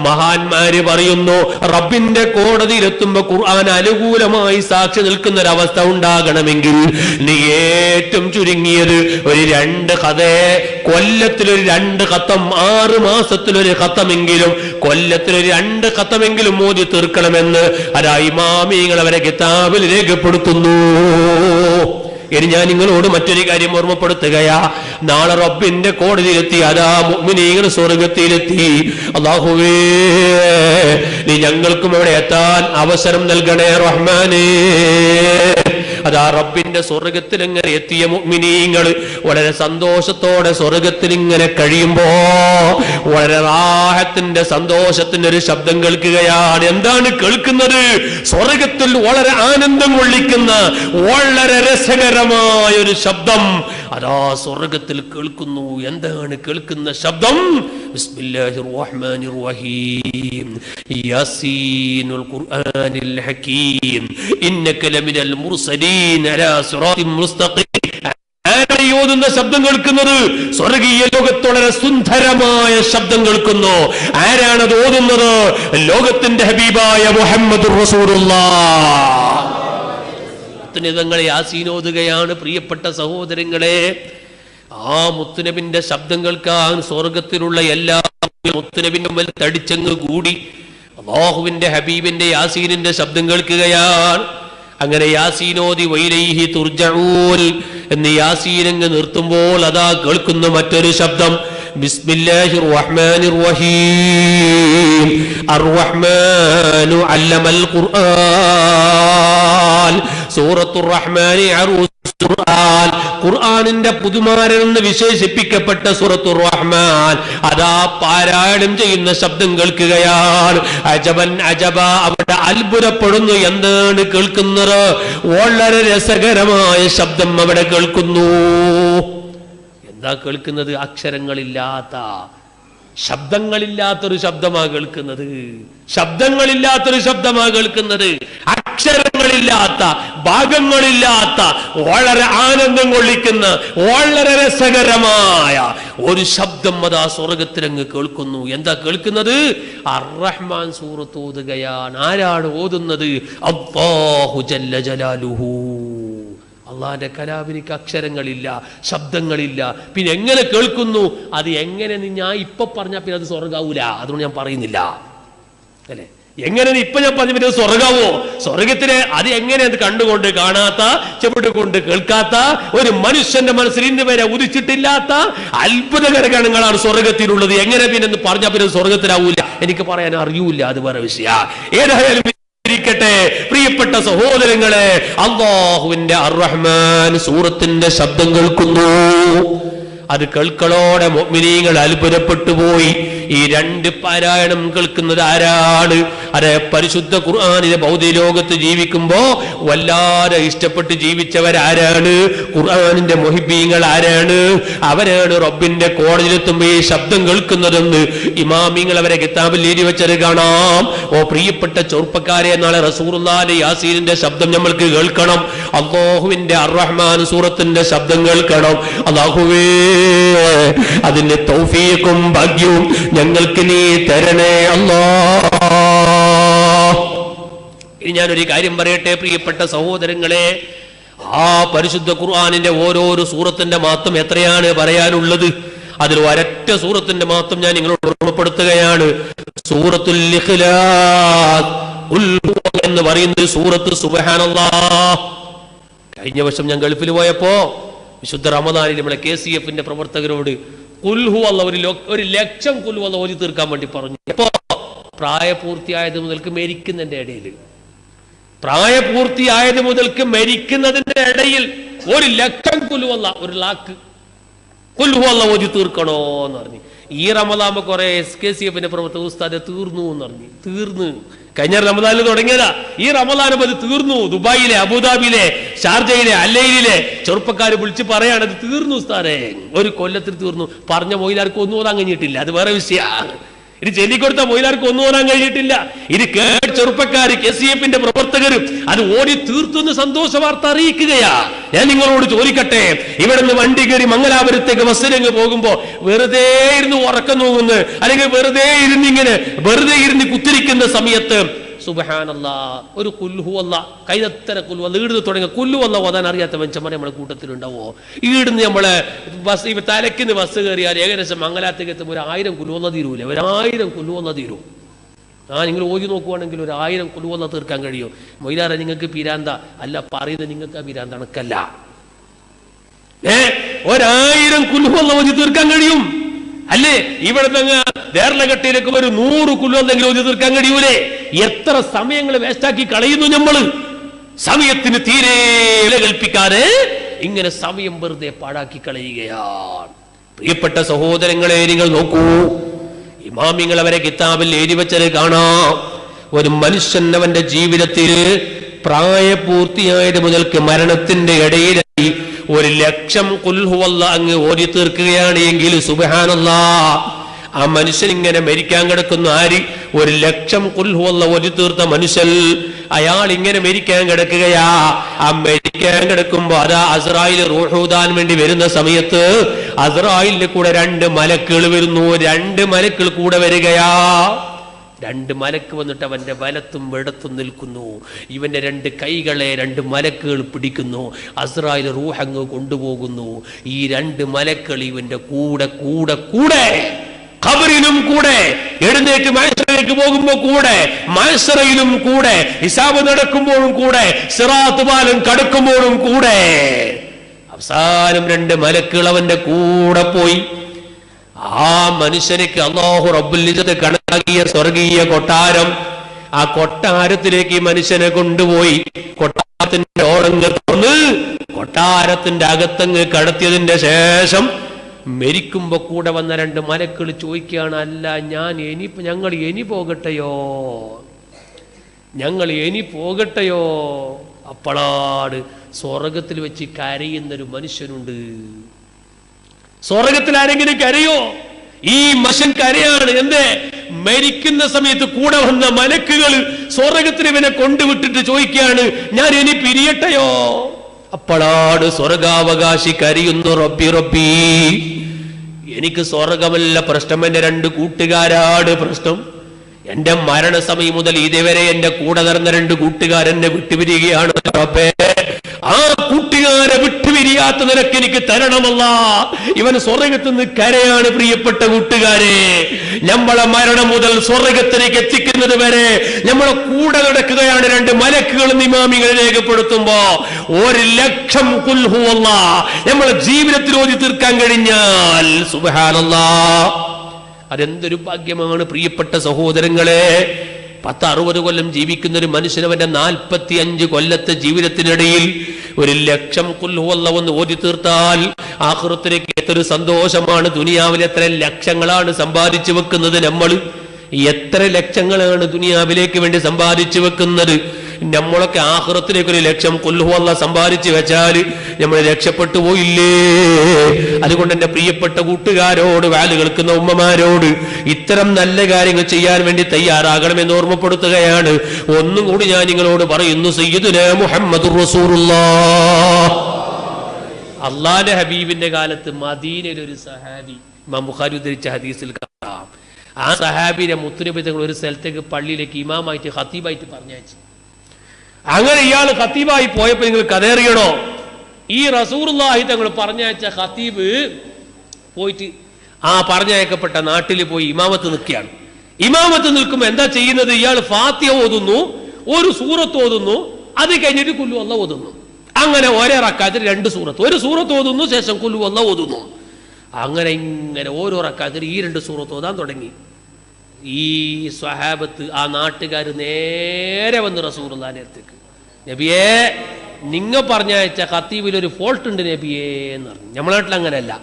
മഹാന്മാര് പറയുന്നു, റബ്ബിന്റെ കോടതിയിലെത്തുമ്പോ ഖുർആൻ അനുകൂലമായി സാക്ഷി നിൽക്കുന്നൊരവസ്ഥ ഉണ്ടാകണമെങ്കിൽ നീ ഏറ്റവും ചുരുങ്ങിയത് ഒരു 2 കൊല്ലത്തിലൊരു 2 ഖത്തം, 6 മാസത്തിലൊരു ഖത്തമെങ്കിലും, കൊല്ലത്തിലൊരു 2 ഖത്തമെങ്കിലും മോദി തീർക്കണമെന്ന് അതാ ഇമാമിങ്ങൾ അവരെ കിതാബിൽ രേഖപ്പെടുത്തുന്നു. ഇനി ഞാൻ നിങ്ങളോട് മറ്റൊരു കാര്യം ഓർമ്മപ്പെടുത്തുകയാ. നാളെ റബ്ബിന്റെ കോടതിയിലെത്തി, അതാ മുഅ്മിനീങ്ങൾ സ്വർഗത്തിലെത്തി. അല്ലാഹുവേ, നീ ഞങ്ങൾക്കും അവിടെ എത്താൻ അവസരം നൽകണേ റഹ്മാനേ. അതാ റബ്ബിന്റെ സ്വർഗത്തിൽ ഇങ്ങനെ എത്തിയ മുഅ്മിനീങ്ങൾ വളരെ സന്തോഷത്തോടെ സ്വർഗത്തിൽ ഇങ്ങനെ കഴിയുമ്പോ വളരെ റാഹത്തിന്റെ സന്തോഷത്തിന്റെ ഒരു ശബ്ദം കേൾക്കുകയാണ്. എന്താണ് കേൾക്കുന്നത്? സ്വർഗത്തിൽ വളരെ ആനന്ദം കൊള്ളിക്കുന്ന വളരെ രസകരമായ ഒരു ശബ്ദം അതാ സ്വർഗത്തിൽ കേൾക്കുന്നു. എന്താണ് കേൾക്കുന്ന ശബ്ദം? ബിസ്മില്ലാഹിർ റഹ്മാനിർ റഹീം, യാസീനുൽ ഖുർആനിൽ ഹകീം, ഇന്നക ലമിനൽ മുർസലീൻ അലാ സിറാത്തിൻ മുസ്തഖീം. ഓതുന്ന ശബ്ദം കേൾക്കുന്നത് സ്വർഗീയ ലോകത്തോടെ സുന്ദരമായ ശബ്ദം കേൾക്കുന്നു. ആരാണത് ഓതുന്നത്? ലോകത്തിന്റെ ഹബീബായ മുഹമ്മദുർ റസൂലുള്ളാഹ്. മുത്തുനബിയെ യാസീൻ ഓതുകയാണ്. പ്രിയപ്പെട്ട സഹോദരങ്ങളെ, ആ മുത്തുനബിന്റെ ശബ്ദം കേൾക്കാൻ സ്വർഗത്തിലുള്ള എല്ലാ മുത്തുനബിന്റെ മുമ്പിൽ തടിച്ചങ്ങ് കൂടി അല്ലാഹുവിന്റെ ഹബീബിന്റെ യാസീനിന്റെ ശബ്ദം കേൾക്കുകയാണ്. അങ്ങനെ യാസീനോദി വൈലൈഹി തുർജഊൻ എന്ന് യാസീനങ്ങ് നിർത്തുമ്പോൾ അതാ കേൾക്കുന്ന മറ്റൊരു ശബ്ദം ബിസ്മില്ലാഹിർ റഹ്മാനിർ റഹീം, അർ-റഹ്മാനു അല്ലമൽ ഖുർആൻ. സൂറത്തുർ റഹ്മാനി ഖുർആൻ, ഖുർആനിന്റെ പുതുമാരൻ എന്ന് വിശേഷിപ്പിക്കപ്പെട്ട സൂറത്തുർ റഹ്മാൻ അതാ പാരായണം ചെയ്യുന്ന ശബ്ദം കേൾക്കുകയാണ്. അജബൻ അജബ, അവിടെ അത്ഭുതപ്പെടുന്നു. എന്താണ് കേൾക്കുന്നത്? വളരെ രസകരമായ ശബ്ദം അവിടെ കേൾക്കുന്നു. എന്താ കേൾക്കുന്നത്? അക്ഷരങ്ങളില്ലാത്ത, ശബ്ദങ്ങളില്ലാത്തൊരു ശബ്ദമാ കേൾക്കുന്നത്. ശബ്ദങ്ങളില്ലാത്തൊരു ശബ്ദമാ കേൾക്കുന്നത്. അക്ഷരങ്ങളില്ലാത്ത, ഭാഗങ്ങളില്ലാത്ത, വളരെ ആനന്ദം കൊള്ളിക്കുന്ന, വളരെ രസകരമായ ഒരു ശബ്ദം അതാ സ്വർഗത്തിലങ്ങ് കേൾക്കുന്നു. എന്താ കേൾക്കുന്നത്? അർ-റഹ്മാൻ സൂറത്ത് ഓതുകയാണ്. ആരാണ് ഓതുന്നത്? അല്ലാഹു ജല്ല ജലാലുഹു. അള്ളാന്റെ കലാമിനിക്ക് അക്ഷരങ്ങളില്ല, ശബ്ദങ്ങളില്ല. പിന്നെ എങ്ങനെ കേൾക്കുന്നു? അത് എങ്ങനെ ഞാൻ ഇപ്പൊ പറഞ്ഞാൽ പിന്നെ അത് സ്വർഗാവൂല. അതുകൊണ്ട് ഞാൻ പറയുന്നില്ല, അല്ലെ? എങ്ങനെ ഇപ്പൊ ഞാൻ പറഞ്ഞ പിന്നെ സ്വർഗാവോ? സ്വർഗത്തിലെ അത് എങ്ങനെ അത് കണ്ടുകൊണ്ട് കാണാത്ത, ചെവിട്ടുകൊണ്ട് കേൾക്കാത്ത, ഒരു മനുഷ്യന്റെ മനസ്സിൽ ഇന്ന് വരെ ഉദിച്ചിട്ടില്ലാത്ത അത്ഭുതകര ഗണങ്ങളാണ് സ്വർഗത്തിലുള്ളത്. എങ്ങനെ പിന്നെ പറഞ്ഞാൽ പിന്നെ സ്വർഗത്തിലാവൂല? എനിക്ക് പറയാൻ അറിയൂല, അത് വേറെ വിഷയ. ഏതായാലും ഇരിക്കട്ടെ പ്രിയപ്പെട്ട സഹോദരങ്ങളെ, അല്ലാഹുവിന്റെ അർ-റഹ്മാൻ സൂറത്തിന്റെ ശബ്ദം കേൾക്കുന്നു. അത് കേൾക്കളോടെ മുഅ്മിനീങ്ങൾ അത്ഭുതപ്പെട്ടു പോയി. ഈ 2 പാരായണം കേൾക്കുന്നത് ആരാണ്? അതെ, പരിശുദ്ധ ഖുർആനിലെ ഭൗതിക ലോകത്ത് ജീവിക്കുമ്പോ വല്ലാതെ ഇഷ്ടപ്പെട്ട് ജീവിച്ചവരാരാണ്? ഖുർആനിന്റെ മുഹിബ്ബീങ്ങൾ ആരാണ്? അവരാണ് റബ്ബിന്റെ കോടതിയിലെത്തുമ്പോ ഈ ശബ്ദം കേൾക്കുന്നതെന്ന് ഇമാമിങ്ങൾ അവരെ കിതാബിൽ എഴുതി വെച്ചത് കാണാം. ഓ പ്രിയപ്പെട്ട ചെറുപ്പക്കാരെ, നാളെ റസൂലുള്ളാഹിന്റെ യാസീനിന്റെ ശബ്ദം നമ്മൾക്ക് കേൾക്കണം. അല്ലാഹുവിന്റെ അർ-റഹ്മാൻ സൂറത്തിന്റെ ശബ്ദം കേൾക്കണം. അല്ലാഹുവേ, അതിന്റെ തൗഫീഖും ഭാഗ്യവും ഞങ്ങൾക്ക് നീ തരണേ അല്ലാഹ്. ഇനി ഞാനൊരു കാര്യം പറയട്ടെ പ്രിയപ്പെട്ട സഹോദരങ്ങളെ, ആ പരിശുദ്ധ ഖുർആനിന്റെ ഓരോരോ സൂറത്തിന്റെ മാത്രം എത്രയാണ് പറയാനുള്ളത്? അതിൽ ഒരൊറ്റ സൂറത്തിന്റെ മാത്രം ഞാൻ നിങ്ങളോട് ഓർമ്മപ്പെടുത്തുകയാണ്. സൂറത്തുൽ ഇഖ്ലാസ് എന്ന് പറയുന്ന സൂറത്ത്. സുബ്ഹാനല്ലാഹ്, കഴിഞ്ഞ വർഷം ഞാൻ ഗൾഫിൽ പോയപ്പോ വിശുദ്ധ റമദാനിൽ നമ്മളെ KCF-ന്റെ പ്രവർത്തകരോട് കുൽഹു അല്ല ഒരു ലക്ഷം കുൽഹു അല്ല ഓതി തീർക്കാൻ വേണ്ടി പറഞ്ഞു. എപ്പോ? പ്രായപൂർത്തിയായത് മുതൽക്ക് മരിക്കുന്നതിന്റെ ഇടയിൽ, പ്രായപൂർത്തിയായത് മുതൽക്ക് മരിക്കുന്നതിന്റെ ഇടയിൽ 1 ലക്ഷം കുൽഹു അല്ല, 1 ലാഖ് കുൽഹു അല്ല ഓതി തീർക്കണോ എന്ന് പറഞ്ഞു. ഈ റമദാൻ കുറെ KCF-ന്റെ പ്രവർത്തക ഉസ്താദ് തീർന്നു എന്ന് പറഞ്ഞു. തീർന്നു, കഴിഞ്ഞ റമദാനിൽ തുടങ്ങിയതാ, ഈ റമദാനും അത് തീർന്നു. ദുബായിലെ, അബുദാബിയിലെ, ഷാർജയിലെ, അല്ലയിലെ ചെറുപ്പക്കാർ വിളിച്ച് പറയാണ് അത് തീർന്നു ഉസ്താദേ, 1 കൊല്ലത്തിൽ തീർന്നു. പറഞ്ഞ മൊയിലാർക്ക് ഒന്നും ഓതാൻ കഴിഞ്ഞിട്ടില്ല, അത് വേറെ വിഷയമാണ്. ഇത് ചൊല്ലിക്കൊടുത്ത മൊയിലാർക്ക് ഒന്നും ഓടാൻ കഴിഞ്ഞിട്ടില്ല. ഇത് കേട്ട ചെറുപ്പക്കാർ KCF-ന്റെ പ്രവർത്തകർ അത് ഓടി തീർത്തു എന്ന് സന്തോഷ വാർത്ത അറിയിക്കുകയാ. ഞാൻ നിങ്ങളോട് ചോദിക്കട്ടെ, ഇവിടെ നിന്ന് വണ്ടി കയറി മംഗലാപുരത്തേക്ക് ബസ്സിലങ്ങ് പോകുമ്പോ വെറുതെ ഇരുന്ന് ഉറക്കം നോക്കുന്നു, അല്ലെങ്കിൽ വെറുതെ ഇരുന്ന് കുത്തിരിക്കുന്ന സമയത്ത് സുബ്ഹാനല്ലാഹ് ഒരു കുൽഹു അല്ല, കൈതത്തര കുൽഹു അല്ല ഈടുന്ന് തുടങ്ങിയ കുൽഹു അല്ല ഓതാൻ അറിയാത്ത മനുഷ്യന്മാരെ നമ്മുടെ കൂട്ടത്തിലുണ്ടാവോ? ഈടുന്ന് നമ്മളെ ബസ് തലക്കിന്ന് ബസ് കയറിയാൽ ഏകദേശം മംഗലാത്തേക്ക് എത്തുമ്പോൾ 1000 കുൽഹു അല്ല തീരൂല, 1000 കുൽഹു അല്ല തീരും. നിങ്ങൾ ഓതി നോക്കുവാണെങ്കിൽ 1000 കുൽഹു അല്ല തീർക്കാൻ കഴിയും. മൊയ്ലാറെ നിങ്ങൾക്ക് പിരാന്ത അല്ല, പറയുന്നത് നിങ്ങൾക്ക് ആ പിരാന്ത കണക്കല്ല. 1000 കുൽഹു അല്ല ഓതി തീർക്കാൻ കഴിയും അല്ലേ? ഇവിടെ നിന്ന് ദേർലഘട്ടയിലേക്ക് ഒരു 100 കുൽഹു എന്തെങ്കിലും ഓതി തീർക്കാൻ കഴിയൂലേ? എത്ര സമയങ്ങൾ വേസ്റ്റാക്കി കളയുന്നു നമ്മള്. സമയത്തിന് തീരെ വില കൽപ്പിക്കാതെ ഇങ്ങനെ സമയം വെറുതെ പാഴാക്കി കളയുകയാണ്. പ്രിയപ്പെട്ട സഹോദരങ്ങളെ, നിങ്ങൾ നോക്കൂ, ഇമാമിങ്ങൾ അവരെ കിതാബിൽ എഴുതി വെച്ചത് കാണാം. ഒരു മനുഷ്യൻ അവന്റെ ജീവിതത്തിൽ പ്രായപൂർത്തിയായത് മുതൽക്ക് മരണത്തിന്റെ ഇടയിലായി 1 ലക്ഷം ഖുൽഹു അല്ലാഹ് അങ്ങ് ഓതി തീർക്കുകയാണ് എങ്കിൽ സുബ്ഹാനല്ലാഹ്, ആ മനുഷ്യൻ ഇങ്ങനെ മരിക്കാൻ കിടക്കുന്ന ആര്? 1 ലക്ഷം ഖുൽഹു അല്ലാഹ് ഓതി തീർത്ത മനുഷ്യൻ, അയാൾ ഇങ്ങനെ മരിക്കാൻ കിടക്കുകയാ. ആ മരിക്കാൻ കിടക്കുമ്പോ അതാ അസ്രായിൽ റൂഹൂദാൻ വേണ്ടി വരുന്ന സമയത്ത് അസ്രായിലിന്റെ കൂടെ 2 മലക്കുകൾ വരുന്നു. 2 മലക്കുകൾ കൂടെ വരികയാ. 2 മലക്ക് വന്നിട്ട് അവന്റെ വലത്തും ഇടത്തും നിൽക്കുന്നു. ഇവന്റെ 2 കൈകളെ 2 മലക്കുകൾ പിടിക്കുന്നു. അസ്രായിൽ റൂഹങ്ങ് കൊണ്ടുപോകുന്നു. ഈ 2 മലക്കുകൾ ഇവന്റെ കൂടെ കൂടെ കൂടെ ഖബറിലും കൂടെ, എഴുന്നേറ്റ് മഹ്ശറിലേക്ക് പോകുമ്പോ കൂടെ, മഹ്ശറിലും കൂടെ, ഹിസാബ് നടക്കുമ്പോഴും കൂടെ, സിറാത്ത് പാലം കടക്കുമ്പോഴും കൂടെ. അവസാനം 2 മലക്കുകൾ അവന്റെ കൂടെ പോയി. ആ മനുഷ്യനിക്ക് അല്ലാഹു റബ്ബുൽ ഇസ്സത്ത് കണക്കാക്കിയ സ്വർഗീയ കൊട്ടാരം, ആ കൊട്ടാരത്തിലേക്ക് ഈ മനുഷ്യനെ കൊണ്ടുപോയി. കൊട്ടാരത്തിന്റെ ഓടങ്ങ് തുറന്ന് കൊട്ടാരത്തിന്റെ അകത്തങ്ങ് കടത്തിയതിന്റെ ശേഷം മരിക്കുമ്പോ കൂടെ വന്ന 2 മലക്കുകൾ ചോദിക്കുകയാണ്, അല്ല ഞങ്ങൾ ഇനി പോകട്ടെയോ? അപ്പോഴാണ് സ്വർഗത്തിൽ വെച്ച് കരയുന്നൊരു മനുഷ്യനുണ്ട്. സ്വർഗത്തിൽ ആരെങ്കിലും കരയോ? ഈ മനുഷ്യൻ കരയാണ്. എന്തേ? മരിക്കുന്ന സമയത്ത് കൂടെ വന്ന മലക്കുകൾ സ്വർഗത്തിൽ ഇവനെ കൊണ്ടുവിട്ടിട്ട് ചോദിക്കുകയാണ്, ഞാൻ ഇനി പിരിയട്ടെയോ? അപ്പോഴാണ് സ്വർഗാവകാശി കരയുന്നു, റബ്ബി റബ്ബി, എനിക്ക് സ്വർഗമല്ല പ്രശ്നം, എന്റെ 2 കൂട്ടുകാരാണ് പ്രശ്നം. എന്റെ മരണസമയം മുതൽ ഇതുവരെ എന്റെ കൂടെ നടന്ന 2 കൂട്ടുകാരെന്നെ വിട്ടുപിരിയുകയാണ് റബ്ബേ. ആ കൂട്ടുകാരെ വിട്ടുപിരിയാത്ത നിനക്ക് എനിക്ക് തരണമല്ല. ഇവൻ സ്വർഗത്തിൽ നിന്ന് കരയാണ്. പ്രിയപ്പെട്ട കൂട്ടുകാരെ, നമ്മളെ മരണം മുതൽ സ്വർഗത്തിലേക്ക് എത്തിക്കുന്നത് വരെ നമ്മളെ കൂടെ നടക്കുകയാണ് 2 മലക്കുകൾ. ഇമാമികൾ രേഖപ്പെടുത്തുമ്പോ 1 ലക്ഷം ഖുൽഹു അല്ലാഹ് നമ്മളെ ജീവിതത്തിൽ ഓതി തീർക്കാൻ കഴിഞ്ഞാൽ സുബ്ഹാനല്ലാഹ്, അതെന്തൊരു ഭാഗ്യമാണ് പ്രിയപ്പെട്ട സഹോദരങ്ങളെ. 10-60 കൊല്ലം ജീവിക്കുന്ന ഒരു മനുഷ്യനവന്റെ 45 കൊല്ലത്തെ ജീവിതത്തിനിടയിൽ 1 ലക്ഷം ഖുൽഹു അല്ലാഹ് ഒന്ന് ഓതി തീർത്താൽ ആഖിറത്തിലേക്ക് എത്ര സന്തോഷമാണ്. ദുനിയാവിൽ എത്ര ലക്ഷങ്ങളാണ് സമ്പാദിച്ചു വെക്കുന്നത് നമ്മൾ, എത്ര ലക്ഷങ്ങളാണ് ദുനിയാവിലേക്ക് വേണ്ടി സമ്പാദിച്ചു വെക്കുന്നത്. നമ്മളൊക്കെ ആഖിറത്തിലേക്കൊരു ലക്ഷ്യം ഖുൽ ഹുവല്ലാഹ് സമ്പാദിച്ചു വെച്ചാൽ നമ്മൾ രക്ഷപ്പെട്ടു പോയില്ലേ? അതുകൊണ്ട് എന്റെ പ്രിയപ്പെട്ട കൂട്ടുകാരോട്, വാല് കേൾക്കുന്ന ഉമ്മമാരോട് ഇത്തരം നല്ല കാര്യങ്ങൾ ചെയ്യാൻ വേണ്ടി തയ്യാറാകണമെന്ന് ഓർമ്മപ്പെടുത്തുകയാണ്. ഒന്നും കൂടി ഞാൻ നിങ്ങളോട് പറയുന്നു, സയ്യിദുനാ മുഹമ്മദുർ റസൂലുള്ളാഹ്. അള്ളാന്റെ ഹബീബിന്റെ കാലത്ത് മദീനയിൽ ഒരു സഹാബി, ഇമാം ബുഖാരി ഉദ്ധരിച്ച ഹദീസിൽ കാണാം, ആ സഹാബിനെ മുത്തുനബി തങ്ങൾ ഒരു സ്ഥലത്തേക്ക് പള്ളിയിലേക്ക് ഇമാമായിട്ട് ഖത്തീബായിട്ട് പറഞ്ഞയച്ചു. അങ്ങനെ ഇയാൾ ഖത്തീബായി പോയപ്പോൾ നിങ്ങൾ കഥയറിയണോ? ഈ റസൂലുള്ളാഹി തങ്ങൾ പറഞ്ഞയച്ച ഖത്തീബ് പോയിട്ട് ആ പറഞ്ഞയക്കപ്പെട്ട നാട്ടിൽ പോയി ഇമാമത്ത് നിൽക്കുകയാണ്. ഇമാമത്ത് നിൽക്കുമ്പോൾ എന്താ ചെയ്യുന്നത്? ഇയാൾ ഫാത്തിഹ ഓതുന്നു, ഒരു സൂറത്ത് ഓതുന്നു, അത് കഴിഞ്ഞിട്ട് ഖുൽ ഹുവല്ലാഹ് ഓതുന്നു. അങ്ങനെ ഒരേ റക്അത്തിൽ 2 സൂറത്ത്, ഒരു സൂറത്ത് ഓതുന്നു, ശേഷം ഖുൽ ഹുവല്ലാഹ് ഓതുന്നു. അങ്ങനെ ഇങ്ങനെ ഓരോ റക്അത്തിൽ ഈ 2 സൂറത്ത് ഓതാൻ തുടങ്ങി. ഈ സ്വഹാബത്ത്, ആ നാട്ടുകാർ നേരെ വന്ന് റസൂലുള്ളാഹിന്റെ അടുത്തേക്ക്, നബിയേ നിങ്ങൾ പറഞ്ഞയച്ച ഖത്തീബിൽ ഒരു ഫോൾട്ട് ഉണ്ട് നബിയേ എന്ന് പറഞ്ഞു. നമ്മളെ നാട്ടിൽ അങ്ങനെയല്ല.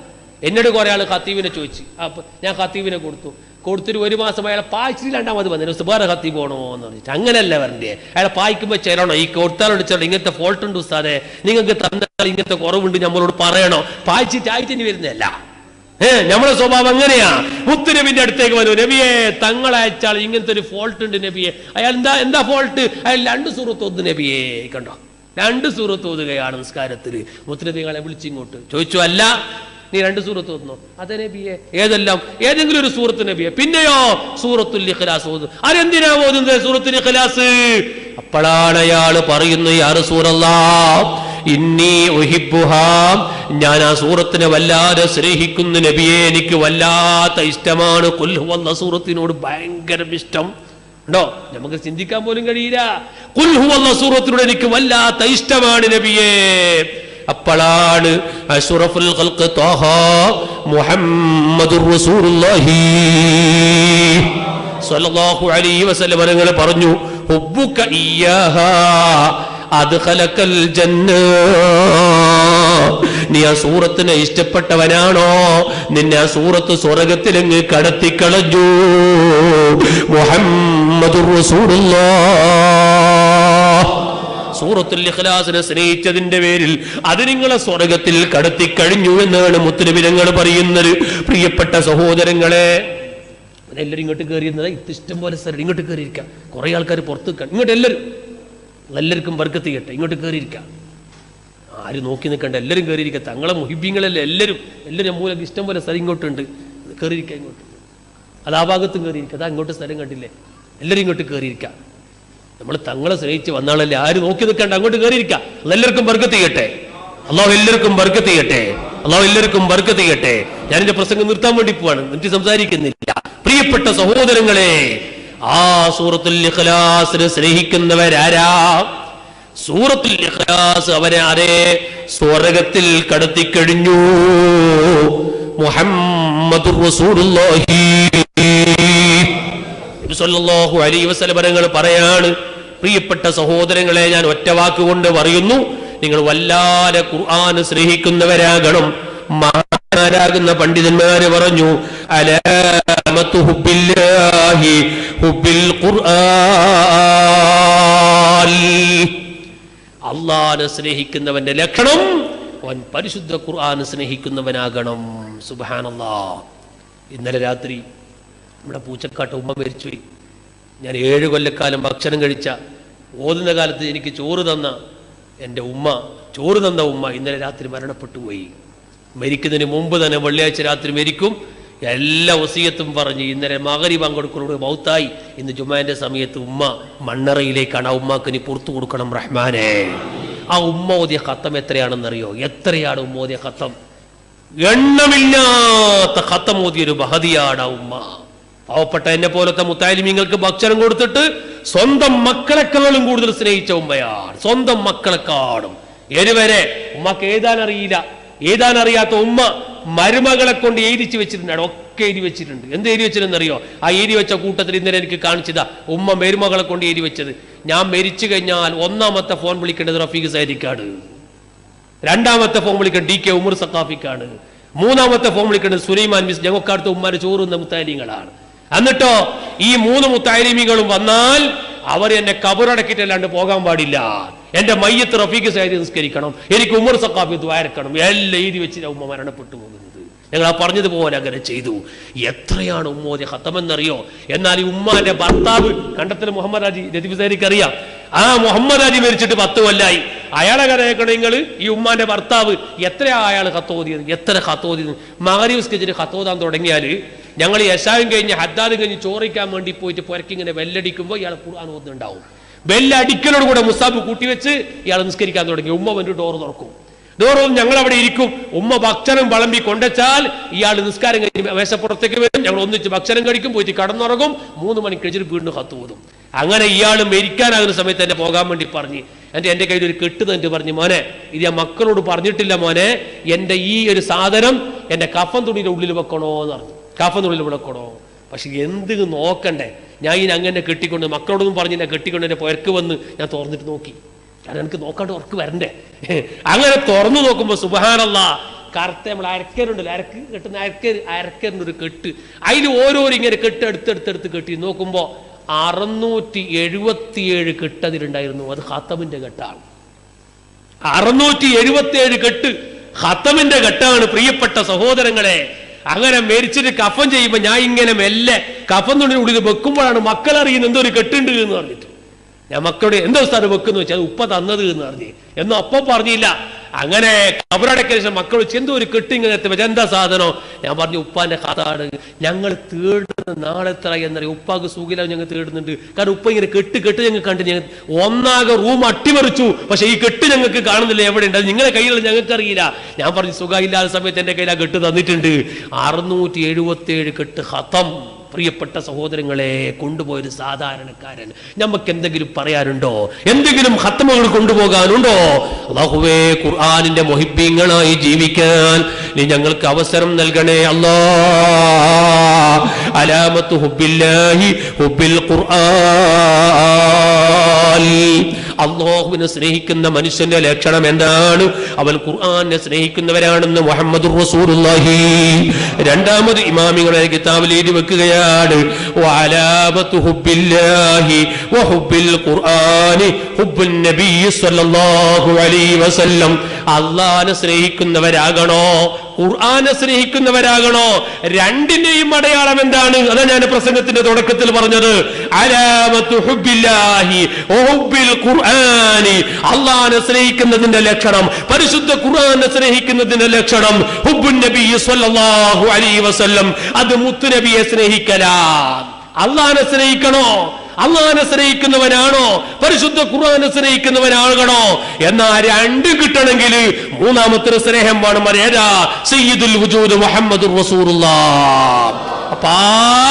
എന്നോട് കുറെ ആൾ ഖത്തീബിനെ ചോദിച്ചു. അപ്പൊ ഞാൻ ഖത്തീബിനെ കൊടുത്തിട്ട് 1 മാസം അയാളെ പായ്ച്ചിട്ട് 2ാമത് വന്നു, വേറെ ഖത്തീബ് പോകണോ എന്ന് പറഞ്ഞിട്ട്. അങ്ങനെയല്ല വരണ്ടേ, അയാളെ പായ്ക്കുമ്പോൾ ചേരണോ? ഈ കൊടുത്താലോട് ചേരണം, ഇങ്ങനത്തെ ഫോൾട്ട് ഉണ്ട് ഉസ്താദെ, നിങ്ങൾക്ക് തന്നാൽ ഇങ്ങനത്തെ കുറവുണ്ട് നമ്മളോട് പറയണോ? പായ്ച്ചിട്ട് ആയിട്ടിനി വരുന്നതല്ല. നമ്മളെ സ്വഭാവം അങ്ങനെയാ. മുത്തുനബിന്റെ അടുത്തേക്ക് വന്നു, നബിയെ തങ്ങളയച്ചാൽ ഇങ്ങനത്തെ ഒരു ഫോൾട്ട് ഉണ്ട് നബിയെ. അയാൾ എന്താ ഫോൾട്ട്? അയാൾ 2 സൂറത്ത് ഓതു നബിയെ. കണ്ടോ, 2 സൂറത്ത് ഓതുകയാണ് നിസ്കാരത്തിൽ. മുത്തുനബി അയാളെ വിളിച്ചിങ്ങോട്ട് ചോദിച്ചു, അല്ല നീ 2 സൂറത്ത് ഓതുന്നോ? അതെ നബിയെ. ഏതെല്ലാം? ഏതെങ്കിലും ഒരു സൂറത്ത് നബിയെ. പിന്നെയോ സൂറത്തുൽ ഇഖ്ലാസ് ഓതു. അതെന്തിനാ ഓതുന്നത് സൂറത്തുൽ ഇഖ്ലാസ്? അപ്പോഴാണ് അയാൾ പറയുന്നു, യാ റസൂലല്ലാഹ് ഇന്നി ഉഹിബ്ബുഹാ, ഞാൻ ആ സൂറത്തിനെ വല്ലാതെ സ്നേഹിക്കുന്നു നബിയെ, എനിക്ക് വല്ലാത്ത ഇഷ്ടമാണ്. ഖുൽ ഹുവല്ലാഹ് സൂറത്തിനോട് ഭയങ്കര ഇഷ്ടം. ഉണ്ടോ? നമുക്ക് ചിന്തിക്കാൻ പോലും കഴിയില്ല. ഖുൽ ഹുവല്ലാഹ് സൂറത്തിനോട് എനിക്ക് വല്ലാത്ത ഇഷ്ടമാണ് നബിയെ. അപ്പോഴാണ് അഷ്റഫുൽ ഖൽഖ് ത്വാഹ മുഹമ്മദുർ റസൂലുള്ളാഹി സ്വല്ലല്ലാഹു അലൈഹി വസല്ലം തങ്ങൾ പറഞ്ഞു, ഹുബ്ബുക ഇയ്യാഹാ അദ്ഖലകൽ ജന്ന, നീ ആ സൂറത്തിനെ ഇഷ്ടപ്പെട്ടവനാണോ, നിന്നെ ആ സൂറത്ത് സ്വർഗ്ഗത്തിലങ്ങ് കടത്തിക്കളഞ്ഞു. മുഹമ്മദുർ റസൂലുള്ളാഹ്. സൂറത്തുൽ ഇഖ്ലാസിനെ സ്നേഹിച്ചതിന്റെ പേരിൽ അത് നിങ്ങളെ സ്വർഗ്ഗത്തിൽ കടത്തിക്കഴിഞ്ഞു എന്നാണ് മുത്തുനബി തങ്ങൾ പറയുന്നത്. പ്രിയപ്പെട്ട സഹോദരങ്ങളെ, എല്ലാവരും ഇങ്ങോട്ട് കയറിയിരുന്നത് ഇഷ്ടം പോലെ സ്ഥലം ഇങ്ങോട്ട് കയറിയിരിക്കാം. കുറെ ആൾക്കാർ പുറത്ത് ഇങ്ങോട്ട് എല്ലാവർക്കും ബർക്കത്ത് ചെയ്യട്ടെ. ഇങ്ങോട്ട് കയറിയിരിക്കാം, ആരും നോക്കി നിൽക്കണ്ട, എല്ലാവരും കയറിയിരിക്കുക. തങ്ങളെ മുഹിബ്ബീങ്ങളല്ലേ എല്ലാവരും മൂലം ഇഷ്ടം പോലെ സ്ഥലം ഇങ്ങോട്ടുണ്ട്, കയറിയിരിക്കുക. ഇങ്ങോട്ട് അത് ആ ഭാഗത്തും കയറിയിരിക്കുക. അതാ ഇങ്ങോട്ട് സ്ഥലം കണ്ടില്ലേ, എല്ലാവരും ഇങ്ങോട്ട് കയറിയിരിക്കാം. നമ്മൾ തങ്ങളെ സ്നേഹിച്ച് വന്നാളല്ലേ, ആരും നോക്കി നിൽക്കണ്ട, അങ്ങോട്ട് കയറിയിരിക്കാം. എല്ലാവർക്കും ബർക്കത്ത് ചെയ്യട്ടെ. അള്ളാഹു എല്ലാവർക്കും ബർക്കത്ത് ചെയ്യട്ടെ. അള്ളാഹു എല്ലാവർക്കും ബർക്കത്ത് ചെയ്യട്ടെ. ഞാനെന്റെ പ്രസംഗം നിർത്താൻ വേണ്ടി പോവാണ്, എന്നിട്ട് സംസാരിക്കുന്നില്ല. പ്രിയപ്പെട്ട സഹോദരങ്ങളെ, ആ സൂറത്തുൽ ഇഖ്ലാസിനെ സ്നേഹിക്കുന്നവരാരാ? സൂറത്തുൽ ഇഖ്ലാസ് അവരെ ആരെ സ്വർഗ്ഗത്തിൽ കടത്തിക്കഴിഞ്ഞു. മുഹമ്മദുർ റസൂലുള്ളാഹി സ്വല്ലല്ലാഹു അലൈഹി വസല്ലം തങ്ങൾ പറയാണ്, പ്രിയപ്പെട്ട സഹോദരങ്ങളെ, ഞാൻ ഒറ്റ വാക്കുകൊണ്ട് പറയുന്നു, നിങ്ങൾ വല്ലാതെ ഖുർആൻ സ്നേഹിക്കുന്നവരാകണം. മഹാനാരാകുന്ന പണ്ഡിതന്മാര് പറഞ്ഞു, അലാമത്തു ഹുബ്ബില്ലാഹി ഹുബ്ബിൽ ഖുർആൻ. അല്ലാഹുവിനെ സ്നേഹിക്കുന്നവന്റെ ലക്ഷണം അവൻ പരിശുദ്ധ ഖുർആൻ സ്നേഹിക്കുന്നവനാകണം. സുബ്ഹാനല്ലാഹ്. ഇന്നലെ രാത്രി നമ്മുടെ പൂച്ചക്കാട്ട ഉമ്മ മരിച്ചുപോയി. ഞാൻ 7 കൊല്ലക്കാലം ഭക്ഷണം കഴിച്ച, ഓതുന്ന കാലത്ത് എനിക്ക് ചോറ് തന്ന എൻ്റെ ഉമ്മ, ചോറ് തന്ന ഉമ്മ ഇന്നലെ രാത്രി മരണപ്പെട്ടു പോയി. മരിക്കുന്നതിന് മുമ്പ് തന്നെ വെള്ളിയാഴ്ച രാത്രി മരിക്കും. എല്ലാ വസിയത്തും പറഞ്ഞ് ഇന്നലെ മഗ്‌രിബ് പങ്കെടുക്കുന്നതോട് മൗത്തായി. ഇന്ന് ജുമാന്റെ സമയത്ത് ഉമ്മ മണ്ണറയിലേക്കാണ്. ആ ഉമ്മാക്ക് നീ പുറത്തു കൊടുക്കണം റഹ്മാനെ. ആ ഉമ്മ ഓതിയ ഖത്തം എത്രയാണെന്നറിയോ? എത്രയാണ് ഉമ്മ ഓതിയ ഖത്തം? എണ്ണമില്ലാത്ത ഖത്തം ഓതിയൊരു ബഹദിയാണ് ആ ഉമ്മ. പാവപ്പെട്ട എന്നെ പോലത്തെ മുത്താലിമീങ്ങൾക്ക് ഭക്ഷണം കൊടുത്തിട്ട് സ്വന്തം മക്കളെക്കാളും കൂടുതൽ സ്നേഹിച്ച ഉമ്മയാണ്. സ്വന്തം മക്കളെക്കാളും. ഏതുവരെ ഉമ്മക്ക് എഴുതാൻ അറിയാത്ത ഉമ്മ മരുമകളെ കൊണ്ട് എഴുതിച്ചു വെച്ചിട്ടുണ്ട്. ഒക്കെ എഴുതി വെച്ചിട്ടുണ്ട്. എന്ത് എഴുതി വെച്ചിരുന്നറിയോ? ആ എഴുതി വെച്ച കൂട്ടത്തിൽ ഇന്നലെ എനിക്ക് കാണിച്ചതാ ഉമ്മ മരുമകളെ കൊണ്ട് എഴുതി വെച്ചത്. ഞാൻ മരിച്ചു കഴിഞ്ഞാൽ 1ാമത്തെ ഫോൺ വിളിക്കേണ്ടത് റഫീഖ് സൈദിക്കാണ്, 2ാമത്തെ ഫോൺ വിളിക്കേണ്ടത് DK ഉമർ സഖാഫിക്കാണ്, 3ാമത്തെ ഫോൺ വിളിക്കേണ്ടത് സുലൈമാൻ മിസ് ഞങ്ങൾക്കടുത്ത് ഉമ്മാരെ ചോറുന്ന മുത്താലിങ്ങളാണ്. എന്നിട്ടോ ഈ 3 മുത്താലിമികളും വന്നാൽ അവർ എന്നെ കബറടക്കിയിട്ടല്ലാണ്ട് പോകാൻ പാടില്ല. എന്റെ മയ്യത്ത് റഫീഖ് സയ്യിദ് നിസ്കരിക്കണം, എനിക്ക് ഉമർ സഖാഫി ദ്വാരക്കണം, എല്ലാം എഴുതി വെച്ച് ഉമ്മ മരണപ്പെട്ടു പോകുന്നത്. ഞങ്ങൾ ആ പറഞ്ഞതുപോലെ അങ്ങനെ ചെയ്തു. എത്രയാണ് ഉമ്മോദി ഖത്തമെന്നറിയോ? എന്നാൽ ഈ ഉമ്മാന്റെ ഭർത്താവ് കണ്ടത്തിൽ മുഹമ്മദ് ഹാജി രതിഫിസാരിക്ക് അറിയാം. ആ മുഹമ്മദ് ഹാജി മരിച്ചിട്ട് 10 കൊല്ലായി. അയാളെ കഥയൊക്കെ നിങ്ങൾ ഈ ഉമ്മാന്റെ ഭർത്താവ് എത്രയാ അയാൾ ഖത്തോദിയത്, എത്ര ഖത്തോദിയത്. മഗ്‌രിബ് നിസ്കരിച്ചിട്ട് ഖത്തോദാൻ തുടങ്ങിയാൽ ഞങ്ങൾ യശാവും കഴിഞ്ഞ് ഹദ്ദാദും കഴിഞ്ഞ് ചോറിക്കാൻ വേണ്ടി പോയിട്ട് പുരക്കിങ്ങനെ ബെല്ലടിക്കുമ്പോൾ ഇയാൾ ഖുർആൻ ഓതുന്നുണ്ടാവും. ബെല്ലടിക്കലോട് കൂടെ മുസാബ് കൂട്ടിവെച്ച് ഇയാൾ നിസ്കരിക്കാൻ തുടങ്ങി. ഉമ്മ വന്നിട്ട് ഡോർ തുറക്കും. ഡോറും ഞങ്ങൾ അവിടെ ഇരിക്കും. ഉമ്മ ഭക്ഷണം വിളമ്പി കൊണ്ടുവച്ചാൽ ഇയാൾ നിസ്കാരം കഴിഞ്ഞ് മേശപ്പുറത്തേക്ക് വരും. ഞങ്ങൾ ഒന്നിച്ച് ഭക്ഷണം കഴിക്കും, പോയിട്ട് കടന്നുറങ്ങും. 3 മണി കഴിഞ്ഞിട്ട് വീണ്ടും ഖത്ത് ഓതും. അങ്ങനെ ഇയാൾ മരിക്കാനാകുന്ന സമയത്ത് എന്നെ പോകാൻ വേണ്ടി പറഞ്ഞ് എൻ്റെ കയ്യിൽ ഒരു കെട്ട് തന്നിട്ട് പറഞ്ഞു, മോനെ ഇത് ഞാൻ മക്കളോട് പറഞ്ഞിട്ടില്ല മോനെ, എൻ്റെ ഈ ഒരു സാധനം എൻ്റെ കഫൻ തുണിയുടെ ഉള്ളിൽ വെക്കണോ എന്ന് പറഞ്ഞു. കഫൻ തുണിയിൽ വെക്കണോ? പക്ഷെ എന്ത് നോക്കണ്ടേ, ഞാൻ ഇനി അങ്ങനെ കെട്ടിക്കൊണ്ട് മക്കളോടൊന്നും പറഞ്ഞ് എന്നെ കെട്ടിക്കൊണ്ട് എൻ്റെ പുരക്ക് വന്ന് ഞാൻ തുറന്നിട്ട് നോക്കി. കാരണം എനിക്ക് നോക്കാണ്ട് ഉറക്ക് വരണ്ടേ. അങ്ങനെ തുറന്നു നോക്കുമ്പോൾ സുബ്ഹാനല്ലാഹ്, കറുത്ത നമ്മൾ അരക്കരുണ്ടല്ലോ, അരക്ക് കെട്ടുന്ന അരക്കറിൻ്റെ ഒരു കെട്ട്, അതിൽ ഓരോരോ ഇങ്ങനെ കെട്ട് എടുത്തെടുത്തെടുത്ത് കെട്ടി നോക്കുമ്പോൾ 677 കെട്ട് അതിലുണ്ടായിരുന്നു. അത് ഖത്തമിന്റെ കെട്ടാണ്. 677 കെട്ട് ഖത്തമിന്റെ കെട്ടാണ്. പ്രിയപ്പെട്ട സഹോദരങ്ങളെ, അങ്ങനെ മരിച്ചിട്ട് കഫൻ ചെയ്യുമ്പോൾ ഞാൻ ഇങ്ങനെ മെല്ലെ കഫൻ തുണിയുടെ ഉള്ളിൽ വെക്കുമ്പോഴാണ് മക്കൾ അറിയുന്നത് എന്തോ ഒരു കെട്ടുണ്ട് എന്ന് പറഞ്ഞിട്ട്. ഞാൻ മക്കളോട് എന്തോ സ്ഥലം വെക്കുന്നു വെച്ചാൽ അത് ഉപ്പ തന്നത് എന്ന് പറഞ്ഞു. എന്നോ അപ്പം പറഞ്ഞില്ല. അങ്ങനെ കബറടക്കിയ ശേഷം മക്കൾ വെച്ച് എന്തോ ഒരു കെട്ട് ഇങ്ങനെ എത്തി വെച്ചാൽ എന്താ സാധനം? ഞാൻ പറഞ്ഞു ഉപ്പാന്റെ കഥാണ്, ഞങ്ങൾ തേടുന്ന നാളെത്ര എന്നറിയാം. ഉപ്പാക്ക് സുഖില ഞങ്ങൾ തേടുന്നുണ്ട്. കാരണം ഉപ്പ ഇങ്ങനെ കെട്ട് ഞങ്ങൾ കണ്ട് ഞങ്ങൾ ഒന്നാകെ റൂം അട്ടിമറിച്ചു. പക്ഷെ ഈ കെട്ട് ഞങ്ങൾക്ക് കാണുന്നില്ല, എവിടെ ഉണ്ട്, അത് നിങ്ങളെ കയ്യിലുള്ള ഞങ്ങൾക്കറിയില്ല. ഞാൻ പറഞ്ഞു സുഖമില്ലാത്ത സമയത്ത് എന്റെ കയ്യിൽ ആ കെട്ട് തന്നിട്ടുണ്ട്. 677 കെട്ട് ഖത്തം. പ്രിയപ്പെട്ട സഹോദരങ്ങളെ, കൊണ്ടുപോയൊരു സാധാരണക്കാരൻ. നമുക്ക് എന്തെങ്കിലും പറയാനുണ്ടോ? എന്തെങ്കിലും ഖത്തമുകൾ കൊണ്ടുപോകാനുണ്ടോ? അല്ലാഹുവേ, ഖുർആനിന്റെ മുഹിബ്ബീങ്ങളായി ജീവിക്കാൻ നീ ഞങ്ങൾക്ക് അവസരം നൽകണേ അല്ലാഹ്. അലാമത്തു ഹുബ്ബില്ലാഹി ഹുബ്ബിൽ ഖുർആൻ. അല്ലാഹുവിനെ സ്നേഹിക്കുന്ന മനുഷ്യന്റെ ലക്ഷണം എന്താണ്? അവൻ ഖുർആനെ സ്നേഹിക്കുന്നവരാണെന്ന് മുഹമ്മദുർ റസൂലുള്ളാഹി രണ്ടാമത് ഇമാമികളുടെ കിതാബിൽ എഴുതി വെക്കുകയാണ്. വഅലാമത്തു ഹുബ്ബില്ലാഹി വഹുബ്ബിൽ ഖുർആനി ഹുബ്ബുൻ നബി സ്വല്ലല്ലാഹു അലൈഹി വസല്ലം. അല്ലാഹുവിനെ സ്നേഹിക്കുന്നവരാകണോ, ഖുർആനെ സ്നേഹിക്കുന്നവരാകണോ? രണ്ടിന്റെയും അടയാളം എന്താണ്? അതാണ് ഞാൻ പ്രസംഗത്തിന്റെ തുടക്കത്തിൽ പറഞ്ഞത്. അലാമത്തു ഹുബ്ബില്ലാഹി വഹുബ്ബിൽ ഖുർആനി. അല്ലാഹുവിനെ സ്നേഹിക്കുന്നതിന്റെ ലക്ഷണം, പരിശുദ്ധ ഖുർആനെ സ്നേഹിക്കുന്നതിന്റെ ലക്ഷണം ഹുബ്ബുൻ നബി സ്വല്ലല്ലാഹു അലൈഹി വസല്ലം. അത് മുത്തുനബിയെ സ്നേഹിക്കലാണ്. അല്ലാഹുവിനെ സ്നേഹിക്കണോ? അല്ലാഹുവിനെ സ്നേഹിക്കുന്നവനാണോ? പരിശുദ്ധ ഖുർആനെ സ്നേഹിക്കുന്നവനാകണോ? എന്നാ രണ്ടും കിട്ടണമെങ്കിൽ മൂന്നാമത്തെ സ്നേഹം വേണം. ഏതാ? സയ്യിദുൽ വജൂദ് മുഹമ്മദുർ റസൂലുള്ളാഹ്. അപ്പൊ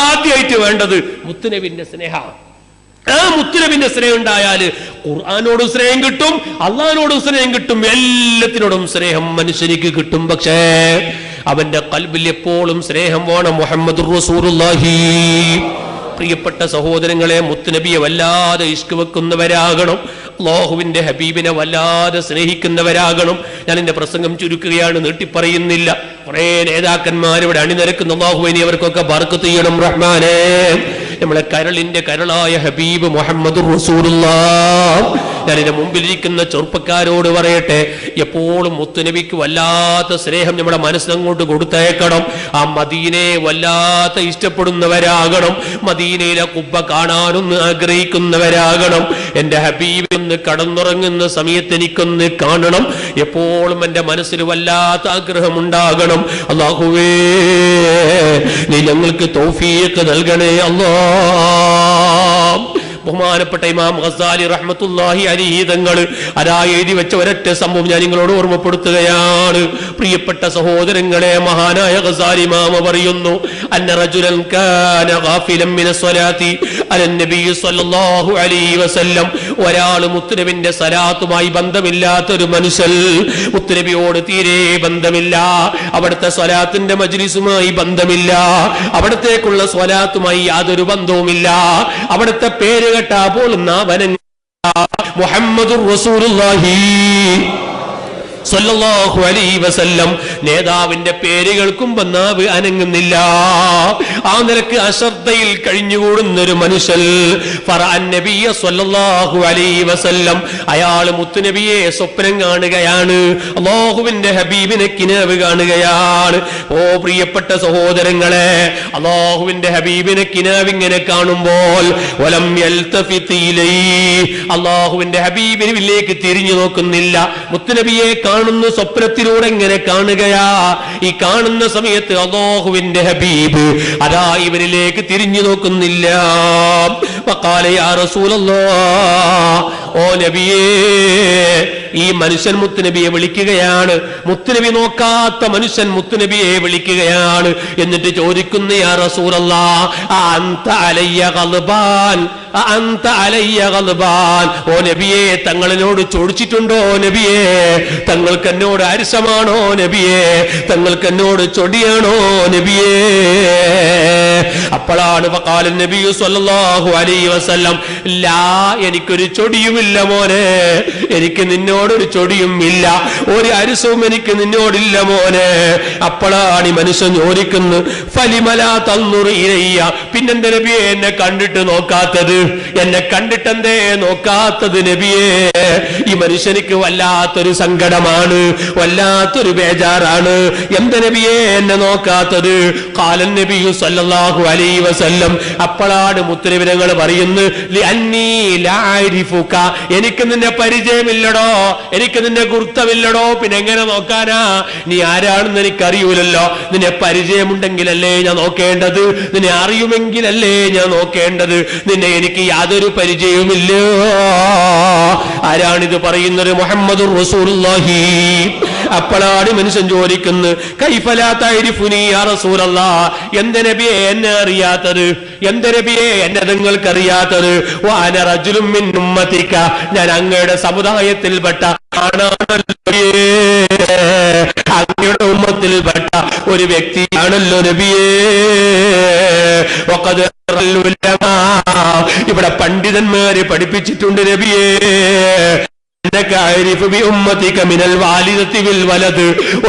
ആദ്യമായിട്ട് വേണ്ടത് മുത്തുനബിന്റെ സ്നേഹമാണ്. ആ മുത്തുനബിന്റെ സ്നേഹം ഉണ്ടായാൽ ഖുർആനോടും സ്നേഹം കിട്ടും, അള്ളാഹിനോടും സ്നേഹം കിട്ടും, എല്ലാത്തിനോടും സ്നേഹം മനുഷ്യനിക്ക് കിട്ടും. പക്ഷേ അവന്റെ ഖൽബിൽ എപ്പോഴും സ്നേഹം വേണം മുഹമ്മദുർ റസൂലുള്ളാഹി. പ്രിയപ്പെട്ട സഹോദരങ്ങളെ, മുത്തുനബിയെ വല്ലാതെ ഇഷ്ക് വെക്കുന്നവരാകണം. അല്ലാഹുവിന്റെ ഹബീബിനെ വല്ലാതെ സ്നേഹിക്കുന്നവരാകണം. ഞാൻ എന്റെ പ്രസംഗം ചുരുക്കുകയാണ്, നീട്ടിപ്പറയുന്നില്ല. കുറെ നേതാക്കന്മാരിവിടെ അണിനിരക്കുന്ന അല്ലാഹുവേ, നീ അവർക്കൊക്കെ ബർക്കത്ത് ചെയ്യണം റഹ്മാനേ. നമ്മളെ കരളിന്റെ കരളായ ഹബീബ് മുഹമ്മദുർ റസൂലുള്ളാഹ്. ഞാൻ എന്റെ മുമ്പിലിരിക്കുന്ന ചെറുപ്പക്കാരോട് പറയട്ടെ, എപ്പോഴും മുത്തുനബിക്ക് വല്ലാത്ത സ്നേഹം നമ്മുടെ മനസ്സിനങ്ങോട്ട് കൊടുത്തേക്കണം. ആ മദീനയെ വല്ലാത്ത ഇഷ്ടപ്പെടുന്നവരാകണം. മദീനയിലെ കുബ്ബ കാണാനൊന്ന് ആഗ്രഹിക്കുന്നവരാകണം. എന്റെ ഹബീബ് ഒന്ന് കടന്നുറങ്ങുന്ന സമയത്ത് എനിക്കൊന്ന് കാണണം. എപ്പോഴും എന്റെ മനസ്സിൽ വല്ലാത്ത ആഗ്രഹം ഉണ്ടാകണം. അല്ലാഹുവേ, നീ ഞങ്ങൾക്ക് തൗഫീഖ് നൽകണേ അല്ലാഹ്. ബഹുമാനപ്പെട്ട ഇമാം ഗസാലി റഹ്മത്തുള്ളാഹി അലൈഹി തങ്ങൾ എഴുതി വെച്ച ഒരൊറ്റ സംഭവം ഞാൻ നിങ്ങളോട് ഓർമ്മപ്പെടുത്തുകയാണ്. പ്രിയപ്പെട്ട സഹോദരങ്ങളെ, മഹാനായ ഗസാലി ഇമാം പറയുന്നു, അന്ന റജുലൻ കാന ഗാഫിലൻ മിന സ്വലാത്തി അലൻ നബി സ്വല്ലല്ലാഹു അലൈഹി വസല്ലം. ഒരാൾ മുത്തുനബിന്റെ സലാത്തുമായി ബന്ധമില്ലാത്ത ഒരു മനുഷ്യൻ, മുത്തുനബിയോട് തീരെ ബന്ധമില്ല, അവിടുത്തെ സ്വലാത്തിന്റെ മജ്ലിസുമായി ബന്ധമില്ല, അവിടത്തേക്കുള്ള സ്വലാത്തുമായി യാതൊരു ബന്ധവുമില്ല, അവിടുത്തെ പേര് കേട്ടാ പോലും നാവന മുഹമ്മദുർ റസൂലുള്ളാഹി. സല്ലല്ലാഹു അലൈഹി വസല്ലം നേതാവിന്റെ പേര് കേൾക്കുമ്പോൾ നാവ് അനങ്ങുന്നില്ല. ആ നിലക്ക് അശ്രദ്ധയിൽ കഴിഞ്ഞുകൂടുന്ന ഒരു മനുഷ്യൻ ഫറഅൻ നബിയ സല്ലല്ലാഹു അലൈഹി വസല്ലം, അയാൾ മുത്തുനബിയെ സ്വപ്നം കാണുകയാണ്, അല്ലാഹുവിന്റെ ഹബീബിനെ കിനാവ് കാണുകയാണ്. ഓ പ്രിയപ്പെട്ട സഹോദരങ്ങളെ, അല്ലാഹുവിന്റെ ഹബീബിനെ കിനാവ് ഇങ്ങനെ കാണുമ്പോൾ വലം യൽതഫിത് ഇലൈഹി, അല്ലാഹുവിന്റെ ഹബീബിലേക്ക് തിരിഞ്ഞു നോക്കുന്നില്ല. മുത്തുനബിയെ കാണുന്ന സ്വപ്നത്തിലൂടെ ഇങ്ങനെ കാണുകയാ. ഈ കാണുന്ന സമയത്ത് അല്ലാഹുവിന്റെ ഹബീബ് അതാ ഇവരിലേക്ക് തിരിഞ്ഞു നോക്കുന്നില്ല. വഖാല യാ റസൂലല്ലാഹ്, ഓ നബിയേ, ഈ മനുഷ്യൻ മുത്തുനബിയെ വിളിക്കുകയാണ്. മുത്തുനബി നോക്കാത്ത മനുഷ്യൻ മുത്തുനബിയെ വിളിക്കുകയാണ്. എന്നിട്ട് ചോദിക്കുന്ന യാ റസൂലല്ലാഹ് അൻത അലയ്യ ഗൾബാൻ, അൻത അലയ്യ ഗൾബാൻ, ഓ നബിയെ തങ്ങളോട് ചോദിച്ചിട്ടുണ്ടോ നബിയെ? തങ്ങൾക്ക് എന്നോട് അരിശമാണോ നബിയെ? തങ്ങൾക്ക് എന്നോട് ചൊടിയാണോ നബിയെ? അപ്പോഴാണ് വഖാല നബി സല്ലല്ലാഹു അലൈഹി വസല്ലം ലാ, എനിക്കൊരു ചൊടിയുമില്ല മോനെ, എനിക്ക് നിന്നോടൊരു ചൊടിയും ഇല്ല, ഒരു അരിസവും എനിക്ക് നിന്നോടില്ല മോനെ. അപ്പോഴാണ് ഈ മനുഷ്യൻ ചോദിക്കുന്നു ഫലിമലാ തൻദുറു ഇലയ്യ, പിന്നെന്താ നബിയെ എന്നെ കണ്ടിട്ട് നോക്കാത്തത്? എന്നെ കണ്ടിട്ടെന്തേ നോക്കാത്തത് നബിയെ? ഈ മനുഷ്യനിക്ക് വല്ലാത്തൊരു സങ്കടമാണ്, വല്ലാത്തൊരു ബേജാറാണ്. എന്താ നബിയെ എന്നെ നോക്കാത്തത്? ഖാലൻ നബി സല്ലല്ലാഹു അലൈഹി വസല്ലം, അപ്പോഴാണ് മുത്തുനബി തങ്ങൾ പറയുന്നു ലിഅന്നീ ലാ അരിഫുക, എനിക്ക് നിന്നെ പരിചയമില്ലടോ, എനിക്ക് നിന്നെ ഗുർത്തമില്ലടോ, പിന്നെ എങ്ങനെ നോക്കാനാ? നീ ആരാണെന്ന് എനിക്കറിയൂലല്ലോ. നിന്നെ പരിചയമുണ്ടെങ്കിലല്ലേ ഞാൻ നോക്കേണ്ടത്, നിന്നെ അറിയുമെങ്കിലല്ലേ ഞാൻ നോക്കേണ്ടത്. നിന്നെ എനിക്ക് യാതൊരു പരിചയവുമില്ല. ആരാണിത് പറയുന്നത്? മുഹമ്മദുർ റസൂലുള്ളാഹി. അപ്പോഴാണ് മനുഷ്യൻ ചോദിക്കുന്നത് കൈഫലാ തഅരിഫുനി യാ റസൂലല്ലാഹ്, എന്ത നബിയെ എന്നെ അറിയാത്തത്? എന്ത നബിയെ എന്നെ നിങ്ങൾക്ക് അറിയാത്തത്? വഅന റജുലുൻ മിൻ ഉമ്മതിക, ഞാൻ അങ്ങയുടെ സമുദായത്തിൽപ്പെട്ട അങ്ങയുടെ ഉമ്മത്തിൽപ്പെട്ട ഒരു വ്യക്തിയാണല്ലോ നബിയേ. ഇവിടെ പണ്ഡിതന്മാര് പഠിപ്പിച്ചിട്ടുണ്ട് നബിയേ,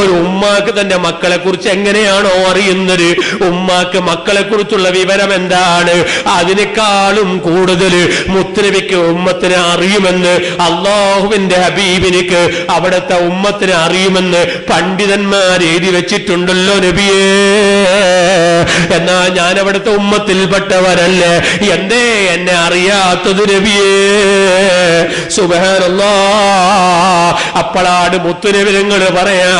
ഒരു ഉമ്മാക്ക് തന്റെ മക്കളെ കുറിച്ച് എങ്ങനെയാണോ അറിയുന്നത്, ഉമ്മാക്ക് മക്കളെ കുറിച്ചുള്ള വിവരം എന്താണ്, അതിനേക്കാളും കൂടുതൽ മുത്തുനബിക്ക് ഉമ്മത്തിനെ അറിയുമെന്ന്, അല്ലാഹുവിന്റെ ഹബീബിനിക്ക് അവിടുത്തെ ഉമ്മത്തിനെ അറിയുമെന്ന് പണ്ഡിതന്മാർ എഴുതി വെച്ചിട്ടുണ്ടല്ലോ നബിയേ. എന്നാ ഞാൻ അവിടുത്തെ ഉമ്മത്തിൽപ്പെട്ടവരല്ലേ, എന്തേ എന്നെ അറിയാത്തത് നബിയേ? സുബ്ഹാനല്ലാഹ്. അപ്പോഴാണ് മുത്തുനബി തങ്ങൾ പറയാ,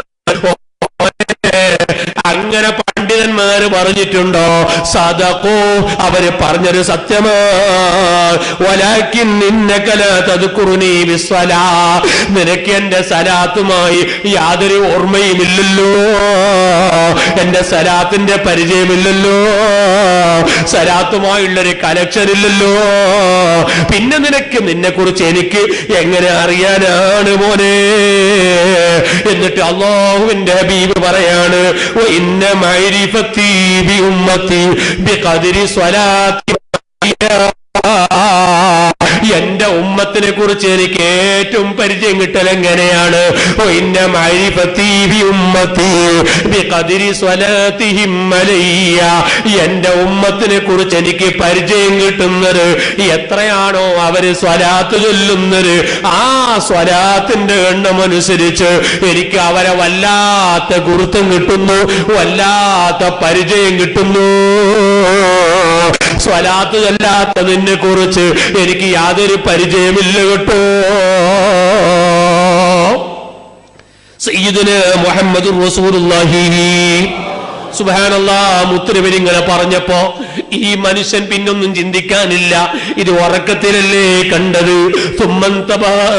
അങ്ങനെ പണ്ഡിതന്മാര് പറഞ്ഞിട്ടുണ്ടോ? സദഖൂ, അവര് പറഞ്ഞത് സത്യമാണ്. വലാകിൻ ഇന്നക ലാ തദ്കുറുനി ബിസ്സലാ, നിനക്ക് എന്റെ സലാത്തുമായി യാതൊരു ഓർമ്മയുമില്ലല്ലോ, എന്റെ സലാത്തിന്റെ പരിചയമില്ലല്ലോ, സലാത്തുമായുള്ളൊരു കലക്ഷൻ ഇല്ലല്ലോ, പിന്നെ നിനക്ക് നിന്നെ കുറിച്ച് എനിക്ക് എങ്ങനെ അറിയാനാണ് മോനെ? എന്നിട്ട് അല്ലാഹുവിന്റെ ഹബീബ് പറയാണ് ഇന്ന മഅരിഫത്തി ബി ഉമ്മത്തി ബിഖദ്രി സ്വലാത്തി, എന്റെ ഉമ്മത്തിനെ കുറിച്ച് എനിക്ക് ഏറ്റവും പരിചയം കിട്ടൽ എങ്ങനെയാണ്? ഇന്ന മഅരിഫത്തി ബി ഉമ്മത്തി ബിഖദ്രി സ്വലാത്തിഹിം അലയ്യ, എന്റെ ഉമ്മത്തിനെ കുറിച്ച് എനിക്ക് പരിചയം കിട്ടുന്നത് എത്രയാണോ അവര് സ്വലാത്ത് ചൊല്ലുന്നത്, ആ സ്വലാത്തിന്റെ എണ്ണം അനുസരിച്ച് എനിക്ക് അവരെ വല്ലാത്ത ഗുരുത്വം കിട്ടുന്നു, വല്ലാത്ത പരിചയം കിട്ടുന്നു. സ്വലാത്ത് ചൊല്ലാത്തതിനെ കുറിച്ച് എനിക്ക് യാതൊരു പരിചയമില്ല കേട്ടോ. സയ്യിദുനാ മുഹമ്മദുർ റസൂലുള്ളാഹി. സുബ്ഹാനല്ലാഹ്. മുത്തുനബി ഇങ്ങനെ പറഞ്ഞപ്പോ ഈ മനുഷ്യൻ പിന്നൊന്നും ചിന്തിക്കാനില്ല, ഇത് ഉറക്കത്തിലല്ലേ കണ്ടത്.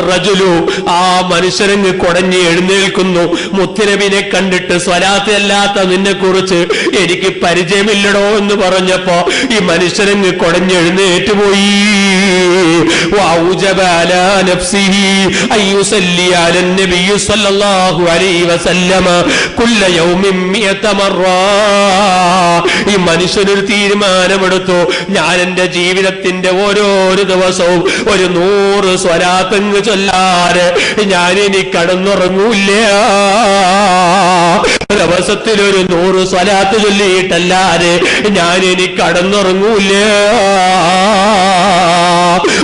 റജുലു, ആ മനുഷ്യരങ്ങ് കുടഞ്ഞ് എഴുന്നേൽക്കുന്നു. മുത്തുനബിനെ കണ്ടിട്ട് സ്വലാത്ത് അല്ലാത്ത നിന്നെ കുറിച്ച് എനിക്ക് പരിചയമില്ലടോ എന്ന് പറഞ്ഞപ്പോ ഈ മനുഷ്യരങ്ങ് കുടഞ്ഞ് എഴുന്നേറ്റ് പോയി. കുല്ല യൗമിൻ 100 മറ ഈ മനുഷ്യനൊരു തീരുമാനമെടുത്തു, ഞാൻ എന്റെ ജീവിതത്തിന്റെ ഓരോ ദിവസവും ഒരു 100 സ്വലാത്തങ്ങ് ചൊല്ലാറ് ഞാൻ ഇനി കടന്നുറങ്ങൂല്ല. ദിവസത്തിലൊരു 100 സ്വലാത്ത് ചൊല്ലിയിട്ടല്ലാതെ ഞാൻ ഇനി കടന്നുറങ്ങൂല്ല.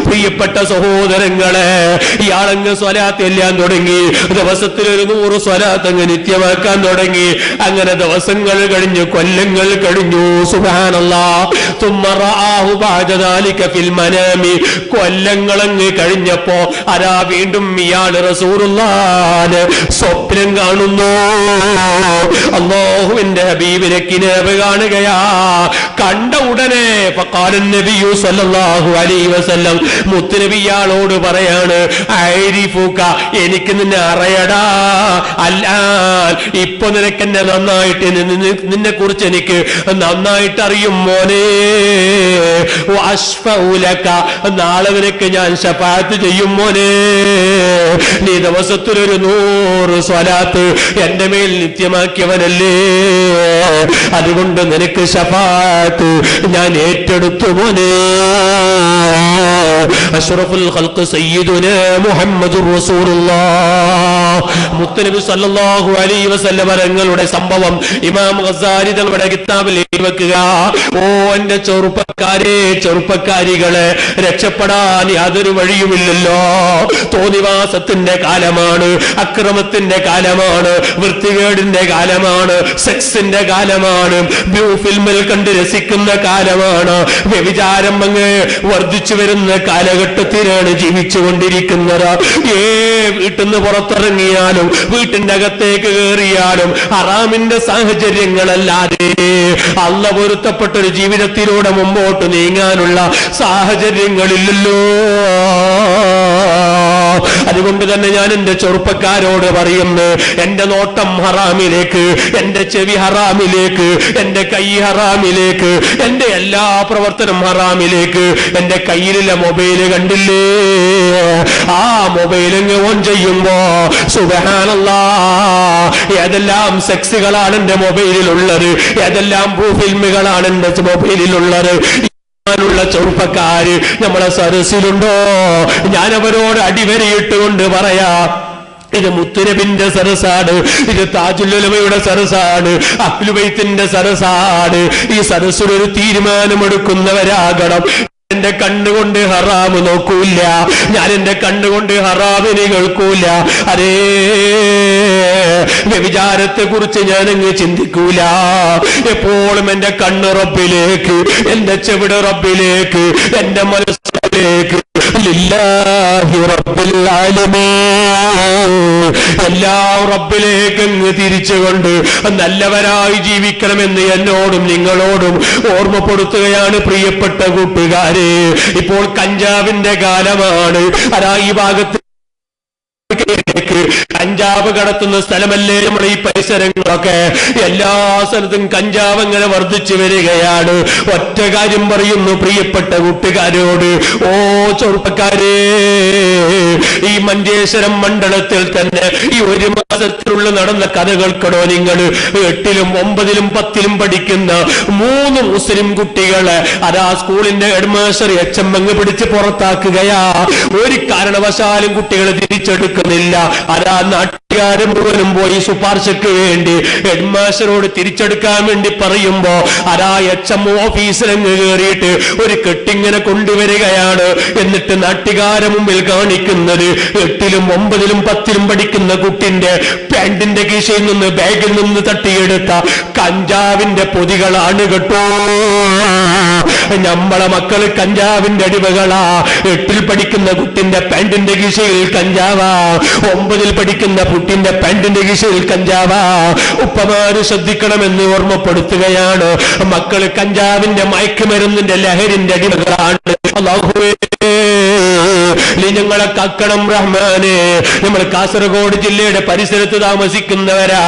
പ്രിയപ്പെട്ട സഹോദരങ്ങളെ, ഇയാളങ്ങ് സ്വലാത്ത് എല്ലാം തുടങ്ങി, ദിവസത്തിലൊരു 100 സ്വലാത്ത് അങ്ങ് നിത്യമാക്കാൻ തുടങ്ങി. അങ്ങനെ ദിവസങ്ങൾ കഴിഞ്ഞു, കൊല്ലങ്ങൾ കഴിഞ്ഞു. സുബ്ഹാനല്ലാഹ്. തുമ്മ റആഹു ബഅദ ദാലിക ഫിൽ മനാമി. കൊല്ലങ്ങളങ്ങ് കഴിഞ്ഞപ്പോ അരാ വീണ്ടും ഇയാൾ റസൂലുള്ളാഹിനെ സ്വപ്നം കാണുന്നു. അല്ലാഹുവിന്റെ ഹബീബിനെ കിനാബ് കാണുകയാ. കണ്ട ഉടനെ ഫഖാല നബിയു സല്ലല്ലാഹു അലൈഹി വസല്ലം, മുത്തുനബി ഇയാളോട് പറയാണ്, അരിഫുക, എനിക്ക് നിന്നെ അറിയടാ. അല്ലാൻ, ഇപ്പൊ നിനക്ക് എന്നെ നന്നായിട്ട്, നിന്നെ കുറിച്ച് എനിക്ക് നന്നായിട്ട് അറിയും മോനെ. അശ്ഫഉലക, നാളെ നിനക്ക് ഞാൻ ശഫാഅത്ത് ചെയ്യും മോനെ. നീ ദിവസത്തിലൊരു 100 സ്വലാത്ത് എന്റെ മേൽ നിത്യമാക്കിയവനല്ലേ, അതുകൊണ്ട് നിനക്ക് ശഫാഅത്ത് ഞാൻ ഏറ്റെടുത്തു മോനെ. അഷ്റഫുൽ ഖൽഖ് സയ്യിദുനാ മുഹമ്മദുർ റസൂലുള്ളാഹ്. മുത്തനബി സല്ലല്ലാഹു അലൈഹി വസല്ലം തങ്ങളുടെ സംഭവം ഇമാം ഗസാലി തങ്ങളുടെ കിതാബിൽ എഴുതി വെക്കുക. ഓ എന്റെ ചെറുപ്പക്കാരികളെ, രക്ഷപ്പെടാൻ യാതൊരു വഴിയുമില്ലല്ലോ. തോന്നിവാസത്തിന്റെ കാലമാണ്, അക്രമത്തിന്റെ കാലമാണ്, വൃത്തികേടിന്റെ കാലമാണ്, സെക്സിന്റെ കാലമാണ്, ബ്ലൂ ഫിൽമിൽ കണ്ട് രസിക്കുന്ന കാലമാണ്, വ്യഭിചാരം അങ്ങ് വർദ്ധിച്ചു വരുന്ന കാലഘട്ടത്തിലാണ് ജീവിച്ചുകൊണ്ടിരിക്കുന്നത്. വീട്ടിൽ നിന്ന് പുറത്തിറങ്ങിയാലും വീട്ടിന്റെ അകത്തേക്ക് കയറിയാലും ഹറാമിന്റെ സാഹചര്യങ്ങളല്ലാതെ അള്ള പൊരുത്തപ്പെട്ടൊരു ജീവിതത്തിലൂടെ മുമ്പോട്ട് നീങ്ങാനുള്ള സാഹചര്യങ്ങളില്ലല്ലോ. അതുകൊണ്ട് തന്നെ ഞാൻ എന്റെ ചെറുപ്പക്കാരോട് പറയുന്നു, എന്റെ നോട്ടം ഹറാമിലേക്ക്, എന്റെ ചെവി ഹറാമിലേക്ക്, എന്റെ കൈ ഹറാമിലേക്ക്, എന്റെ എല്ലാ പ്രവർത്തനം ഹറാമിലേക്ക്. എന്റെ കയ്യിലുള്ള മൊബൈല് കണ്ടില്ലേ, ആ മൊബൈലിങ് ഓൺ ചെയ്യുമ്പോ സുബ്ഹാനല്ലാഹ്, ഏതെല്ലാം സെക്സുകളാണ് എന്റെ മൊബൈലിലുള്ളത്, ഏതെല്ലാം ഫിൽമുകളാണ് എന്റെ മൊബൈലിലുള്ളത്. ുള്ള ചെറുപ്പക്കാര് നമ്മളെ സരസിലുണ്ടോ? ഞാൻ അവരോട് അടിവരയിട്ടുകൊണ്ട് പറയാ, ഇത് മുത്തുനബിന്റെ സരസാണ്, ഇത് താജുൽ ഉലമയുടെ സരസാണ്, അഹ്ലുൽ ബൈത്തിന്റെ സരസാണ്. ഈ സരസിലൊരു തീരുമാനമെടുക്കുന്നവരാകണം. എന്റെ കണ്ണുകൊണ്ട് ഹറാമ് നോക്കൂല, ഞാൻ എന്റെ കണ്ണുകൊണ്ട് ഹറാമിനെ കേൾക്കൂല. അതേ വ്യഭിചാരത്തെ കുറിച്ച് ഞാനങ്ങ് ചിന്തിക്കൂല. എപ്പോഴും എന്റെ കണ്ണ് റബ്ബിലേക്ക്, എന്റെ ചെവിട് റബ്ബിലേക്ക്, എന്റെ മനസ്സിലേക്ക്. ലില്ലാഹി റബ്ബിൽ ആലമീൻ, എല്ലാം റബ്ബിലേക്ക് അങ്ങ് തിരിച്ചുകൊണ്ട് നല്ലവരായി ജീവിക്കണമെന്ന് എന്നോടും നിങ്ങളോടും ഓർമ്മപ്പെടുത്തുകയാണ് പ്രിയപ്പെട്ട കൂട്ടുകാരെ. ഇപ്പോൾ കഞ്ചാവിന്റെ കാലമാണ്. അതാ ഈ ഭാഗത്ത് കഞ്ചാവ് കടത്തുന്ന സ്ഥലമല്ലേ നമ്മുടെ ഈ പരിസരങ്ങളൊക്കെ. എല്ലാ സ്ഥലത്തും കഞ്ചാവ് അങ്ങനെ വർദ്ധിച്ചു വരികയാണ്. ഒറ്റ കാര്യം പറയുന്നു പ്രിയപ്പെട്ട കൂട്ടുകാരോട്, ഓ ചെറുപ്പക്കാരെ, ഈ മഞ്ചേശ്വരം മണ്ഡലത്തിൽ തന്നെ ഈ 1 മാസത്തിലുള്ള നടന്ന കഥകൾക്കടോ നിങ്ങൾ 8ലും 9ലും 10ലും പഠിക്കുന്ന 3 മുസ്ലിം കുട്ടികളെ അതാ സ്കൂളിന്റെ ഹെഡ്മാസ്റ്റർ എച്ചമ്മങ്ങ് പിടിച്ച് പുറത്താക്കുകയാ. ഒരു കാരണവശാലും കുട്ടികളെ തിരിച്ചെടുക്കുന്നില്ല. അതാ നാട്ടുകാരും മുഴുവനും പോയി ശുപാർശയ്ക്ക് വേണ്ടി ഹെഡ്മാസ്റ്ററോട് തിരിച്ചെടുക്കാൻ വേണ്ടി പറയുമ്പോ അതാ എച്ചമ്മ ഓഫീസിലങ്ങ് കയറിയിട്ട് ഒരു കെട്ടിങ്ങനെ കൊണ്ടുവരികയാണ്. എന്നിട്ട് നാട്ടുകാരെ മുമ്പിൽ കാണിക്കുന്നത് 8ലും 9ലും 10ലും പഠിക്കുന്ന കുട്ടിന്റെ പാന്റിന്റെ കീശയിൽ നിന്ന്, ബാഗിൽ നിന്ന് തട്ടിയെടുത്ത കഞ്ചാവിന്റെ പൊതികളാണ് കേട്ടോ. നമ്മളെ മക്കള് കഞ്ചാവിന്റെ അടിമകളാ. 8ൽ പഠിക്കുന്ന കുട്ടിന്റെ പാന്റിന്റെ കീശയിൽ കഞ്ചാവാ, 9ൽ പഠിക്കുന്ന കുട്ടിന്റെ പാന്റിന്റെ കീശയിൽ കഞ്ചാവാ. ഉപ്പമാര് ശ്രദ്ധിക്കണമെന്ന് ഓർമ്മപ്പെടുത്തുകയാണ്. മക്കള് കഞ്ചാവിന്റെ മയക്കുമരുന്നിന്റെ ലഹരിന്റെ അടിമകളാണ്. അല്ലാഹുവേ, ഞങ്ങളെ കക്കണം റഹ്മാനെ. നമ്മൾ കാസർഗോഡ് ജില്ലയുടെ പരിസരത്ത് താമസിക്കുന്നവരാ.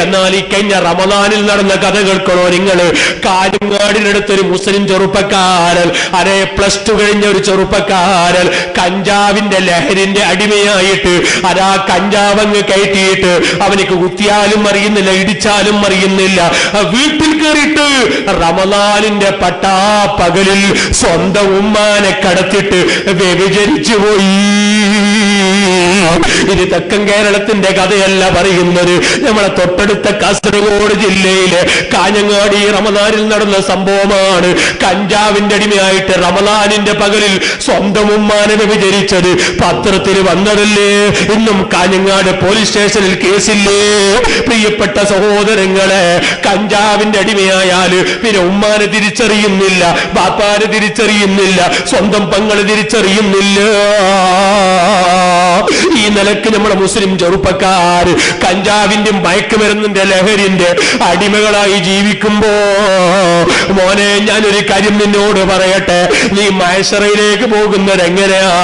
എന്നാൽ ഈ കഴിഞ്ഞ റമദാനിൽ നടന്ന കഥ കേൾക്കണോ നിങ്ങൾ? കാഞ്ഞങ്ങാടിനടുത്തൊരു മുസ്ലിം ചെറുപ്പക്കാരൻ, അതെ +2 കഴിഞ്ഞ ഒരു ചെറുപ്പക്കാരൻ കഞ്ചാവിന്റെ ലഹരിന്റെ അടിമയായിട്ട് അതാ കഞ്ചാവങ്ങ് കയറ്റിയിട്ട് അവനിക്ക് കുത്തിയാലും അറിയുന്നില്ല, ഇടിച്ചാലും അറിയുന്നില്ല. വീട്ടിൽ കയറിയിട്ട് റമദാനിന്റെ പട്ടാപ്പകലിൽ സ്വന്തം ഉമ്മാനെ കടത്തിട്ട് വ്യഭിചരിച്ചു പോയി. ഇത് തെക്കൻ കേരളത്തിന്റെ കഥയല്ല പറയുന്നത്, നമ്മളെ തൊട്ടടുത്ത കാസർഗോഡ് ജില്ലയിലെ കാഞ്ഞങ്ങാടി റമദാനിൽ നടന്ന സംഭവമാണ്. കഞ്ചാവിന്റെ അടിമയായിട്ട് റമദാനിന്റെ പകലിൽ സ്വന്തം ഉമ്മാനെ വ്യഭിചരിച്ചത് പത്രത്തിൽ വന്നതല്ലേ? ഇന്നും കാഞ്ഞങ്ങാട് പോലീസ് സ്റ്റേഷനിൽ കേസില്ലേ? പ്രിയപ്പെട്ട സഹോദരങ്ങളെ, കഞ്ചാവിന്റെ അടിമയായാൽ പിന്നെ ഉമ്മാനെ തിരിച്ചറിയുന്നില്ല, ബാപ്പാനെ തിരിച്ചറിയുന്നില്ല, സ്വന്തം പെങ്ങളെ തിരിച്ചറിയുന്നില്ല. ഈ നിലക്ക് നമ്മുടെ മുസ്ലിം ചെറുപ്പക്കാർ കഞ്ചാവിന്റെ മയക്കുമരുന്നിന്റെ ലഹരിന്റെ അടിമകളായി ജീവിക്കുമ്പോ, മോനെ ഞാനൊരു കാര്യം നിന്നോട് പറയട്ടെ, നീ മഹ്ശറയിലേക്ക് പോകുന്നത് എങ്ങനെയാ?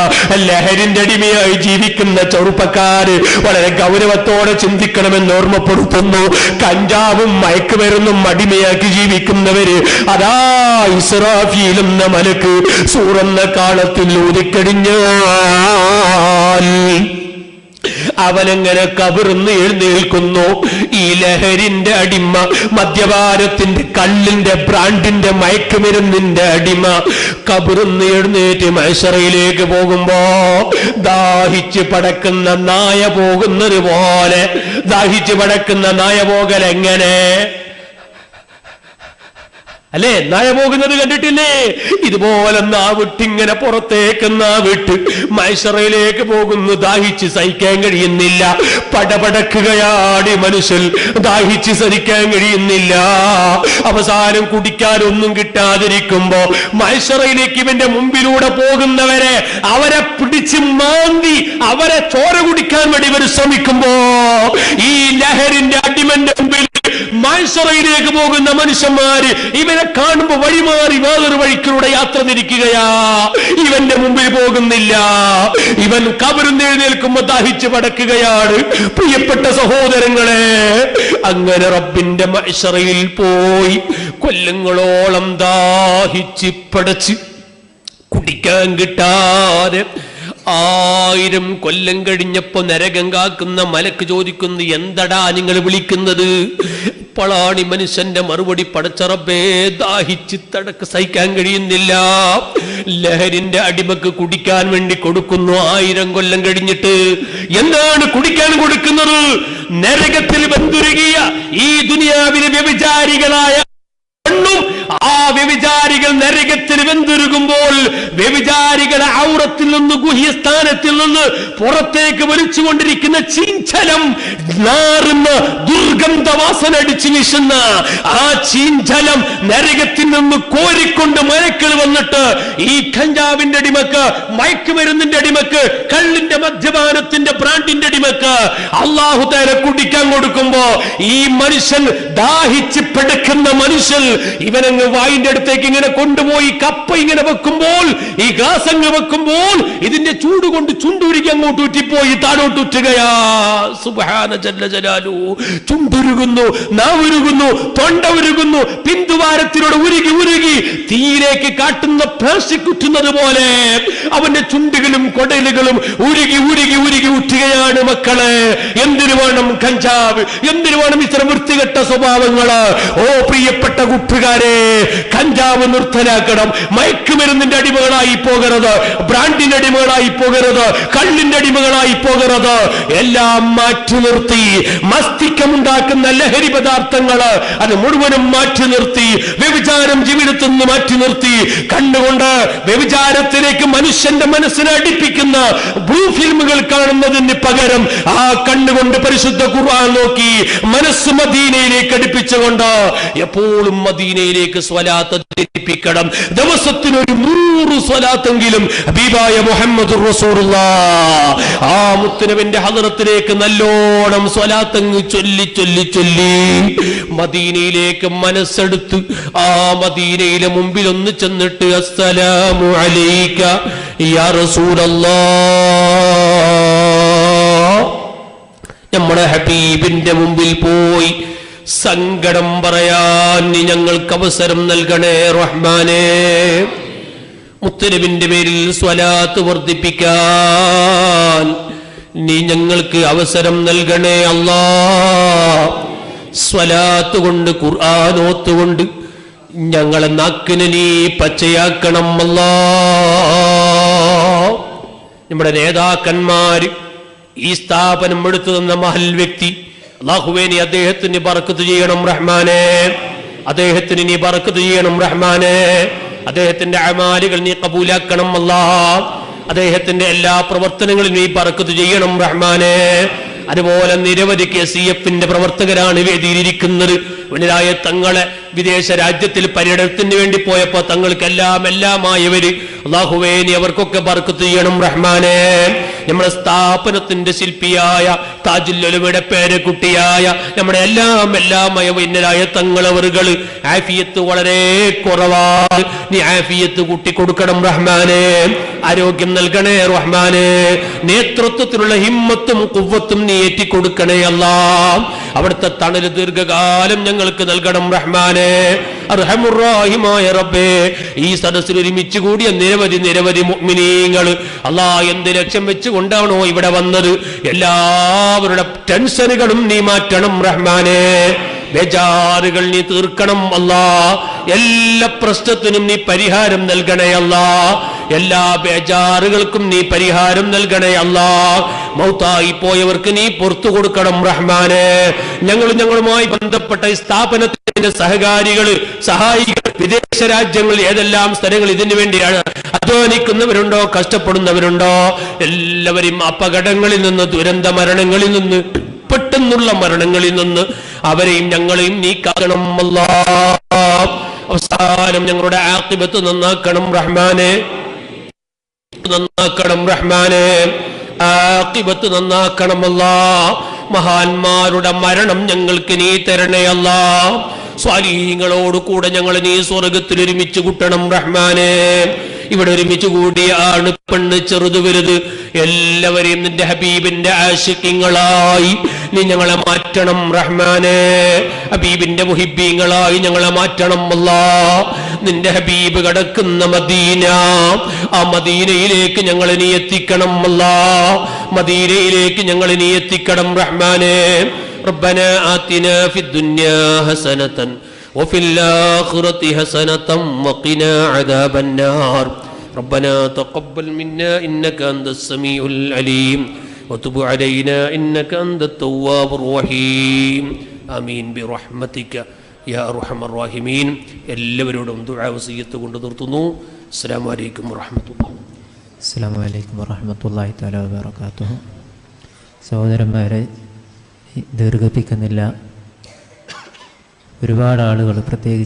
ലഹരിന്റെ അടിമയായി ജീവിക്കുന്ന ചെറുപ്പക്കാര് വളരെ ഗൗരവത്തോടെ ചിന്തിക്കണമെന്ന് ഓർമ്മപ്പെടുത്തുന്നു. കഞ്ചാവും മയക്കുമരുന്നും അടിമയാക്കി ജീവിക്കുന്നവര് അതാ ഇസ്രാഫീൽ എന്ന മലക്ക് സൂറന്ന കാലത്തിൽ ഊതിക്കടിഞ്ഞാൽ അവനെങ്ങനെ കബറിന്ന് എഴുന്നേൽക്കുന്നു. ഈ ലഹരിന്റെ അടിമ, മദ്യപാനത്തിന്റെ, കള്ളിന്റെ, ബ്രാൻഡിന്റെ, മയക്കുമരുന്നിന്റെ അടിമ കബറിന്ന് എഴുന്നേറ്റ് മഹ്ശറയിലേക്ക് പോകുമ്പോ ദാഹിച്ച് പടക്കുന്ന നായ പോകുന്നത് പോലെ, ദാഹിച്ച് പടക്കുന്ന നായ പോകൽ എങ്ങനെ അല്ലേ? നായ പോകുന്നത് കണ്ടിട്ടില്ലേ? ഇതുപോലെ നാവിട്ടിങ്ങനെ പുറത്തേക്ക് നാവിട്ട് മഹ്ശറയിലേക്ക് പോകുന്നു. ദാഹിച്ച് സഹിക്കാൻ കഴിയുന്നില്ല, പടപടക്കുകയാണ് മനുഷ്യൻ, ദാഹിച്ച് സഹിക്കാൻ കഴിയുന്നില്ല. അവസാനം കുടിക്കാനൊന്നും കിട്ടാതിരിക്കുമ്പോ മഹ്ശറയിലേക്ക് ഇവന്റെ മുമ്പിലൂടെ പോകുന്നവരെ അവരെ പിടിച്ച് മാന്തി അവരെ ചോര കുടിക്കാൻ വേണ്ടി ഇവർ ശ്രമിക്കുമ്പോ ഈ ലഹരിന്റെ അടിമന്റെ മുമ്പിൽ മഹ്ശറയിലേക്ക് പോകുന്ന മനുഷ്യന്മാര് ഇവനെ കാണുമ്പോ വഴിമാറി വേറൊരു വഴിക്കിലൂടെ യാത്ര തിരിക്കുകയാ. ഇവന്റെ മുമ്പിൽ പോകുന്നില്ല, ഇവൻ കബറിൽ എഴുന്നേൽക്കുമ്പോ ദാഹിച്ച് പടക്കുകയാണ്. പ്രിയപ്പെട്ട സഹോദരങ്ങളെ, അങ്ങനെ റബ്ബിന്റെ മഹ്ശറയിൽ പോയി കൊല്ലങ്ങളോളം ദാഹിച്ച് പടച്ച് കുടിക്കാൻ കിട്ടാതെ 1000 കൊല്ലം കഴിഞ്ഞപ്പോ നരകം കാക്കുന്ന മലക്ക് ചോദിക്കുന്നു, എന്തടാ നിങ്ങൾ വിളിക്കുന്നത്? അപ്പോഴാണ് മനുഷ്യന്റെ മറുപടി, പടച്ച റബ്ബേ, ദാഹിച്ച് തടക്ക് സഹിക്കാൻ കഴിയുന്നില്ല. ലഹരിന്റെ അടിമക്ക് കുടിക്കാൻ വേണ്ടി കൊടുക്കുന്നു 1000 കൊല്ലം കഴിഞ്ഞിട്ട്. എന്താണ് കുടിക്കാൻ കൊടുക്കുന്നത്? നരകത്തിൽ ബന്ധുരുകിയ ഈ ദുനിയാവിലെ വ്യഭിചാരികളായ ആ വ്യഭിചാരികൾ നരകത്തിൽ വെന്തുരുകുമ്പോൾ വ്യഭിചാരികളെ ഔറത്തിൽ നിന്ന്, ഗുഹ്യസ്ഥാനത്തിൽ നിന്ന് പുറത്തേക്ക് വലിച്ചുകൊണ്ടിരിക്കുന്ന ചീഞ്ചലം നാറുന്ന ദുർഗന്ധവാസന അടിച്ചു വീശുന്ന ആ ചീഞ്ചലം നരകത്തിൽ നിന്ന് കോരിക്കൊണ്ട് മലക്കൾ വന്നിട്ട് ഈ കഞ്ചാവിന്റെ അടിമക്ക്, മയക്കുമരുന്നിന്റെ അടിമക്ക്, കള്ളിന്റെ, മദ്യപാനത്തിന്റെ, ബ്രാൻഡിന്റെ അടിമക്ക് അല്ലാഹു തആല കുടിക്കാൻ കൊടുക്കുമ്പോ ഈ മനുഷ്യൻ, ദാഹിച്ച് പിടക്കുന്ന മനുഷ്യൻ, ഇവനങ്ങ് വായിന്റെ അടുത്തേക്ക് ഇങ്ങനെ കൊണ്ടുപോയി കപ്പ ഇങ്ങനെ വെക്കുമ്പോൾ, ഈ ഗ്ലാസ് അങ്ങ് വെക്കുമ്പോൾ ഇതിന്റെ ചൂട് കൊണ്ട് ചുണ്ടുരുകി അങ്ങോട്ട് ഉറ്റിപ്പോയി താഴോട്ടുറ്റുകയാ. സുബ്ഹാന ജല്ല ജലാലു. ചുണ്ടുരുകുന്നു, നാവുരുകുന്നു, തൊണ്ട ഉരുകുന്നു, പിന്തുവാരത്തിലൂടെ ഉരുകി ഉരുകി തീയിലേക്ക് കാട്ടുന്ന പ്ലാസ്റ്റിക് ഉറ്റുന്നത് പോലെ അവന്റെ ചുണ്ടുകളും കൊടലുകളും ഉരുകി ഉരുകി ഉരുകി ഉറ്റുകയാണ്. മക്കളെ, എന്തിനു വേണം കഞ്ചാവ്? എന്തിനു വേണം ഇത്തരം വൃത്തികെട്ട സ്വഭാവങ്ങള്? ഓ പ്രിയപ്പെട്ട കൂട്ടുകാരെ, കഞ്ചാവ് നിർത്തലാക്കണം. മയക്കുമരുന്നിന്റെ അടിമകളായി പോകരുത്, ബ്രാൻഡിന്റെ അടിമകളായി പോകരുത്, കള്ളിന്റെ അടിമകളായി പോകരുത്. എല്ലാം മാറ്റി നിർത്തി മസ്തിഷ്കമുണ്ടാക്കുന്ന ലഹരി പദാർത്ഥങ്ങള് അത് മുഴുവനും മാറ്റി നിർത്തി, വ്യഭിചാരം ജീവിതത്തിൽ നിന്ന് മാറ്റി നിർത്തി, കണ്ടുകൊണ്ട് വ്യഭിചാരത്തിലേക്ക് മനുഷ്യന്റെ മനസ്സിനെ അടുപ്പിക്കുന്ന ബ്ലൂ ഫിലിമുകൾ കാണുന്നതിന് പകരം ആ കണ്ണുകൊണ്ട് പരിശുദ്ധ ഖുർആൻ നോക്കി മനസ്സ് മദീനയിലേക്ക് അടുപ്പിച്ചുകൊണ്ട് എപ്പോഴും മദീനയിലേക്ക് സ്വലാത്ത് ധരിപ്പിക്കണം. ദിവസത്തിനൊരു 100 സ്വലാത്തെങ്കിലും ഹബീബായ മുഹമ്മദുർ റസൂലുള്ളാഹ് ആ മുത്തുനബിന്റെ ഹദ്റത്തിലേക്ക് നല്ലോണം സ്വലാത്തങ്ങ് ചൊല്ലി ചൊല്ലി ചൊല്ലി മദീനയിലേക്ക് മനസ്സെടുത്ത് ആ മദീനയിലെ മുമ്പിൽ ഒന്ന് ചെന്നിട്ട് അസ്സലാമു അലൈക യാ റസൂലല്ലാഹ് നമ്മുടെ ഹബീബിന്റെ മുമ്പിൽ പോയി സങ്കടം പറയാൻ നീ ഞങ്ങൾക്ക് അവസരം നൽകണേ റഹ്മാനേ. മുത്തനബിന്റെ പേരിൽ സ്വലാത്ത് വർദ്ധിപ്പിക്കാൻ നീ ഞങ്ങൾക്ക് അവസരം നൽകണേ അല്ലാ. സ്വലാത്ത് കൊണ്ട് ഖുർആനോത്തുകൊണ്ട് ഞങ്ങളെ നാക്കിന് നീ പച്ചയാക്കണം അല്ലാ. നമ്മുടെ നേതാക്കന്മാര് ഈ സ്ഥാപനം എടുത്തു തന്ന മഹൽ വ്യക്തി അല്ലാഹുവേ നീ അദ്ദേഹത്തിന് ബറക്കത്ത് ചെയ്യണം റഹ്മാനേ. അദ്ദേഹത്തിന് നീ ബറക്കത്ത് ചെയ്യണം റഹ്മാനേ. അദ്ദേഹത്തിന്റെ അമാലുകൾ നീ കബൂലാക്കണം അല്ലാ. അദ്ദേഹത്തിന്റെ എല്ലാ പ്രവർത്തനങ്ങളും നീ ബറക്കത്ത് ചെയ്യണം റഹ്മാനേ. അതുപോലെ നിരവധി KCF-ന്റെ പ്രവർത്തകരാണ് വേദിയിലിരിക്കുന്നത്. വനിതായ തങ്ങളെ വിദേശ രാജ്യത്തിൽ പര്യടനത്തിന് വേണ്ടി പോയപ്പോ തങ്ങൾക്കെല്ലാമായവര് അല്ലാഹുവേ നീ അവർക്കൊക്കെ ബർക്കത്ത് ചെയ്യണം റഹ്മാനേ. നമ്മുടെ സ്ഥാപനത്തിന്റെ ശില്പിയായ താജുൽ ഉലമയുടെ പേരക്കുട്ടിയായ നമ്മുടെ എല്ലാമായ വന്യരായ തങ്ങളവറുകൾ ആഫിയത്ത് വളരെ കുറവാണ്. നീ ആഫിയത്ത് കൂട്ടിക്കൊടുക്കണം റഹ്മാനേ. ആരോഗ്യം നൽകണേ റഹ്മാനേ. നേതൃത്വത്തിലുള്ള ഹിമ്മത്തും കുവ്വത്തും നീ ഏറ്റിക്കൊടുക്കണേ അല്ലാ. അവിടുത്തെ തണല് ദീർഘകാലം ഞങ്ങൾക്ക് നൽകണം റഹ്മാനേ. അർഹമുർ-റഹീമായ റബ്ബേ, ഈ സദസ്സിൽ ഒരുമിച്ച് കൂടിയ നിരവധി മുഅ്മിനീങ്ങൾ അല്ലാ എന്ത് ലക്ഷ്യം വെച്ചുകൊണ്ടാണോ ഇവിടെ വന്നത് എല്ലാവരുടെ ടെൻഷനുകളും നീ മാറ്റണം റഹ്മാനേ. ബേജാറുകൾ നീ തീർക്കണം അല്ലാ. എല്ലാ പ്രശ്നത്തിനും നീ പരിഹാരം നൽകണേ അല്ലാ. എല്ലാ ബേജാറുകൾക്കും നീ പരിഹാരം നൽകണേ അല്ലാ. മൗത്തായി പോയവർക്ക് നീ പുറത്തു കൊടുക്കണം റഹ്മാനേ. ഞങ്ങളുമായി ബന്ധപ്പെട്ട ഈ സ്ഥാപനത്തിന്റെ സഹകാരികൾ സഹായികൾ വിദേശ രാജ്യങ്ങൾ ഏതെല്ലാം സ്ഥലങ്ങൾ ഇതിനു വേണ്ടിയാണ് അധ്വാനിക്കുന്നവരുണ്ടോ കഷ്ടപ്പെടുന്നവരുണ്ടോ എല്ലാവരും അപകടങ്ങളിൽ നിന്ന് ദുരന്ത മരണങ്ങളിൽ നിന്ന് പെട്ടെന്നുള്ള മരണങ്ങളിൽ നിന്ന് അവരെയും ഞങ്ങളെയും നീ കാക്കണം അല്ലാ. അവസാനം ഞങ്ങളുടെ ആഖിബത്ത് നന്നാക്കണം റഹ്മാനേ. നന്നാക്കണം റഹ്മാനേ. ആഖിബത്ത് നന്നാക്കണം അല്ലാ. മഹാന്മാരുടെ മരണം ഞങ്ങൾക്ക് നീ തരണേ അല്ലാ. സ്വാലിഹീങ്ങളോട് കൂടെ ഞങ്ങൾ നീ സ്വർഗത്തിൽ ഒരുമിച്ച് കൂട്ടണം റഹ്മാനേ. ഇവിടെ ഒരുമിച്ച് കൂടിയ ആണ് പെണ്ണ് ചെറുത് വലുത് എല്ലാവരെയും നിന്റെ ഹബീബിന്റെ ആശിഖീങ്ങളായി നീ ഞങ്ങളെ മാറ്റണം റഹ്മാനേ. ഹബീബിന്റെ മുഹിബ്ബീങ്ങളായി ഞങ്ങളെ മാറ്റണം അല്ലാ. നിന്റെ ഹബീബ് കിടക്കുന്ന മദീന, ആ മദീനയിലേക്ക് ഞങ്ങളെ നീ എത്തിക്കണം അല്ലാ. മദീനയിലേക്ക് ഞങ്ങളെ നീ എത്തിക്കണം റഹ്മാനേ. ربنا آتنا في الدنيا حسنة وفي الآخرة حسنة وقنا عذاب النار. ربنا تقبل منا إنك أنت السميع العليم وتب علينا إنك أنت التواب الرحيم. آمين برحمتك يا أرحم الراحمين. എല്ലാവരോടും ദുആ വസിയത്ത് കൊണ്ട് നിർത്തുന്നു. അസ്സലാമു അലൈക്കും വറഹ്മത്തുള്ളാഹി. അസ്സലാമു അലൈക്കും വറഹ്മത്തുള്ളാഹി തആല വബറകാതുഹു. സഹോദരന്മാരെ, ദീർഘിപ്പിക്കുന്നില്ല. ഒരുപാട് ആളുകൾ പ്രത്യേകിച്ച്